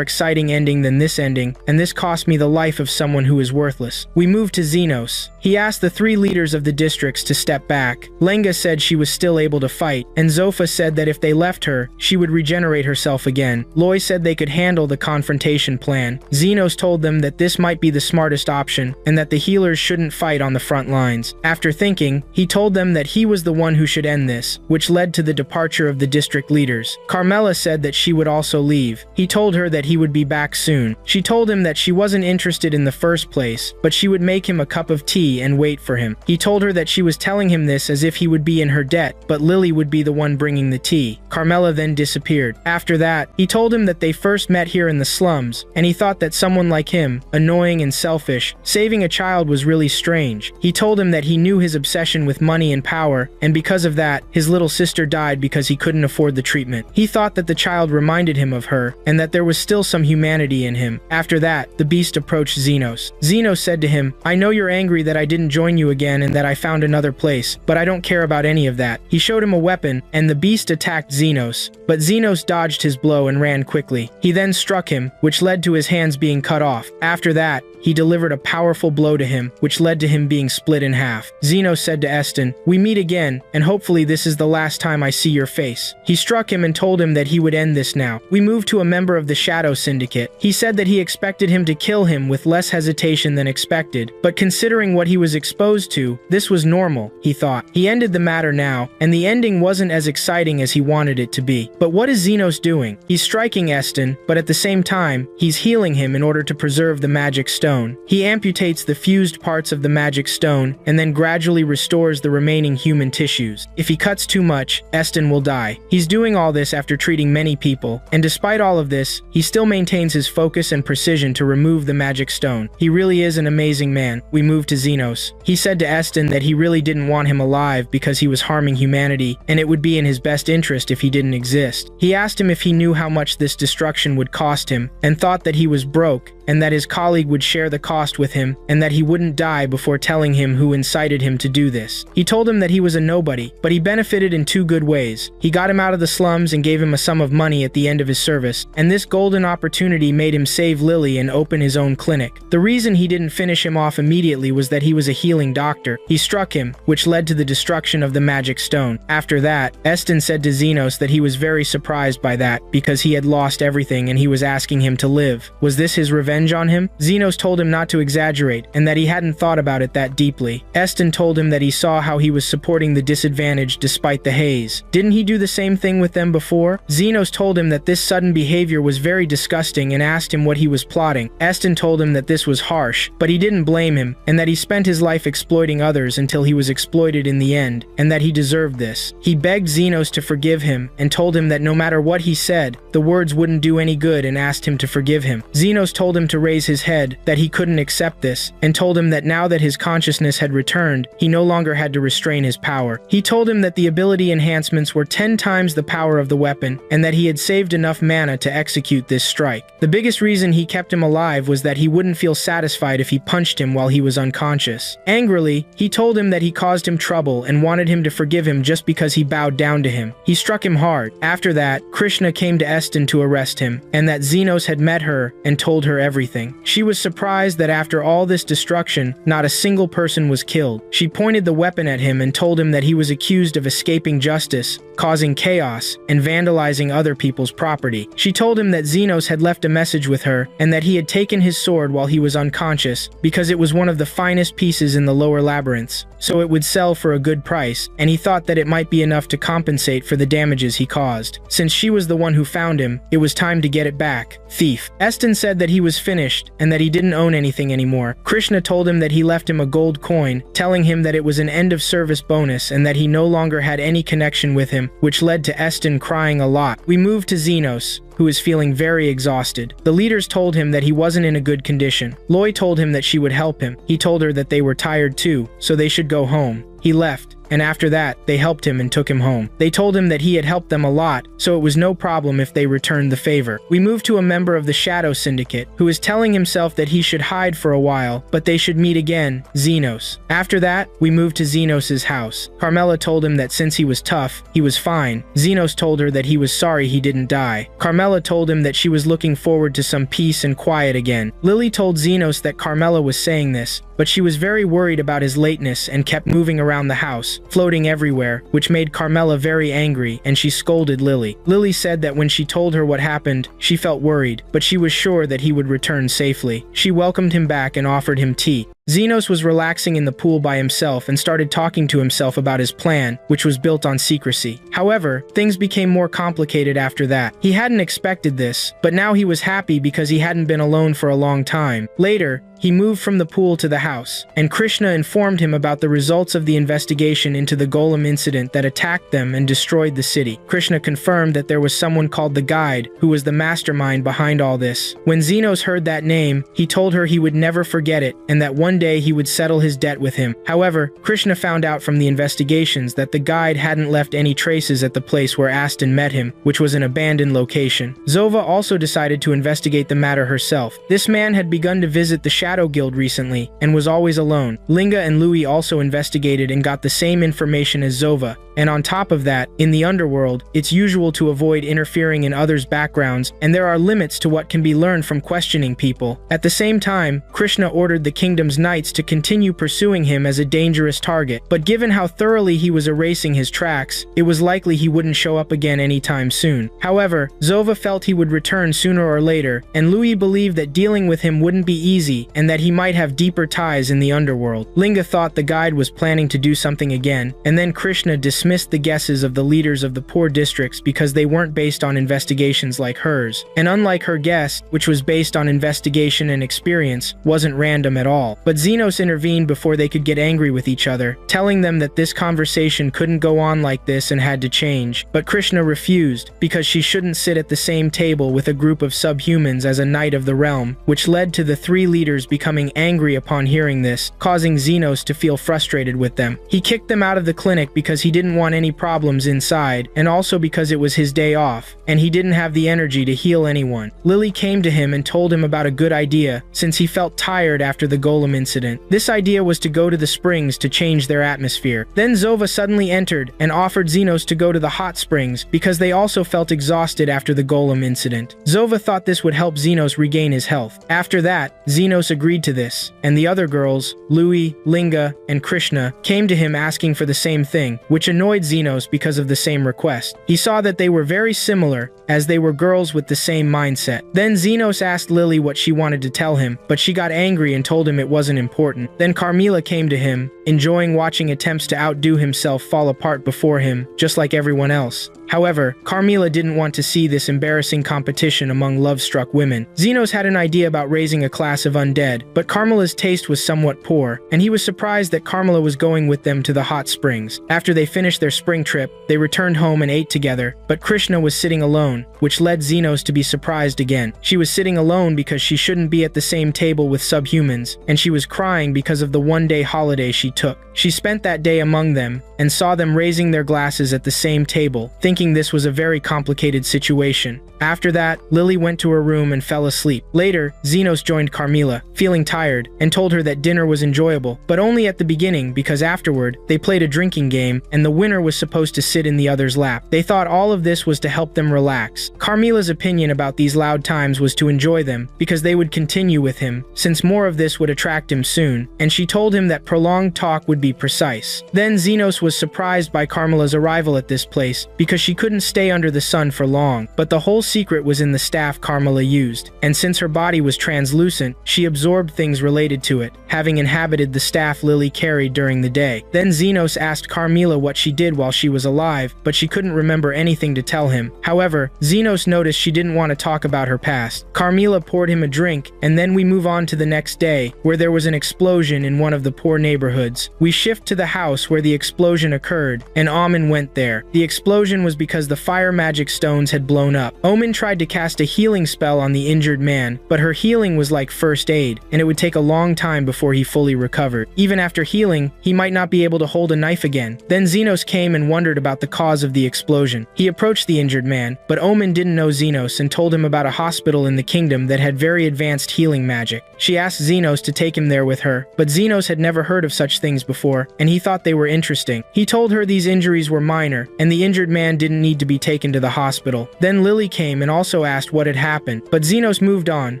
exciting ending than this ending, and this cost me the life of someone who is worthless. We moved to Zenos. He asked the 3 leaders of the districts to step back. Lenga said she was still able to fight, and Zofa said that if they left her, she would regenerate herself again. Loy said they could handle the confrontation plan. Zenos told them that this might be the smartest option, and that the healers shouldn't fight on the front lines. After thinking, he told them that he was the one who should end this, which led to the departure of the district leaders. Carmela said that she would also leave. He told her that he would be back soon. She told him that she wasn't interested in the first place, but she would make him a cup of tea and wait for him. He told her that she was telling him this as if he would be in her debt, but Lily would be the one bringing the tea. Carmela then disappeared. After that, he told him that they first met here in the slums, and he thought that someone like him, annoying and selfish, saving a child was really strange. He told him that he knew his obsession with money and power, and because of that, his little sister died because he couldn't afford the treatment. He thought that the child reminded him of her, and that there was still some humanity in him. After that, the beast approached Zenos. Zenos said to him, "I know you're angry that I didn't join you again and that I found another place, but I don't care about any of that." He showed him a weapon, and the beast attacked Zenos, but Zenos dodged his blow and ran quickly. He then struck him, which led to his hands being cut off. After that, he delivered a powerful blow to him, which led to him being split in half. Zenos said to Eston, "We meet again, and hopefully this is the last time I see your face." He struck him and told him that he would end this now. We moved to a member of the Shadow Syndicate. He said that he expected him to kill him with less hesitation than expected, but considering what he was exposed to, this was normal, he thought. He ended the matter now, and the ending wasn't as exciting as he wanted it to be. But what is Zenos doing? He's striking Eston, but at the same time, he's healing him in order to preserve the magic stone. He amputates the fused parts of the magic stone and then gradually restores the remaining human tissues. If he cuts too much, Eston will die. He's doing all this after treating many people, and despite all of this, he still maintains his focus and precision to remove the magic stone. He really is an amazing man. We move to Zenos. He said to Eston that he really didn't want him alive because he was harming humanity, and it would be in his best interest if he didn't exist. He asked him if he knew how much this destruction would cost him, and thought that he was broke, and that his colleague would share the cost with him, and that he wouldn't die before telling him who incited him to do this. He told him that he was a nobody, but he benefited in 2 good ways. He got him out of the slums and gave him a sum of money at the end of his service, and this golden opportunity made him save Lily and open his own clinic. The reason he didn't finish him off immediately was that he was a healing doctor. He struck him, which led to the destruction of the magic stone. After that, Eston said to Zenos that he was very surprised by that, because he had lost everything and he was asking him to live. Was this his revenge on him? Zenos told him not to exaggerate, and that he hadn't thought about it that deeply. Eston told him that he saw how he was supporting the disadvantaged despite the haze. Didn't he do the same thing with them before? Zenos told him that this sudden behavior was very disgusting and asked him what he was plotting. Eston told him that this was harsh, but he didn't blame him, and that he spent his life exploiting others until he was exploited in the end, and that he deserved this. He begged Zenos to forgive him, and told him that no matter what he said, the words wouldn't do any good, and asked him to forgive him. Zenos told him him to raise his head, that he couldn't accept this, and told him that now that his consciousness had returned, he no longer had to restrain his power. He told him that the ability enhancements were 10 times the power of the weapon, and that he had saved enough mana to execute this strike. The biggest reason he kept him alive was that he wouldn't feel satisfied if he punched him while he was unconscious. Angrily, he told him that he caused him trouble and wanted him to forgive him just because he bowed down to him. He struck him hard. After that, Krishna came to Eston to arrest him, and that Xenos had met her and told her everything. She was surprised that after all this destruction, not a single person was killed. She pointed the weapon at him and told him that he was accused of escaping justice, causing chaos, and vandalizing other people's property. She told him that Xenos had left a message with her, and that he had taken his sword while he was unconscious, because it was one of the finest pieces in the lower labyrinths, so it would sell for a good price, and he thought that it might be enough to compensate for the damages he caused. Since she was the one who found him, it was time to get it back. Thief. Eston said that he was finished, and that he didn't own anything anymore. Krishna told him that he left him a gold coin, telling him that it was an end-of-service bonus and that he no longer had any connection with him, which led to Eston crying a lot. We moved to Xenos, who is feeling very exhausted. The leaders told him that he wasn't in a good condition. Loy told him that she would help him. He told her that they were tired too, so they should go home. He left, and after that, they helped him and took him home. They told him that he had helped them a lot, so it was no problem if they returned the favor. We moved to a member of the Shadow Syndicate, who is telling himself that he should hide for a while, but they should meet again, Xenos. After that, we moved to Xenos' house. Carmela told him that since he was tough, he was fine. Xenos told her that he was sorry he didn't die. Carmela told him that she was looking forward to some peace and quiet again. Lily told Xenos that Carmela was saying this, but she was very worried about his lateness and kept moving around the house, floating everywhere, which made Carmela very angry, and she scolded Lily. Lily said that when she told her what happened, she felt worried, but she was sure that he would return safely. She welcomed him back and offered him tea. Xenos was relaxing in the pool by himself and started talking to himself about his plan, which was built on secrecy. However, things became more complicated after that. He hadn't expected this, but now he was happy because he hadn't been alone for a long time. Later, he moved from the pool to the house, and Krishna informed him about the results of the investigation into the golem incident that attacked them and destroyed the city. Krishna confirmed that there was someone called the Guide, who was the mastermind behind all this. When Xenos heard that name, he told her he would never forget it, and that one day he would settle his debt with him. However, Krishna found out from the investigations that the Guide hadn't left any traces at the place where Aston met him, which was an abandoned location. Zova also decided to investigate the matter herself. This man had begun to visit the Shadow Guild recently, and was always alone. Linga and Louis also investigated and got the same information as Zova. And on top of that, in the underworld, it's usual to avoid interfering in others' backgrounds, and there are limits to what can be learned from questioning people. At the same time, Krishna ordered the kingdom's knights to continue pursuing him as a dangerous target, but given how thoroughly he was erasing his tracks, it was likely he wouldn't show up again anytime soon. However, Zova felt he would return sooner or later, and Louis believed that dealing with him wouldn't be easy, and that he might have deeper ties in the underworld. Linga thought the Guide was planning to do something again, and then Krishna dismissed the guesses of the leaders of the poor districts because they weren't based on investigations like hers. And unlike her guess, which was based on investigation and experience, wasn't random at all. But Xenos intervened before they could get angry with each other, telling them that this conversation couldn't go on like this and had to change. But Krishna refused, because she shouldn't sit at the same table with a group of subhumans as a knight of the realm, which led to the three leaders becoming angry upon hearing this, causing Xenos to feel frustrated with them. He kicked them out of the clinic because he didn't want any problems inside, and also because it was his day off, and he didn't have the energy to heal anyone. Lily came to him and told him about a good idea, since he felt tired after the golem incident. This idea was to go to the springs to change their atmosphere. Then Zova suddenly entered and offered Xenos to go to the hot springs because they also felt exhausted after the golem incident. Zova thought this would help Xenos regain his health. After that, Xenos agreed to this, and the other girls, Louis, Linga, and Krishna, came to him asking for the same thing, which annoyed Xenos because of the same request. He saw that they were very similar, as they were girls with the same mindset. Then Xenos asked Lily what she wanted to tell him, but she got angry and told him it wasn't important. Then Carmela came to him, enjoying watching attempts to outdo himself fall apart before him, just like everyone else. However, Carmilla didn't want to see this embarrassing competition among love-struck women. Zenos had an idea about raising a class of undead, but Carmilla's taste was somewhat poor, and he was surprised that Carmilla was going with them to the hot springs. After they finished their spring trip, they returned home and ate together, but Krishna was sitting alone, which led Zenos to be surprised again. She was sitting alone because she shouldn't be at the same table with subhumans, and she was crying because of the one-day holiday she took. She spent that day among them, and saw them raising their glasses at the same table, thinking this was a very complicated situation. After that, Lily went to her room and fell asleep. Later, Zenos joined Carmilla, feeling tired, and told her that dinner was enjoyable, but only at the beginning because afterward, they played a drinking game, and the winner was supposed to sit in the other's lap. They thought all of this was to help them relax. Carmilla's opinion about these loud times was to enjoy them, because they would continue with him, since more of this would attract him soon, and she told him that prolonged talk would be precise. Then Zenos was surprised by Carmilla's arrival at this place, because she couldn't stay under the sun for long, but the whole secret was in the staff Carmilla used, and since her body was translucent, she absorbed things related to it, having inhabited the staff Lily carried during the day. Then Zenos asked Carmilla what she did while she was alive, but she couldn't remember anything to tell him. However, Zenos noticed she didn't want to talk about her past. Carmilla poured him a drink, and then we move on to the next day, where there was an explosion in one of the poor neighborhoods. We shift to the house where the explosion occurred, and Omen went there. The explosion was because the fire magic stones had blown up. Omen tried to cast a healing spell on the injured man, but her healing was like first aid, and it would take a long time before he fully recovered. Even after healing, he might not be able to hold a knife again. Then Zenos came and wondered about the cause of the explosion. He approached the injured man, but Omen didn't know Zenos and told him about a hospital in the kingdom that had very advanced healing magic. She asked Zenos to take him there with her, but Zenos had never heard of such things before, and he thought they were interesting. He told her these injuries were minor, and the injured man didn't need to be taken to the hospital. Then Lily came and also asked what had happened, but Zenos moved on,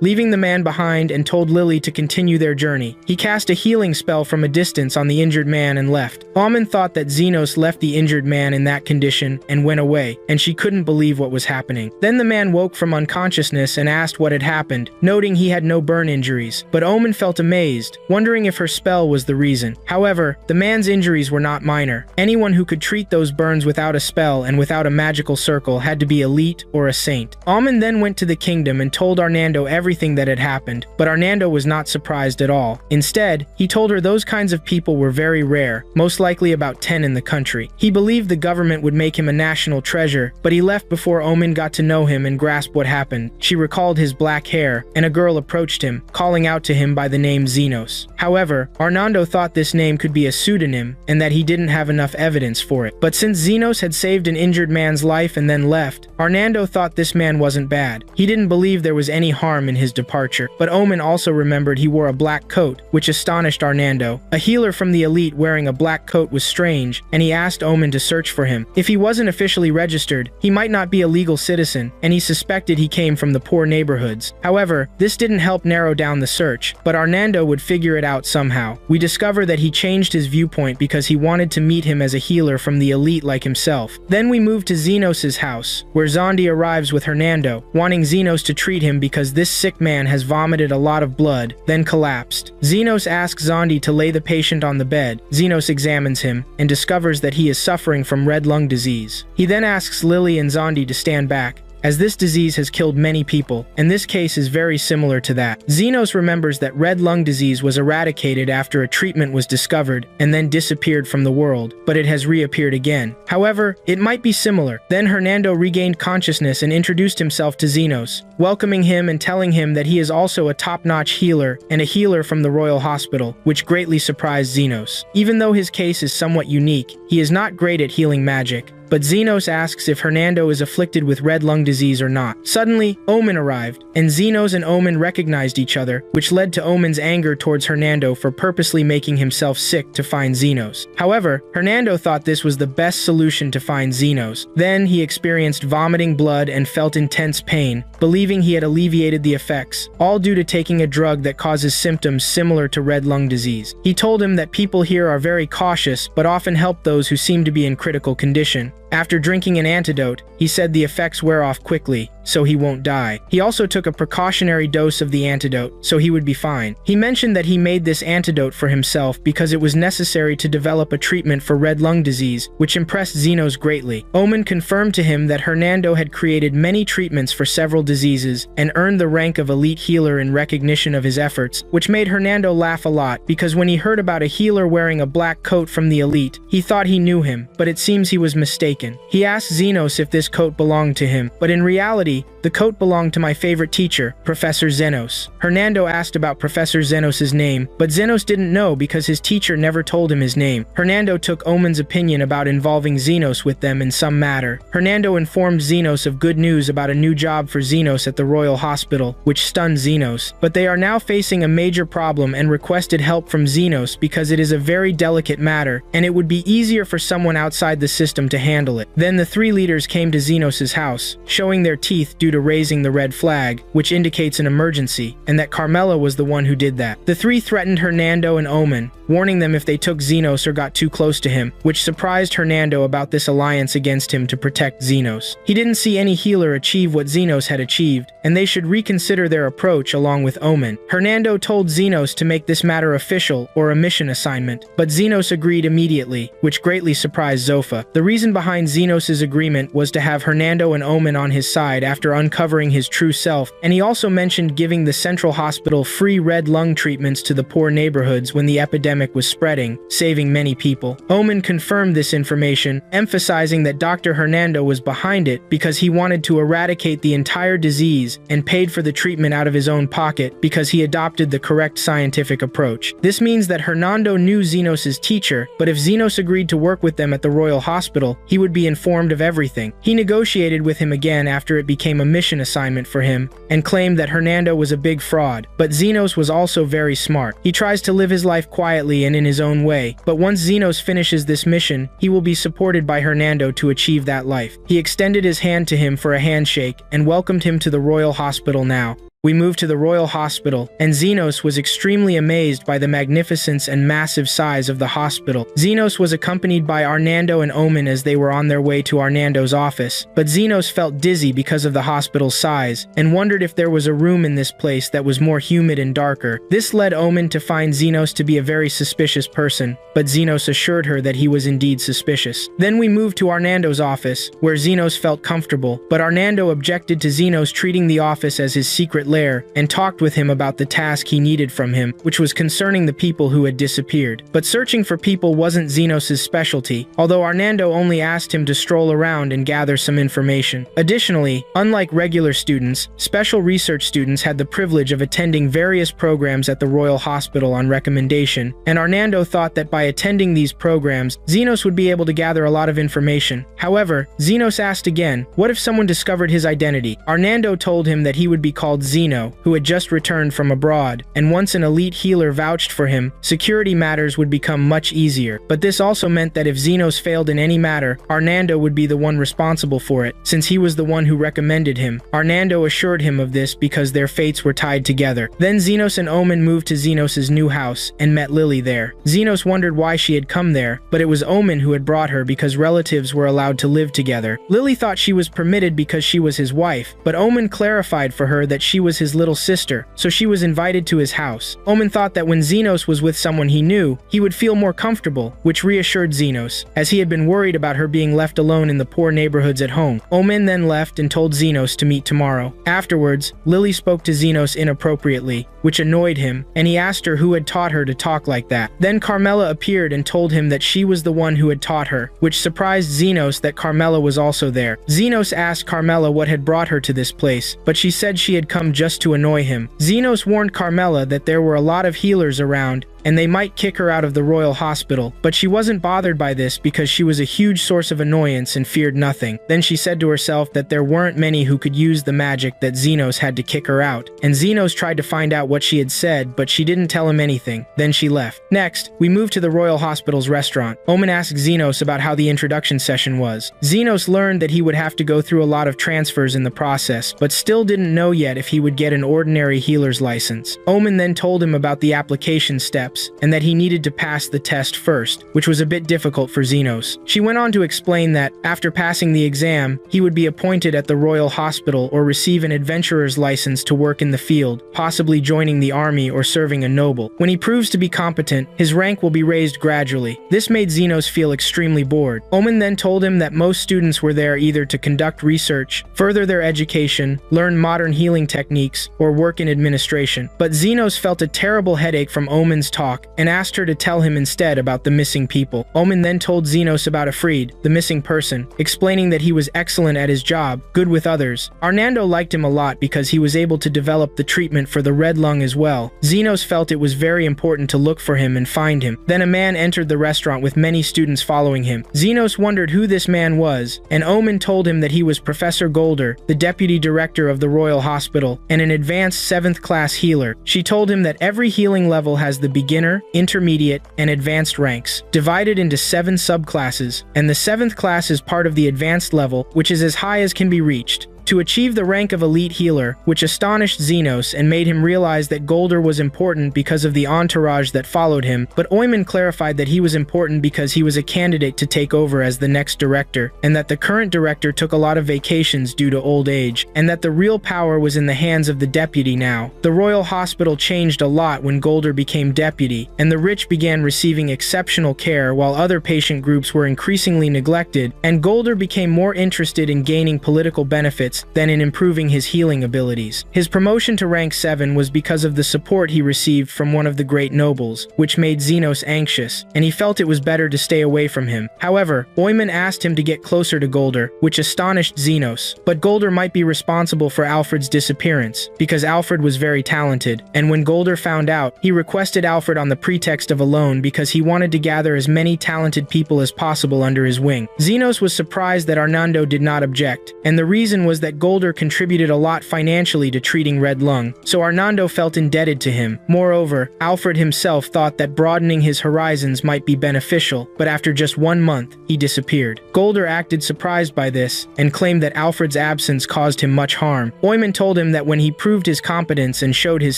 leaving the man behind and told Lily to continue their journey. He cast a healing spell from a distance on the injured man and left. Omen thought that Zenos left the injured man in that condition and went away, and she couldn't believe what was happening. Then the man woke from unconsciousness and asked what had happened, noting he had no burn injuries, but Omen felt amazed, wondering if her spell was the reason. However, the man's injuries were not minor. Anyone who could treat those burns without a spell and without a magical circle had to be elite or a saint. Omen then went to the kingdom and told Arnando everything that had happened, but Arnando was not surprised at all. Instead, he told her those kinds of people were very rare, most likely about 10 in the country. He believed the government would make him a national treasure, but he left before Omen got to know him and grasp what happened. She recalled his black hair, and a girl approached him, calling out to him by the name Zenos. However, Arnando thought this name could be a pseudonym, and that he didn't have enough evidence for it. But since Zenos had saved an injured man's life and then left, Arnando thought this man wasn't bad. He didn't believe there was any harm in his departure, but Omen also remembered he wore a black coat, which astonished Arnando. A healer from the elite wearing a black coat was strange, and he asked Omen to search for him. If he wasn't officially registered, he might not be a legal citizen, and he suspected he came from the poor neighborhoods. However, this didn't help narrow down the search, but Arnando would figure it out somehow. We discover that he changed his viewpoint because he wanted to meet him as a healer from the elite like himself. Then we move to Zenos' house, where Zondi arrives with Hernando, wanting Zenos to treat him because this sick man has vomited a lot of blood, then collapsed. Zenos asks Zondi to lay the patient on the bed. Zenos examines him and discovers that he is suffering from red lung disease. He then asks Lily and Zondi to stand back, as this disease has killed many people, and this case is very similar to that. Zenos remembers that red lung disease was eradicated after a treatment was discovered and then disappeared from the world, but it has reappeared again. However, it might be similar. Then Hernando regained consciousness and introduced himself to Zenos, welcoming him and telling him that he is also a top-notch healer and a healer from the Royal Hospital, which greatly surprised Zenos. Even though his case is somewhat unique, he is not great at healing magic, but Zenos asks if Hernando is afflicted with red lung disease or not. Suddenly, Omen arrived, and Zenos and Omen recognized each other, which led to Omen's anger towards Hernando for purposely making himself sick to find Zenos. However, Hernando thought this was the best solution to find Zenos. Then he experienced vomiting blood and felt intense pain, believing he had alleviated the effects, all due to taking a drug that causes symptoms similar to red lung disease. He told him that people here are very cautious, but often help those who seem to be in critical condition. After drinking an antidote, he said the effects wear off quickly, so he won't die. He also took a precautionary dose of the antidote, so he would be fine. He mentioned that he made this antidote for himself because it was necessary to develop a treatment for red lung disease, which impressed Xenos greatly. Omen confirmed to him that Hernando had created many treatments for several diseases and earned the rank of elite healer in recognition of his efforts, which made Hernando laugh a lot because when he heard about a healer wearing a black coat from the elite, he thought he knew him, but it seems he was mistaken. He asked Xenos if this coat belonged to him, but in reality, the coat belonged to my favorite teacher, Professor Xenos. Hernando asked about Professor Xenos' name, but Xenos didn't know because his teacher never told him his name. Hernando took Omen's opinion about involving Xenos with them in some matter. Hernando informed Xenos of good news about a new job for Xenos at the Royal Hospital, which stunned Xenos. But they are now facing a major problem and requested help from Xenos because it is a very delicate matter, and it would be easier for someone outside the system to handle it. Then the three leaders came to Xenos' house, showing their teeth due to raising the red flag, which indicates an emergency, and that Carmela was the one who did that. The three threatened Hernando and Omen, warning them if they took Xenos or got too close to him, which surprised Hernando about this alliance against him to protect Xenos. He didn't see any healer achieve what Xenos had achieved, and they should reconsider their approach along with Omen. Hernando told Xenos to make this matter official or a mission assignment, but Xenos agreed immediately, which greatly surprised Zofa. The reason behind Xenos' agreement was to have Hernando and Omen on his side after uncovering his true self, and he also mentioned giving the Central Hospital free red lung treatments to the poor neighborhoods when the epidemic was spreading, saving many people. Omen confirmed this information, emphasizing that Dr. Hernando was behind it because he wanted to eradicate the entire disease and paid for the treatment out of his own pocket because he adopted the correct scientific approach. This means that Hernando knew Xenos' teacher, but if Xenos agreed to work with them at the Royal Hospital, he would be informed of everything. He negotiated with him again after it became a mission assignment for him and claimed that Hernando was a big fraud, but Xenos was also very smart. He tries to live his life quietly and in his own way, but once Xenos finishes this mission, he will be supported by Hernando to achieve that life. He extended his hand to him for a handshake and welcomed him to the Royal Hospital now. We moved to the Royal Hospital, and Xenos was extremely amazed by the magnificence and massive size of the hospital. Xenos was accompanied by Hernando and Omen as they were on their way to Hernando's office, but Xenos felt dizzy because of the hospital's size, and wondered if there was a room in this place that was more humid and darker. This led Omen to find Xenos to be a very suspicious person, but Xenos assured her that he was indeed suspicious. Then we moved to Hernando's office, where Xenos felt comfortable, but Hernando objected to Xenos treating the office as his secret lair and talked with him about the task he needed from him, which was concerning the people who had disappeared. But searching for people wasn't Xenos' specialty, although Hernando only asked him to stroll around and gather some information. Additionally, unlike regular students, special research students had the privilege of attending various programs at the Royal Hospital on recommendation, and Hernando thought that by attending these programs, Xenos would be able to gather a lot of information. However, Xenos asked again, what if someone discovered his identity? Hernando told him that he would be called Xeno, who had just returned from abroad, and once an elite healer vouched for him, security matters would become much easier. But this also meant that if Xenos failed in any matter, Hernando would be the one responsible for it, since he was the one who recommended him. Hernando assured him of this because their fates were tied together. Then Xenos and Omen moved to Xenos' new house and met Lily there. Xenos wondered why she had come there, but it was Omen who had brought her because relatives were allowed to live together. Lily thought she was permitted because she was his wife, but Omen clarified for her that she was his little sister, so she was invited to his house. Omen thought that when Xenos was with someone he knew, he would feel more comfortable, which reassured Xenos, as he had been worried about her being left alone in the poor neighborhoods at home. Omen then left and told Xenos to meet tomorrow. Afterwards, Lily spoke to Xenos inappropriately, which annoyed him, and he asked her who had taught her to talk like that. Then Carmela appeared and told him that she was the one who had taught her, which surprised Xenos that Carmela was also there. Xenos asked Carmela what had brought her to this place, but she said she had come just to annoy him. Xenos warned Carmela that there were a lot of healers around, and they might kick her out of the Royal Hospital, but she wasn't bothered by this because she was a huge source of annoyance and feared nothing. Then she said to herself that there weren't many who could use the magic that Xenos had to kick her out, and Xenos tried to find out what she had said, but she didn't tell him anything. Then she left. Next, we moved to the Royal Hospital's restaurant. Omen asked Xenos about how the introduction session was. Xenos learned that he would have to go through a lot of transfers in the process, but still didn't know yet if he would get an ordinary healer's license. Omen then told him about the application steps steps, and that he needed to pass the test first, which was a bit difficult for Xenos. She went on to explain that, after passing the exam, he would be appointed at the Royal Hospital or receive an adventurer's license to work in the field, possibly joining the army or serving a noble. When he proves to be competent, his rank will be raised gradually. This made Xenos feel extremely bored. Omen then told him that most students were there either to conduct research, further their education, learn modern healing techniques, or work in administration. But Xenos felt a terrible headache from Omen's talk and asked her to tell him instead about the missing people. Omen then told Xenos about Afreed, the missing person, explaining that he was excellent at his job, good with others. Arnando liked him a lot because he was able to develop the treatment for the red lung as well. Xenos felt it was very important to look for him and find him. Then a man entered the restaurant with many students following him. Xenos wondered who this man was, and Omen told him that he was Professor Golder, the deputy director of the Royal Hospital, and an advanced 7th class healer. She told him that every healing level has the beginner, intermediate, and advanced ranks, divided into 7 subclasses, and the 7th class is part of the advanced level, which is as high as can be reached. To achieve the rank of elite healer, which astonished Xenos and made him realize that Golder was important because of the entourage that followed him, but Oimen clarified that he was important because he was a candidate to take over as the next director, and that the current director took a lot of vacations due to old age, and that the real power was in the hands of the deputy now. The Royal Hospital changed a lot when Golder became deputy, and the rich began receiving exceptional care while other patient groups were increasingly neglected, and Golder became more interested in gaining political benefits than in improving his healing abilities. His promotion to rank 7 was because of the support he received from one of the great nobles, which made Xenos anxious, and he felt it was better to stay away from him. However, Oimen asked him to get closer to Golder, which astonished Xenos. But Golder might be responsible for Alfred's disappearance, because Alfred was very talented, and when Golder found out, he requested Alfred on the pretext of a loan because he wanted to gather as many talented people as possible under his wing. Xenos was surprised that Arnando did not object, and the reason was that Golder contributed a lot financially to treating red lung, so Arnando felt indebted to him. Moreover, Alfred himself thought that broadening his horizons might be beneficial, but after just 1 month, he disappeared. Golder acted surprised by this, and claimed that Alfred's absence caused him much harm. Oimen told him that when he proved his competence and showed his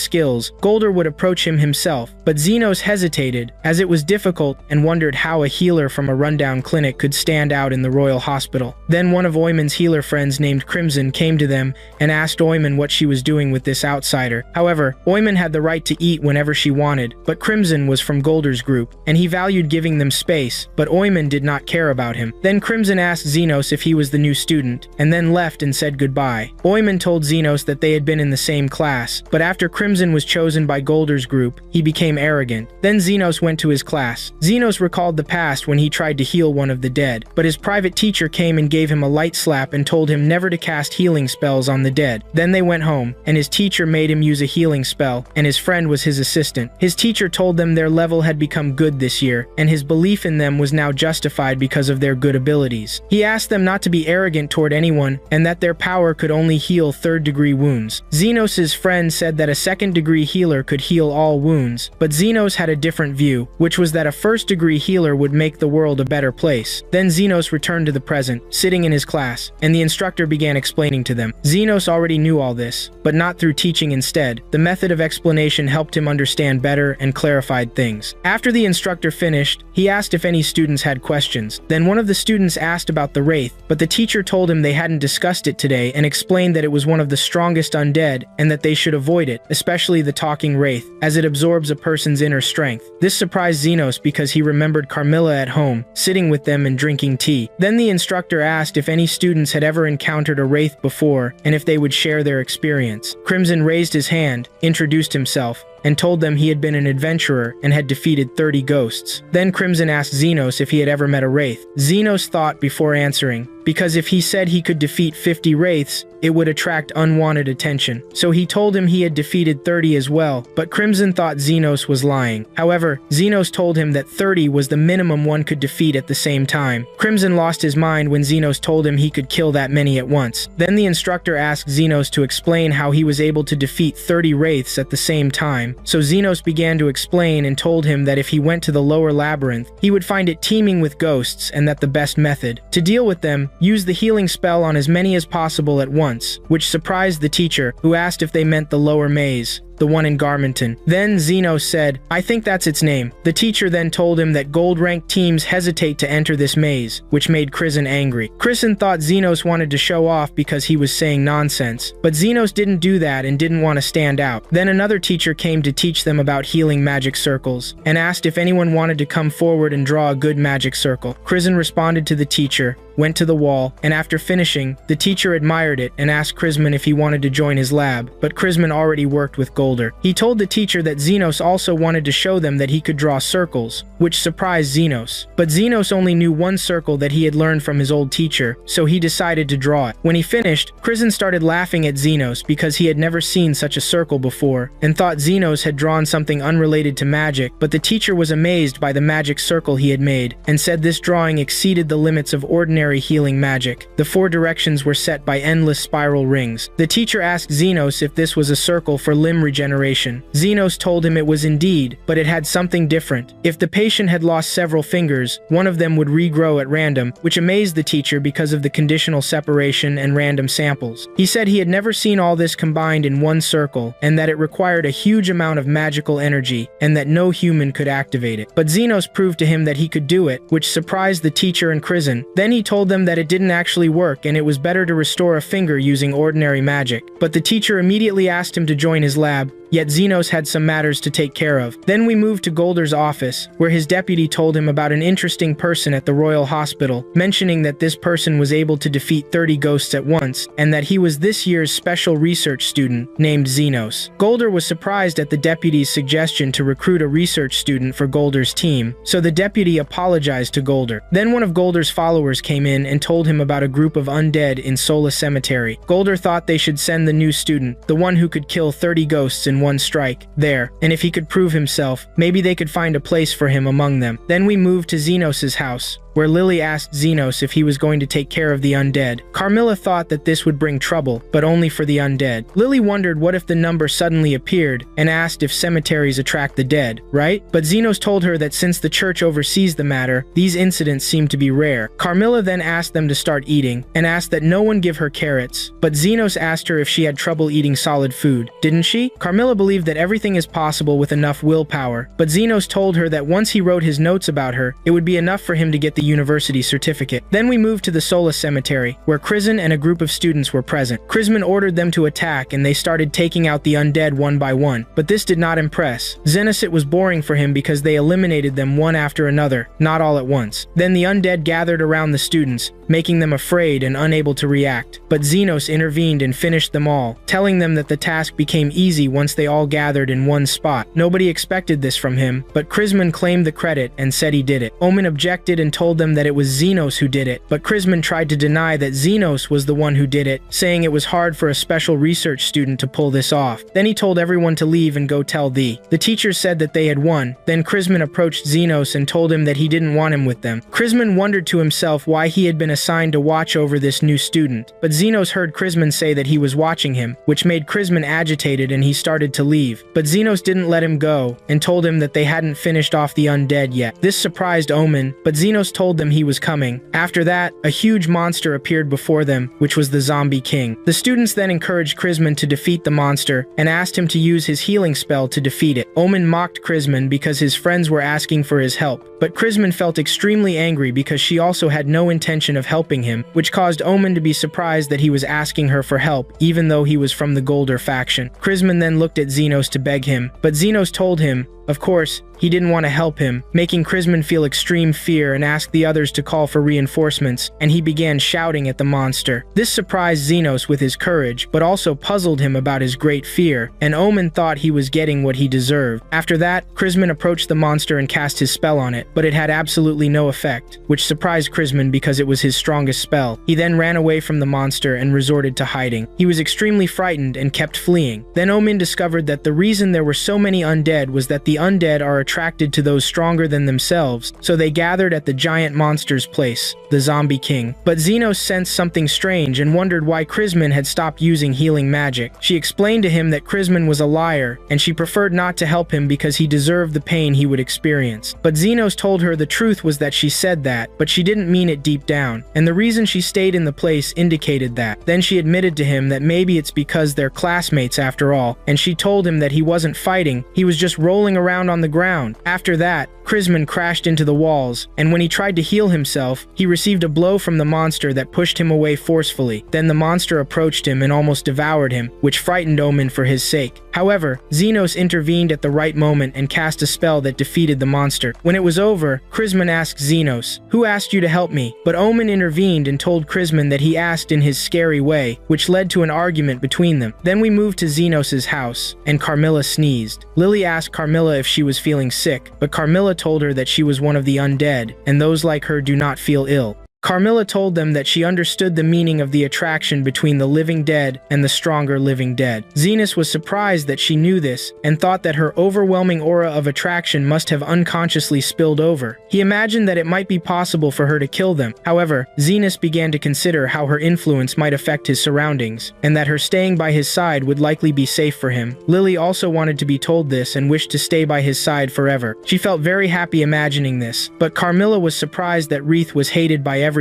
skills, Golder would approach him himself, but Xenos hesitated, as it was difficult, and wondered how a healer from a rundown clinic could stand out in the Royal Hospital. Then one of Oimen's healer friends named Crimson came to them and asked Oimen what she was doing with this outsider. However, Oimen had the right to eat whenever she wanted, but Crimson was from Golder's group, and he valued giving them space, but Oimen did not care about him. Then Crimson asked Xenos if he was the new student, and then left and said goodbye. Oimen told Xenos that they had been in the same class, but after Crimson was chosen by Golder's group, he became arrogant. Then Xenos went to his class. Xenos recalled the past when he tried to heal one of the dead, but his private teacher came and gave him a light slap and told him never to cast healing spells on the dead. Then they went home, and his teacher made him use a healing spell, and his friend was his assistant. His teacher told them their level had become good this year, and his belief in them was now justified because of their good abilities. He asked them not to be arrogant toward anyone, and that their power could only heal 3rd-degree wounds. Xenos' friend said that a 2nd-degree healer could heal all wounds, but Xenos had a different view, which was that a 1st-degree healer would make the world a better place. Then Xenos returned to the present, sitting in his class, and the instructor began explaining to them. Xenos already knew all this, but not through teaching instead. The method of explanation helped him understand better and clarified things. After the instructor finished, he asked if any students had questions. Then one of the students asked about the Wraith, but the teacher told him they hadn't discussed it today and explained that it was one of the strongest undead and that they should avoid it, especially the talking Wraith, as it absorbs a person's inner strength. This surprised Xenos because he remembered Carmilla at home, sitting with them and drinking tea. Then the instructor asked if any students had ever encountered a Wraith before, and if they would share their experience. Crimson raised his hand, introduced himself, and told them he had been an adventurer and had defeated 30 ghosts. Then Crimson asked Xenos if he had ever met a Wraith. Xenos thought before answering, because if he said he could defeat 50 Wraiths, it would attract unwanted attention. So he told him he had defeated 30 as well, but Crimson thought Xenos was lying. However, Xenos told him that 30 was the minimum one could defeat at the same time. Crimson lost his mind when Xenos told him he could kill that many at once. Then the instructor asked Xenos to explain how he was able to defeat 30 Wraiths at the same time. So Xenos began to explain and told him that if he went to the lower labyrinth, he would find it teeming with ghosts and that the best method to deal with them, use the healing spell on as many as possible at once, which surprised the teacher, who asked if they meant the lower maze. the one in Garmenton. Then Xenos said, I think that's its name. The teacher then told him that gold-ranked teams hesitate to enter this maze, which made Krisen angry. Krisen thought Xenos wanted to show off because he was saying nonsense, but Xenos didn't do that and didn't want to stand out. Then another teacher came to teach them about healing magic circles, and asked if anyone wanted to come forward and draw a good magic circle. Krisen responded to the teacher, went to the wall, and after finishing, the teacher admired it and asked Krisman if he wanted to join his lab, but Krisman already worked with Golder. He told the teacher that Xenos also wanted to show them that he could draw circles, which surprised Xenos. But Xenos only knew one circle that he had learned from his old teacher, so he decided to draw it. When he finished, Krisen started laughing at Xenos because he had never seen such a circle before, and thought Xenos had drawn something unrelated to magic, but the teacher was amazed by the magic circle he had made, and said this drawing exceeded the limits of ordinary healing magic. The 4 directions were set by endless spiral rings. The teacher asked Xenos if this was a circle for limb regeneration. Xenos told him it was indeed, but it had something different. If the patient had lost several fingers, one of them would regrow at random, which amazed the teacher because of the conditional separation and random samples. He said he had never seen all this combined in one circle, and that it required a huge amount of magical energy, and that no human could activate it. But Xenos proved to him that he could do it, which surprised the teacher and Krisen. Then he told them that it didn't actually work and it was better to restore a finger using ordinary magic. But the teacher immediately asked him to join his lab, yet Xenos had some matters to take care of. Then we moved to Golder's office, where his deputy told him about an interesting person at the Royal Hospital, mentioning that this person was able to defeat 30 ghosts at once, and that he was this year's special research student, named Xenos. Golder was surprised at the deputy's suggestion to recruit a research student for Golder's team, so the deputy apologized to Golder. Then one of Golder's followers came in and told him about a group of undead in Sola Cemetery. Golder thought they should send the new student, the one who could kill 30 ghosts in one strike, there, and if he could prove himself, maybe they could find a place for him among them. Then we moved to Xenos' house, where Lily asked Xenos if he was going to take care of the undead. Carmilla thought that this would bring trouble, but only for the undead. Lily wondered what if the number suddenly appeared, and asked if cemeteries attract the dead, right? But Xenos told her that since the church oversees the matter, these incidents seem to be rare. Carmilla then asked them to start eating, and asked that no one give her carrots, but Xenos asked her if she had trouble eating solid food. Didn't she? Carmilla believed that everything is possible with enough willpower, but Xenos told her that once he wrote his notes about her, it would be enough for him to get the university certificate. Then we moved to the Sola Cemetery, where Krisen and a group of students were present. Krisman ordered them to attack and they started taking out the undead one by one, but this did not impress. Xenos was boring for him because they eliminated them one after another, not all at once. Then the undead gathered around the students, making them afraid and unable to react. But Xenos intervened and finished them all, telling them that the task became easy once they all gathered in one spot. Nobody expected this from him, but Krisman claimed the credit and said he did it. Omen objected and told them that it was Xenos who did it, but Krisman tried to deny that Xenos was the one who did it, saying it was hard for a special research student to pull this off. Then he told everyone to leave and go tell the teachers said that they had won. Then Krisman approached Xenos and told him that he didn't want him with them. Krisman wondered to himself why he had been assigned to watch over this new student, but Xenos heard Krisman say that he was watching him, which made Krisman agitated and he started to leave. But Xenos didn't let him go and told him that they hadn't finished off the undead yet. This surprised Omen, but Xenos told them he was coming. After that, a huge monster appeared before them, which was the Zombie King. The students then encouraged Krisman to defeat the monster and asked him to use his healing spell to defeat it. Omen mocked Krisman because his friends were asking for his help, but Krisman felt extremely angry because she also had no intention of helping him, which caused Omen to be surprised that he was asking her for help, even though he was from the Golder faction. Krisman then looked at Xenos to beg him, but Xenos told him, of course, he didn't want to help him, making Krisman feel extreme fear and asked the others to call for reinforcements, and he began shouting at the monster. This surprised Xenos with his courage, but also puzzled him about his great fear, and Omen thought he was getting what he deserved. After that, Krisman approached the monster and cast his spell on it, but it had absolutely no effect, which surprised Krisman because it was his strongest spell. He then ran away from the monster and resorted to hiding. He was extremely frightened and kept fleeing. Then Omen discovered that the reason there were so many undead was that the the undead are attracted to those stronger than themselves, so they gathered at the giant monster's place, the Zombie King. But Xenos sensed something strange and wondered why Crisman had stopped using healing magic. She explained to him that Crisman was a liar, and she preferred not to help him because he deserved the pain he would experience. But Xenos told her the truth was that she said that, but she didn't mean it deep down, and the reason she stayed in the place indicated that. Then she admitted to him that maybe it's because they're classmates after all, and she told him that he wasn't fighting, he was just rolling around on the ground. After that, Crisman crashed into the walls, and when he tried to heal himself, he received a blow from the monster that pushed him away forcefully. Then the monster approached him and almost devoured him, which frightened Omen for his sake. However, Xenos intervened at the right moment and cast a spell that defeated the monster. When it was over, Crisman asked Xenos, "Who asked you to help me?" But Omen intervened and told Crisman that he asked in his scary way, which led to an argument between them. Then we moved to Xenos' house, and Carmilla sneezed. Lily asked Carmilla if she was feeling sick, but Carmilla told her that she was one of the undead, and those like her do not feel ill. Carmilla told them that she understood the meaning of the attraction between the living dead and the stronger living dead. Xenos was surprised that she knew this, and thought that her overwhelming aura of attraction must have unconsciously spilled over. He imagined that it might be possible for her to kill them. However, Xenos began to consider how her influence might affect his surroundings, and that her staying by his side would likely be safe for him. Lily also wanted to be told this and wished to stay by his side forever. She felt very happy imagining this, but Carmilla was surprised that Wreath was hated by everyone,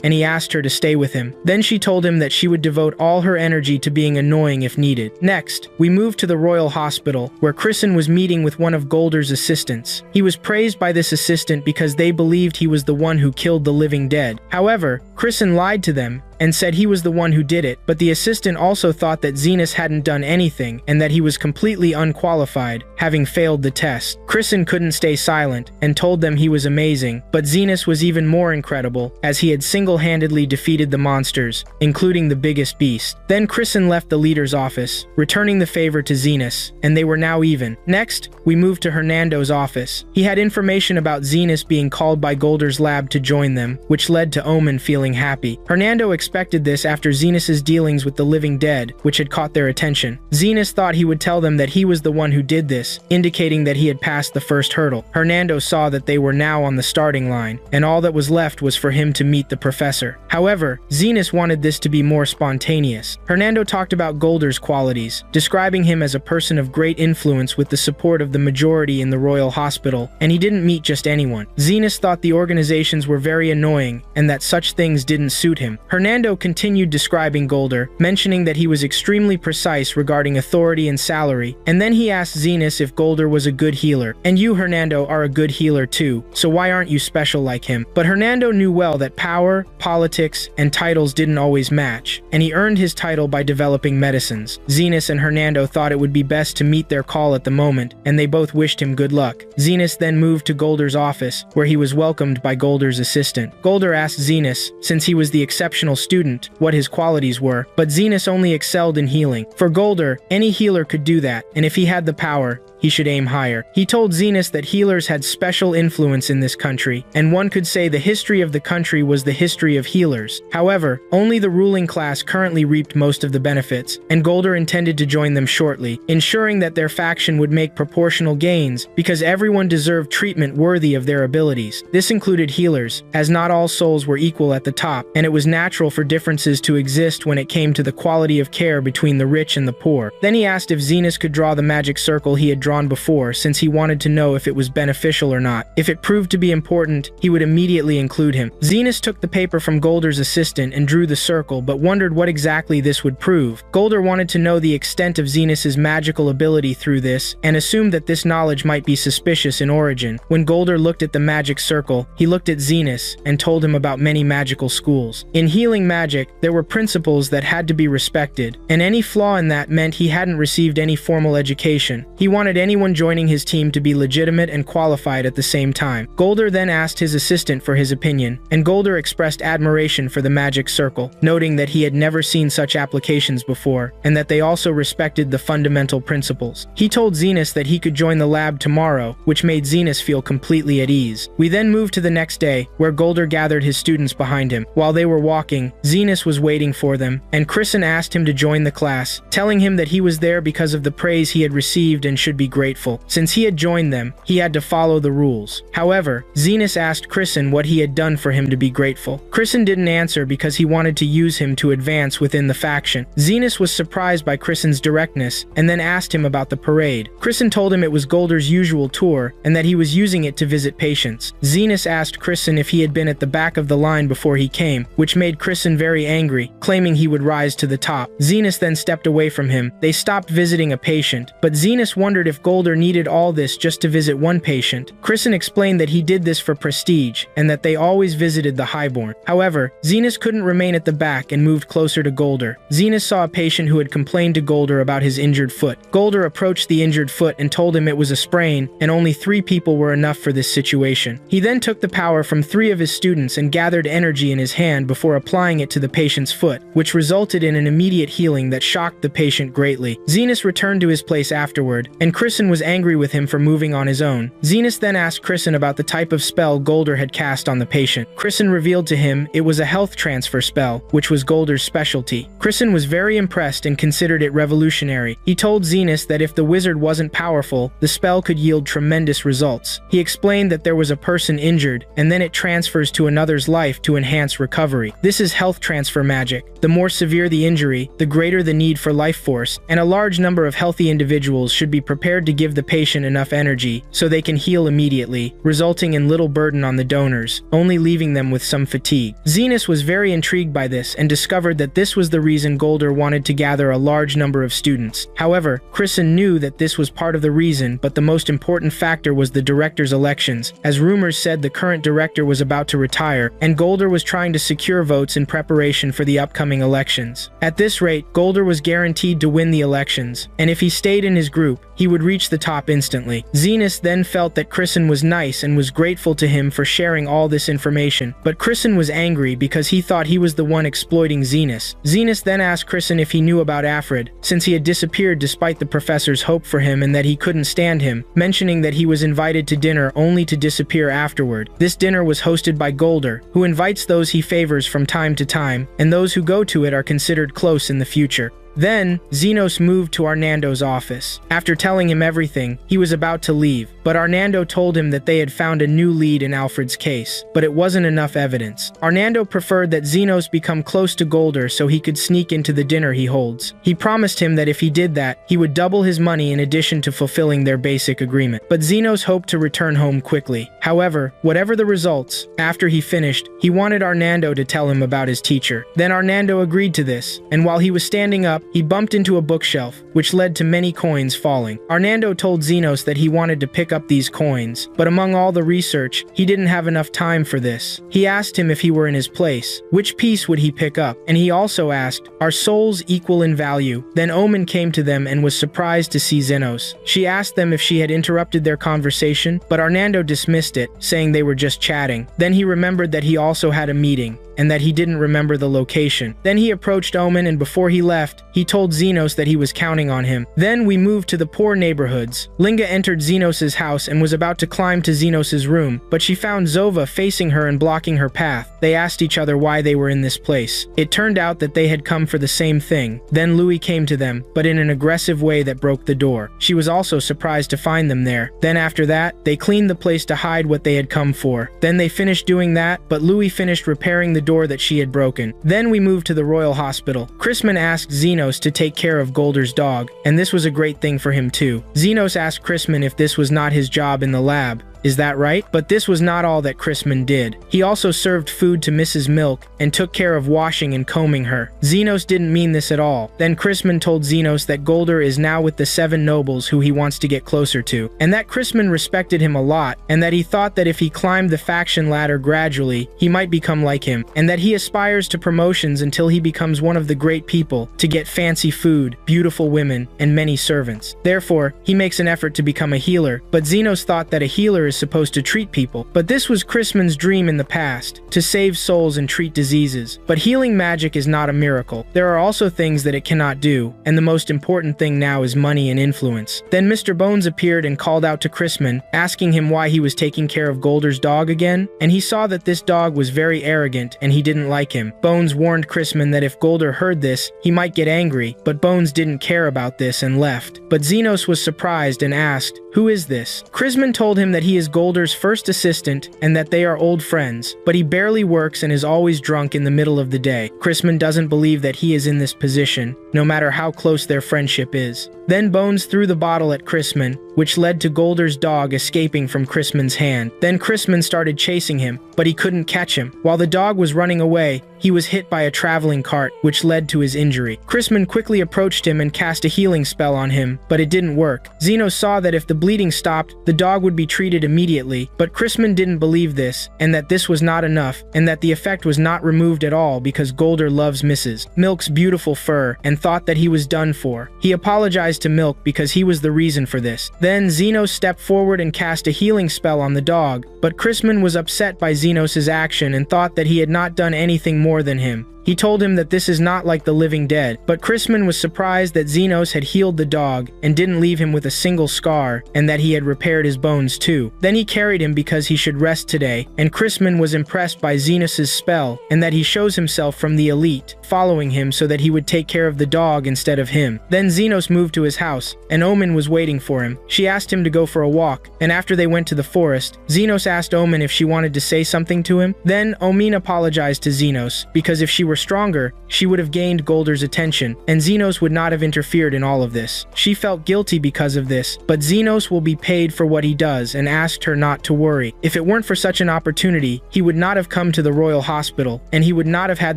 and he asked her to stay with him. Then she told him that she would devote all her energy to being annoying if needed. Next, we moved to the Royal Hospital, where Crissan was meeting with one of Golder's assistants. He was praised by this assistant because they believed he was the one who killed the living dead. However, Crissan lied to them and said he was the one who did it, but the assistant also thought that Xenos hadn't done anything and that he was completely unqualified, having failed the test. Crissan couldn't stay silent and told them he was amazing, but Xenos was even more incredible, as he had single-handedly defeated the monsters, including the biggest beast. Then Crissan left the leader's office, returning the favor to Xenos, and they were now even. Next, we moved to Hernando's office. He had information about Xenos being called by Golder's lab to join them, which led to Omen feeling happy. Hernando expected this after Xenos' dealings with the living dead, which had caught their attention. Xenos thought he would tell them that he was the one who did this, indicating that he had passed the first hurdle. Hernando saw that they were now on the starting line, and all that was left was for him to meet the professor. However, Xenos wanted this to be more spontaneous. Hernando talked about Golder's qualities, describing him as a person of great influence with the support of the majority in the Royal Hospital, and he didn't meet just anyone. Xenos thought the organizations were very annoying, and that such things didn't suit him. Hernando continued describing Golder, mentioning that he was extremely precise regarding authority and salary, and then he asked Xenos if Golder was a good healer. "And you, Hernando, are a good healer too, so why aren't you special like him?" But Hernando knew well that power, politics, and titles didn't always match, and he earned his title by developing medicines. Xenos and Hernando thought it would be best to meet their call at the moment, and they both wished him good luck. Xenos then moved to Golder's office, where he was welcomed by Golder's assistant. Golder asked Xenos, since he was the exceptional student, what his qualities were, but Xenos only excelled in healing. For Golder, any healer could do that, and if he had the power, he should aim higher. He told Xenos that healers had special influence in this country, and one could say the history of the country was the history of healers. However, only the ruling class currently reaped most of the benefits, and Golder intended to join them shortly, ensuring that their faction would make proportional gains, because everyone deserved treatment worthy of their abilities. This included healers, as not all souls were equal at the top, and it was natural for differences to exist when it came to the quality of care between the rich and the poor. Then he asked if Xenos could draw the magic circle he had drawn before, since he wanted to know if it was beneficial or not. If it proved to be important, he would immediately include him. Xenos took the paper from Golder's assistant and drew the circle, but wondered what exactly this would prove. Golder wanted to know the extent of Xenos' magical ability through this, and assumed that this knowledge might be suspicious in origin. When Golder looked at the magic circle, he looked at Xenos and told him about many magical schools. In healing magic, there were principles that had to be respected, and any flaw in that meant he hadn't received any formal education. He wanted anyone joining his team to be legitimate and qualified at the same time. Golder then asked his assistant for his opinion, and Golder expressed admiration for the magic circle, noting that he had never seen such applications before, and that they also respected the fundamental principles. He told Xenos that he could join the lab tomorrow, which made Xenos feel completely at ease. We then moved to the next day, where Golder gathered his students behind him. While they were walking, Xenos was waiting for them, and Crissan asked him to join the class, telling him that he was there because of the praise he had received and should be grateful. Since he had joined them, he had to follow the rules. However, Zenas asked Kristen what he had done for him to be grateful. Kristen didn't answer because he wanted to use him to advance within the faction. Zenas was surprised by Kristen's directness and then asked him about the parade. Kristen told him it was Golder's usual tour and that he was using it to visit patients. Zenas asked Kristen if he had been at the back of the line before he came, which made Kristen very angry, claiming he would rise to the top. Zenas then stepped away from him. They stopped visiting a patient, but Zenas wondered if Golder needed all this just to visit one patient. Kristen explained that he did this for prestige and that they always visited the highborn. However, Zenas couldn't remain at the back and moved closer to Golder. Zenas saw a patient who had complained to Golder about his injured foot. Golder approached the injured foot and told him it was a sprain and only 3 people were enough for this situation. He then took the power from 3 of his students and gathered energy in his hand before applying it to the patient's foot, which resulted in an immediate healing that shocked the patient greatly. Zenas returned to his place afterward, and Kristen was angry with him for moving on his own. Zenas then asked Kristen about the type of spell Golder had cast on the patient. Kristen revealed to him it was a health transfer spell, which was Golder's specialty. Kristen was very impressed and considered it revolutionary. He told Zenas that if the wizard wasn't powerful, the spell could yield tremendous results. He explained that there was a person injured, and then it transfers to another's life to enhance recovery. This is health transfer magic. The more severe the injury, the greater the need for life force, and a large number of healthy individuals should be prepared to give the patient enough energy so they can heal immediately, resulting in little burden on the donors, only leaving them with some fatigue. Zenas was very intrigued by this and discovered that this was the reason Golder wanted to gather a large number of students. However, Kristen knew that this was part of the reason, but the most important factor was the director's elections, as rumors said the current director was about to retire, and Golder was trying to secure votes in preparation for the upcoming elections. At this rate, Golder was guaranteed to win the elections, and if he stayed in his group, he would reach the top instantly. Zenas then felt that Kristen was nice and was grateful to him for sharing all this information, but Kristen was angry because he thought he was the one exploiting Zenas. Zenas then asked Kristen if he knew about Afrid, since he had disappeared despite the professor's hope for him and that he couldn't stand him, mentioning that he was invited to dinner only to disappear afterward. This dinner was hosted by Golder, who invites those he favors from time to time, and those who go to it are considered close in the future. Then, Zenos moved to Arnando's office. After telling him everything, he was about to leave, but Arnando told him that they had found a new lead in Alfred's case, but it wasn't enough evidence. Arnando preferred that Zenos become close to Golder so he could sneak into the dinner he holds. He promised him that if he did that, he would double his money in addition to fulfilling their basic agreement. But Zenos hoped to return home quickly. However, whatever the results, after he finished, he wanted Arnando to tell him about his teacher. Then Arnando agreed to this, and while he was standing up, he bumped into a bookshelf, which led to many coins falling. Arnando told Zenos that he wanted to pick up these coins, but among all the research, he didn't have enough time for this. He asked him if he were in his place, which piece would he pick up, and he also asked, "Are souls equal in value?" Then Omen came to them and was surprised to see Zenos. She asked them if she had interrupted their conversation, but Arnando dismissed it, saying they were just chatting. Then he remembered that he also had a meeting, and that he didn't remember the location. Then he approached Omen, and before he left, he told Zenos that he was counting on him. Then we moved to the poor neighborhoods. Linga entered Zenos' house and was about to climb to Zenos' room, but she found Zova facing her and blocking her path. They asked each other why they were in this place. It turned out that they had come for the same thing. Then Louis came to them, but in an aggressive way that broke the door. She was also surprised to find them there. Then after that, they cleaned the place to hide what they had come for. Then they finished doing that, but Louis finished repairing the door that she had broken. Then we moved to the Royal Hospital. Chrisman asked Zenos to take care of Golder's dog, and this was a great thing for him too. Zenos asked Chrisman if this was not his job in the lab. Is that right? But this was not all that Chrisman did. He also served food to Mrs. Milk and took care of washing and combing her. Zenos didn't mean this at all. Then Chrisman told Zenos that Golder is now with the 7 nobles who he wants to get closer to, and that Chrisman respected him a lot, and that he thought that if he climbed the faction ladder gradually, he might become like him, and that he aspires to promotions until he becomes one of the great people, to get fancy food, beautiful women, and many servants. Therefore, he makes an effort to become a healer, but Zenos thought that a healer is supposed to treat people. But this was Chrisman's dream in the past, to save souls and treat diseases. But healing magic is not a miracle. There are also things that it cannot do, and the most important thing now is money and influence. Then Mr. Bones appeared and called out to Chrisman, asking him why he was taking care of Golder's dog again, and he saw that this dog was very arrogant and he didn't like him. Bones warned Chrisman that if Golder heard this, he might get angry, but Bones didn't care about this and left. But Xenos was surprised and asked, "Who is this?" Chrisman told him that he is Golder's first assistant and that they are old friends, but he barely works and is always drunk in the middle of the day. Chrisman doesn't believe that he is in this position, no matter how close their friendship is. Then Bones threw the bottle at Chrisman, which led to Golder's dog escaping from Chrisman's hand. Then Chrisman started chasing him, but he couldn't catch him. While the dog was running away, he was hit by a traveling cart, which led to his injury. Chrisman quickly approached him and cast a healing spell on him, but it didn't work. Xenos saw that if the bleeding stopped, the dog would be treated immediately, but Chrisman didn't believe this, and that this was not enough, and that the effect was not removed at all because Golder loves Mrs. Milk's beautiful fur, and thought that he was done for. He apologized to Milk because he was the reason for this. Then Xenos stepped forward and cast a healing spell on the dog, but Chrisman was upset by Xenos' action and thought that he had not done anything more than him. He told him that this is not like the living dead, but Chrisman was surprised that Xenos had healed the dog and didn't leave him with a single scar, and that he had repaired his bones too. Then he carried him because he should rest today, and Chrisman was impressed by Xenos' spell, and that he shows himself from the elite, following him so that he would take care of the dog instead of him. Then Xenos moved to his house, and Omen was waiting for him. She asked him to go for a walk, and after they went to the forest, Xenos asked Omen if she wanted to say something to him. Then Omen apologized to Xenos, because if she were stronger, she would have gained Golder's attention, and Xenos would not have interfered in all of this. She felt guilty because of this, but Xenos will be paid for what he does and asked her not to worry. If it weren't for such an opportunity, he would not have come to the Royal Hospital, and he would not have had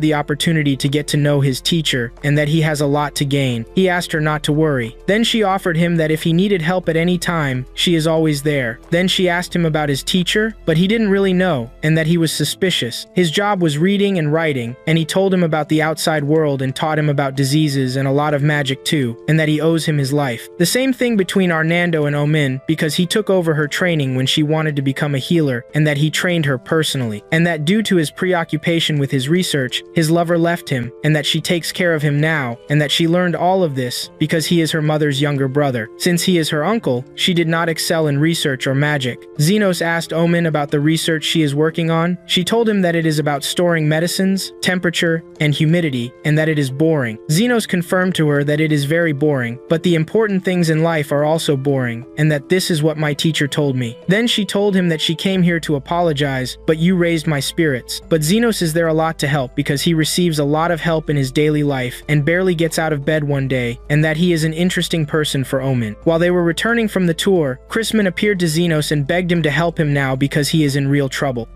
the opportunity to get to know his teacher, and that he has a lot to gain. He asked her not to worry. Then she offered him that if he needed help at any time, she is always there. Then she asked him about his teacher, but he didn't really know, and that he was suspicious. His job was reading and writing, and he told him about the outside world and taught him about diseases and a lot of magic too, and that he owes him his life. The same thing between Arnando and Omin, because he took over her training when she wanted to become a healer, and that he trained her personally, and that due to his preoccupation with his research, his lover left him, and that she takes care of him now, and that she learned all of this because he is her mother's younger brother. Since he is her uncle, she did not excel in research or magic. Xenos asked Omin about the research she is working on. She told him that it is about storing medicines, temperature, and humidity, and that it is boring. Xenos confirmed to her that it is very boring, but the important things in life are also boring, and that this is what my teacher told me. Then she told him that she came here to apologize, but you raised my spirits. But Xenos is there a lot to help because he receives a lot of help in his daily life and barely gets out of bed one day, and that he is an interesting person for Omen. While they were returning from the tour, Chrisman appeared to Xenos and begged him to help him now because he is in real trouble.